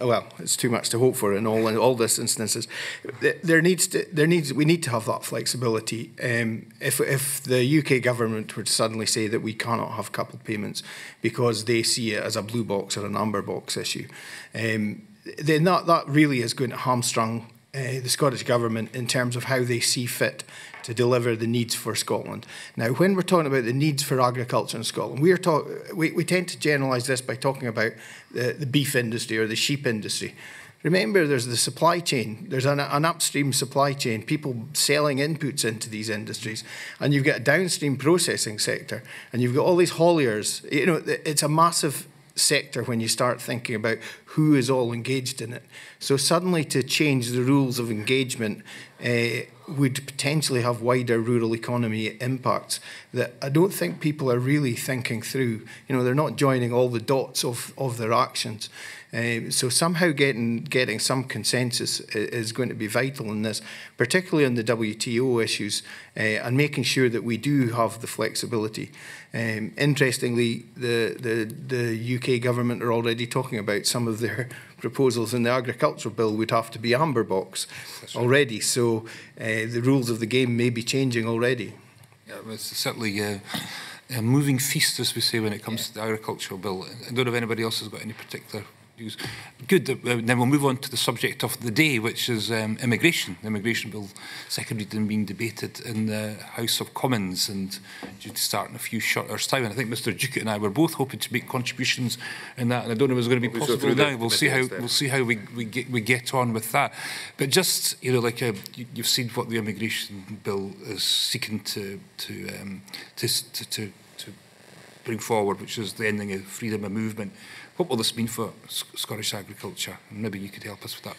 well, it's too much to hope for in all these instances. We need to have that flexibility. If the UK government would suddenly say that we cannot have coupled payments because they see it as a blue box or an amber box issue, then that really is going to hamstrung the Scottish Government in terms of how they see fit to deliver the needs for Scotland. Now, when we're talking about the needs for agriculture in Scotland, we tend to generalise this by talking about the beef industry or the sheep industry. remember there's the supply chain. There's an upstream supply chain, people selling inputs into these industries, and you've got a downstream processing sector, and you've got all these hauliers. You know, it's a massive sector when you start thinking about who is all engaged in it. So suddenly to change the rules of engagement would potentially have wider rural economy impacts that I don't think people are really thinking through. You know, they're not joining all the dots of their actions. So somehow getting some consensus is going to be vital in this, particularly on the WTO issues, and making sure that we do have the flexibility. Interestingly, the UK government are already talking about some of their proposals in the agricultural bill would have to be amber box already. So the rules of the game may be changing already. Yeah, it's certainly a moving feast, as we say, when it comes to the agricultural bill. I don't know if anybody else has got any particular views. Good. Then we'll move on to the subject of the day, which is immigration. The immigration bill, second reading, being debated in the House of Commons and due to start in a few short hours' time. And I think Mr. Duke and I were both hoping to make contributions in that, and I don't know if it's going to be possible now. We'll see how we get on with that. But just, you know, like you've seen what the immigration bill is seeking to bring forward, which is the ending of freedom of movement. What will this mean for Scottish agriculture? And maybe you could help us with that.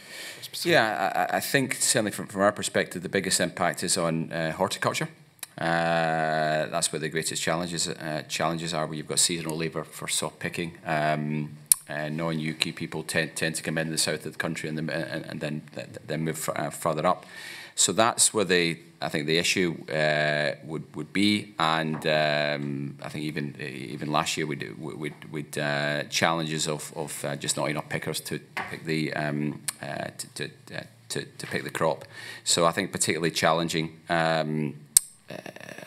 Yeah, I think certainly from our perspective, the biggest impact is on horticulture. That's where the greatest challenges are, where you've got seasonal labour for soft picking. Non-UK people tend to come in the south of the country and then move further up. So that's where I think the issue would be, and I think even last year we'd challenges of just not enough pickers to pick the to pick the crop. So I think particularly challenging. I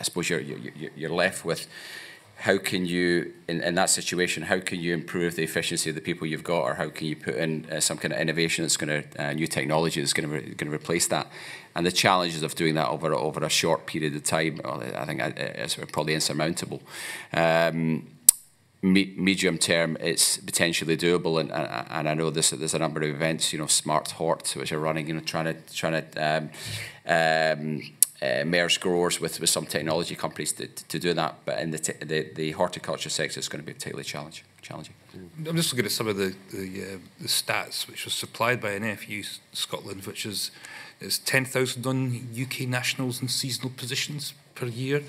suppose you're left with, how can you, in that situation, how can you improve the efficiency of the people you've got, or how can you put in some kind of innovation that's going to, new technology that's going to replace that? And the challenges of doing that over a short period of time, I think is probably insurmountable. Medium term, it's potentially doable, and I know there's a number of events, you know, Smart Hort, which are running, you know, trying to merge growers with some technology companies to do that, but in the horticulture sector, it's going to be particularly challenging. I'm just looking at some of the stats which was supplied by NFU Scotland, which is 10,000 non-UK nationals in seasonal positions per year.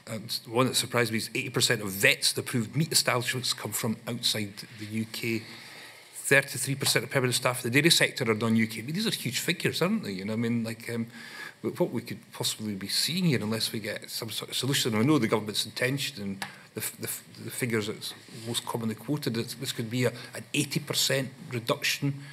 And one that surprised me is 80% of vets that approved meat establishments come from outside the UK. 33% of permanent staff in the dairy sector are non-UK. I mean, these are huge figures, aren't they? You know, I mean, like what we could possibly be seeing here, unless we get some sort of solution. And I know the government's intention and the figures that's most commonly quoted, this could be an 80% reduction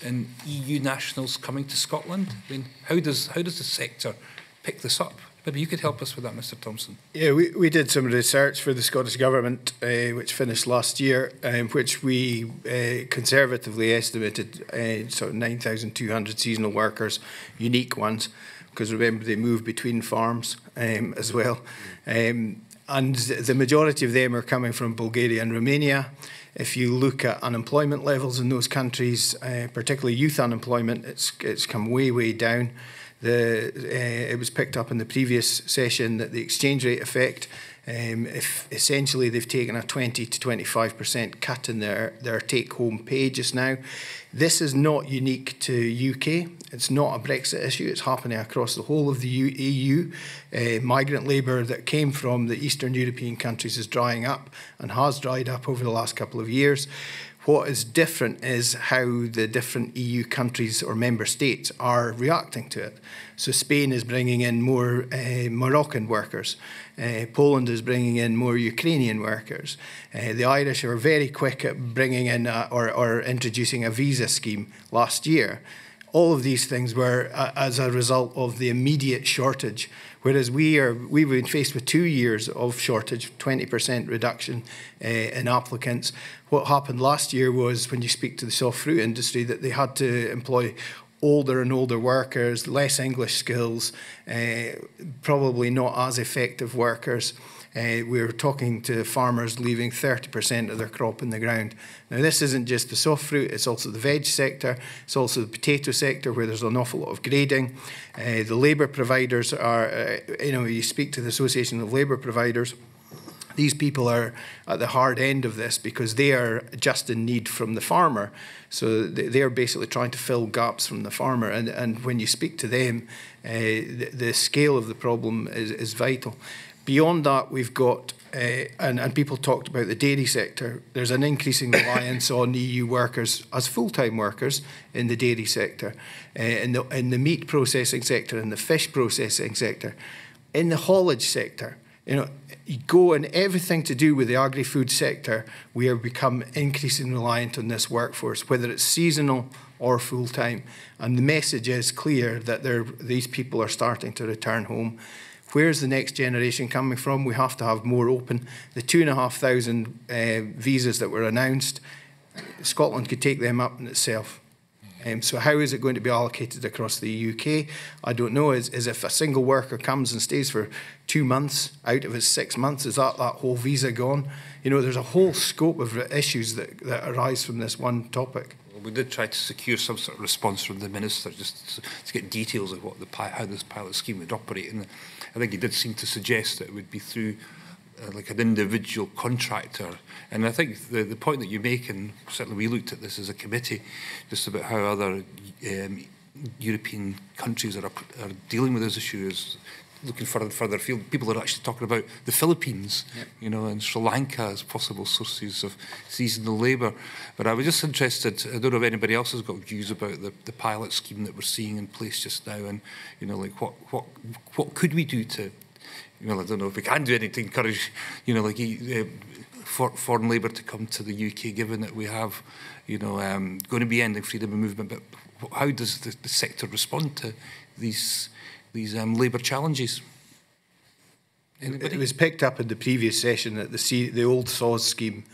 in EU nationals coming to Scotland. I mean, how does the sector pick this up? Maybe you could help us with that, Mr. Thompson. Yeah, we did some research for the Scottish Government, which finished last year, which we conservatively estimated sort of 9,200 seasonal workers, unique ones, because remember they move between farms as well. And the majority of them are coming from Bulgaria and Romania. If you look at unemployment levels in those countries, particularly youth unemployment, it's come way down. It was picked up in the previous session that the exchange rate effect, if essentially they've taken a 20 to 25% cut in their take-home pay just now. This is not unique to UK. It's not a Brexit issue. It's happening across the whole of the EU. Migrant labour that came from the Eastern European countries is drying up and has dried up over the last couple of years. What is different is how the different EU countries or member states are reacting to it. So Spain is bringing in more Moroccan workers. Poland is bringing in more Ukrainian workers. The Irish are very quick at bringing in or introducing a visa scheme last year. All of these things were as a result of the immediate shortage, whereas we've been faced with 2 years of shortage, 20% reduction in applicants. What happened last year was, when you speak to the soft fruit industry, that they had to employ older and older workers, less English skills, probably not as effective workers. we're talking to farmers leaving 30% of their crop in the ground. Now, this isn't just the soft fruit, it's also the veg sector, it's also the potato sector where there's an awful lot of grading. The labour providers are, you speak to the Association of Labour Providers, these people are at the hard end of this because they are just in need from the farmer. So they're basically trying to fill gaps from the farmer. And when you speak to them, the scale of the problem is vital. Beyond that, we've got, and people talked about the dairy sector, there's an increasing reliance on EU workers as full-time workers in the dairy sector, in the meat processing sector, in the fish processing sector, in the haulage sector. You go in everything to do with the agri-food sector, we have become increasingly reliant on this workforce, whether it's seasonal or full-time. And the message is clear that these people are starting to return home. Where's the next generation coming from? We have to have more open. The 2,500 visas that were announced, Scotland could take them up in itself. So how is it going to be allocated across the UK? I don't know. Is if a single worker comes and stays for 2 months out of his 6 months, is that whole visa gone? There's a whole scope of issues that arise from this one topic. Well, we did try to secure some sort of response from the Minister just to get details of how this pilot scheme would operate. And I think he did seem to suggest that it would be through like an individual contractor. And I think the point that you make, and certainly we looked at this as a committee, just about how other European countries are dealing with this issue, is looking further afield. People are actually talking about the Philippines, yep, and Sri Lanka as possible sources of seasonal labour. But I was just interested, I don't know if anybody else has got views about the pilot scheme that we're seeing in place just now, and like what could we do to, I don't know if we can do anything to encourage, foreign labour to come to the UK, given that we have, going to be ending freedom of movement. But how does the sector respond to these labour challenges? Anybody? It was picked up in the previous session that the old SAWS scheme,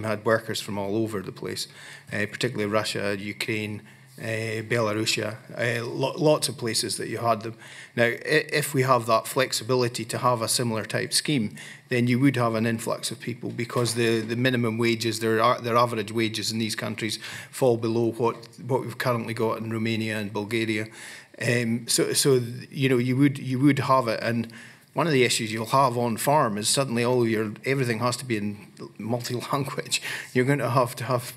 had workers from all over the place, particularly Russia, Ukraine, Belarusia, lots of places that you had them. Now, if we have that flexibility to have a similar type scheme, then you would have an influx of people, because the minimum wages, their average wages in these countries fall below what we've currently got in Romania and Bulgaria. So you would have it. And one of the issues you'll have on farm is suddenly everything has to be in multi-language. You're going to have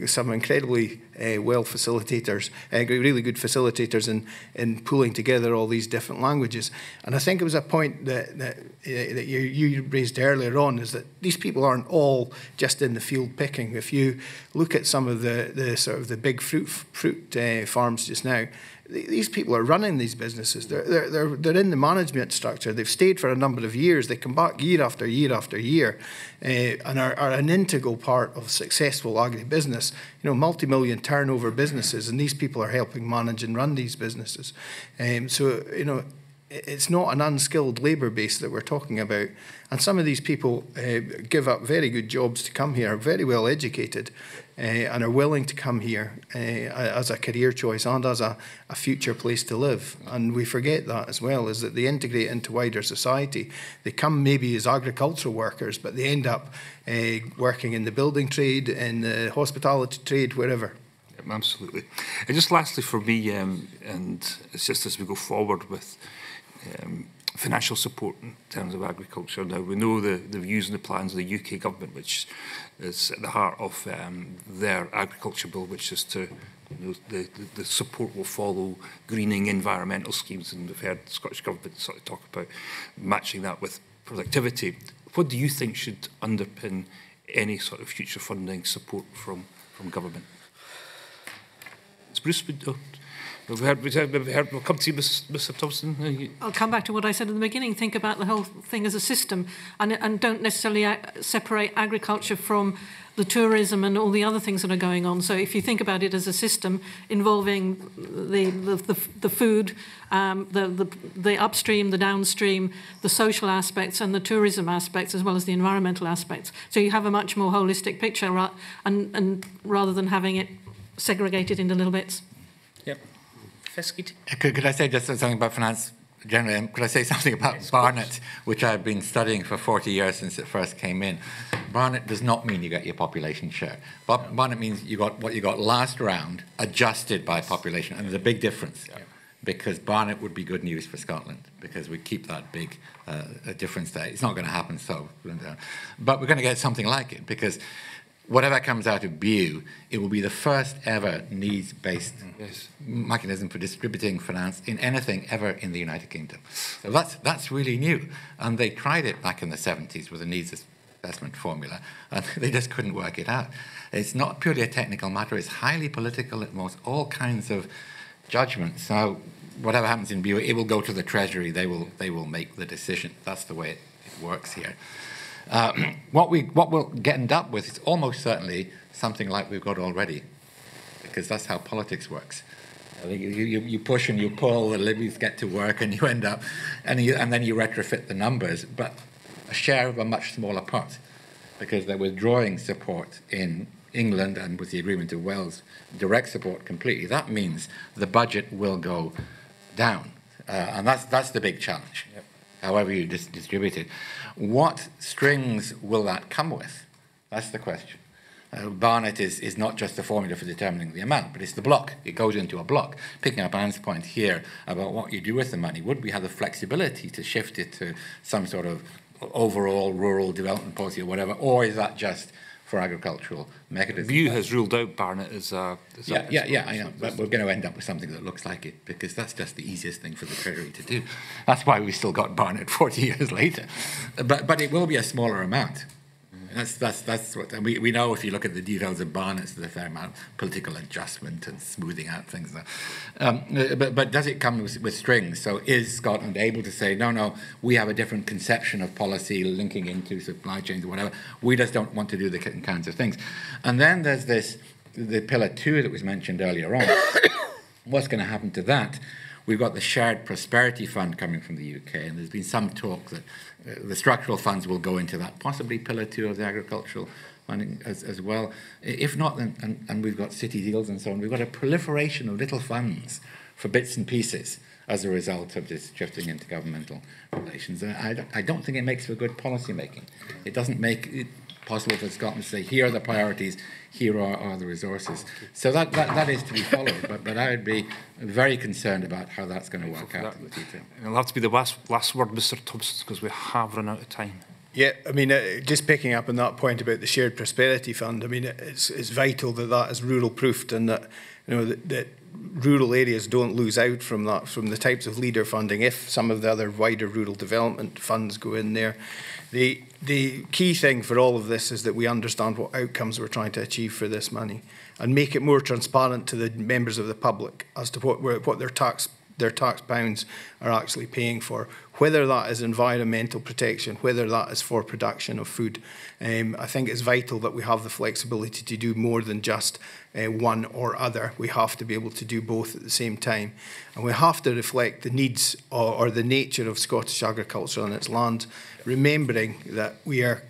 some incredibly well facilitators, really good facilitators in pulling together all these different languages. And I think it was a point that you raised earlier on, is that these people aren't all just in the field picking. If you look at some of the sort of the big fruit farms just now, these people are running these businesses. They're in the management structure. They've stayed for a number of years. They come back year after year after year, and are an integral part of successful agribusiness. Multi-million turnover businesses, and these people are helping manage and run these businesses. It's not an unskilled labour base that we're talking about. And some of these people give up very good jobs to come here, very well educated, and are willing to come here as a career choice and as a future place to live. And we forget that as well, is that they integrate into wider society. They come maybe as agricultural workers, but they end up working in the building trade, in the hospitality trade, wherever. Absolutely. And just lastly for me, and it's just as we go forward with financial support in terms of agriculture. Now, we know the views and the plans of the UK government, which is at the heart of their agriculture bill, which is to, the support will follow greening environmental schemes, and we've heard the Scottish government sort of talk about matching that with productivity. What do you think should underpin any sort of future funding support from government? It's Bruce. We've heard, we'll come to you, Mr. Thompson. I'll come back to what I said at the beginning. Think about the whole thing as a system, and don't necessarily separate agriculture from the tourism and all the other things that are going on. So if you think about it as a system involving the food, the upstream, the downstream, the social aspects and the tourism aspects, as well as the environmental aspects. So you have a much more holistic picture, and rather than having it segregated into little bits. Yep. Could I say just something about finance generally, could I say something about Barnet, which I've been studying for 40 years since it first came in? Barnet does not mean you get your population share. Barnet means you got what you got last round adjusted by population, and there's a big difference. Yeah. Because Barnet would be good news for Scotland, because we keep that big difference there. It's not going to happen so, but we're going to get something like it, because whatever comes out of BEW, it will be the first ever needs-based mechanism for distributing finance in anything ever in the United Kingdom. So that's really new. And they tried it back in the 70s with a needs assessment formula, and they just couldn't work it out. It's not purely a technical matter, it's highly political. It involves all kinds of judgments. So whatever happens in BEW, it will go to the Treasury. They will make the decision. That's the way it works here. What we'll end up with is almost certainly something like we've got already, because that's how politics works. You push and you pull, the levies get to work, and you end up, and then you retrofit the numbers, but a share of a much smaller part, because they're withdrawing support in England, and with the agreement of Wales, direct support completely. That means the budget will go down, and that's the big challenge. Yep. However you distribute it. What strings will that come with? That's the question. Barnet is not just the formula for determining the amount, but it's the block. It goes into a block. Picking up Anne's point here about what you do with the money, would we have the flexibility to shift it to some sort of overall rural development policy or whatever, or is that just for agricultural mechanisms? BEW has ruled out Barnet as a... I know, but we're going to end up with something that looks like it, because that's just the easiest thing for the Treasury to do. That's why we still got Barnet 40 years later. But it will be a smaller amount. That's what we know. If you look at the details of Barnet, there's a fair amount of political adjustment and smoothing out things. But does it come with strings? So is Scotland able to say, no, we have a different conception of policy linking into supply chains or whatever. We just don't want to do the kinds of things. And then there's the Pillar 2 that was mentioned earlier on. What's going to happen to that? We've got the Shared Prosperity Fund coming from the UK, and there's been some talk that the structural funds will go into that, possibly Pillar 2 of the agricultural funding as well. If not, then, and we've got city deals and so on, we've got a proliferation of little funds for bits and pieces as a result of this shifting into governmental relations. I don't think it makes for good policy making. It doesn't make it possible for Scotland to say, here are the priorities, here are the resources. So that is to be followed, but I would be very concerned about how that's going to work out in the detail. It'll have to be the last word, Mr. Thompson, because we have run out of time. Yeah, I mean, just picking up on that point about the Shared Prosperity Fund, I mean, it's vital that is rural-proofed, and that, that rural areas don't lose out from that, from the types of leader funding, if some of the other wider rural development funds go in there. The key thing for all of this is that we understand what outcomes we're trying to achieve for this money, and make it more transparent to the members of the public as to what their tax pounds are actually paying for, whether that is environmental protection, whether that is for production of food. I think it's vital that we have the flexibility to do more than just one or other. We have to be able to do both at the same time. And we have to reflect the needs or the nature of Scottish agriculture on its land, remembering that we are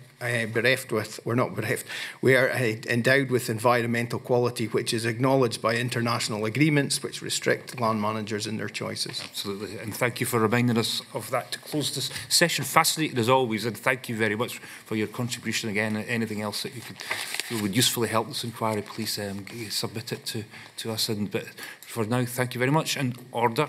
we are endowed with environmental quality, which is acknowledged by international agreements which restrict land managers in their choices. Absolutely, and thank you for reminding us of that to close this session. Fascinating as always, and thank you very much for your contribution again. Anything else that you would usefully help this inquiry, please submit it to us. But for now, thank you very much, and order.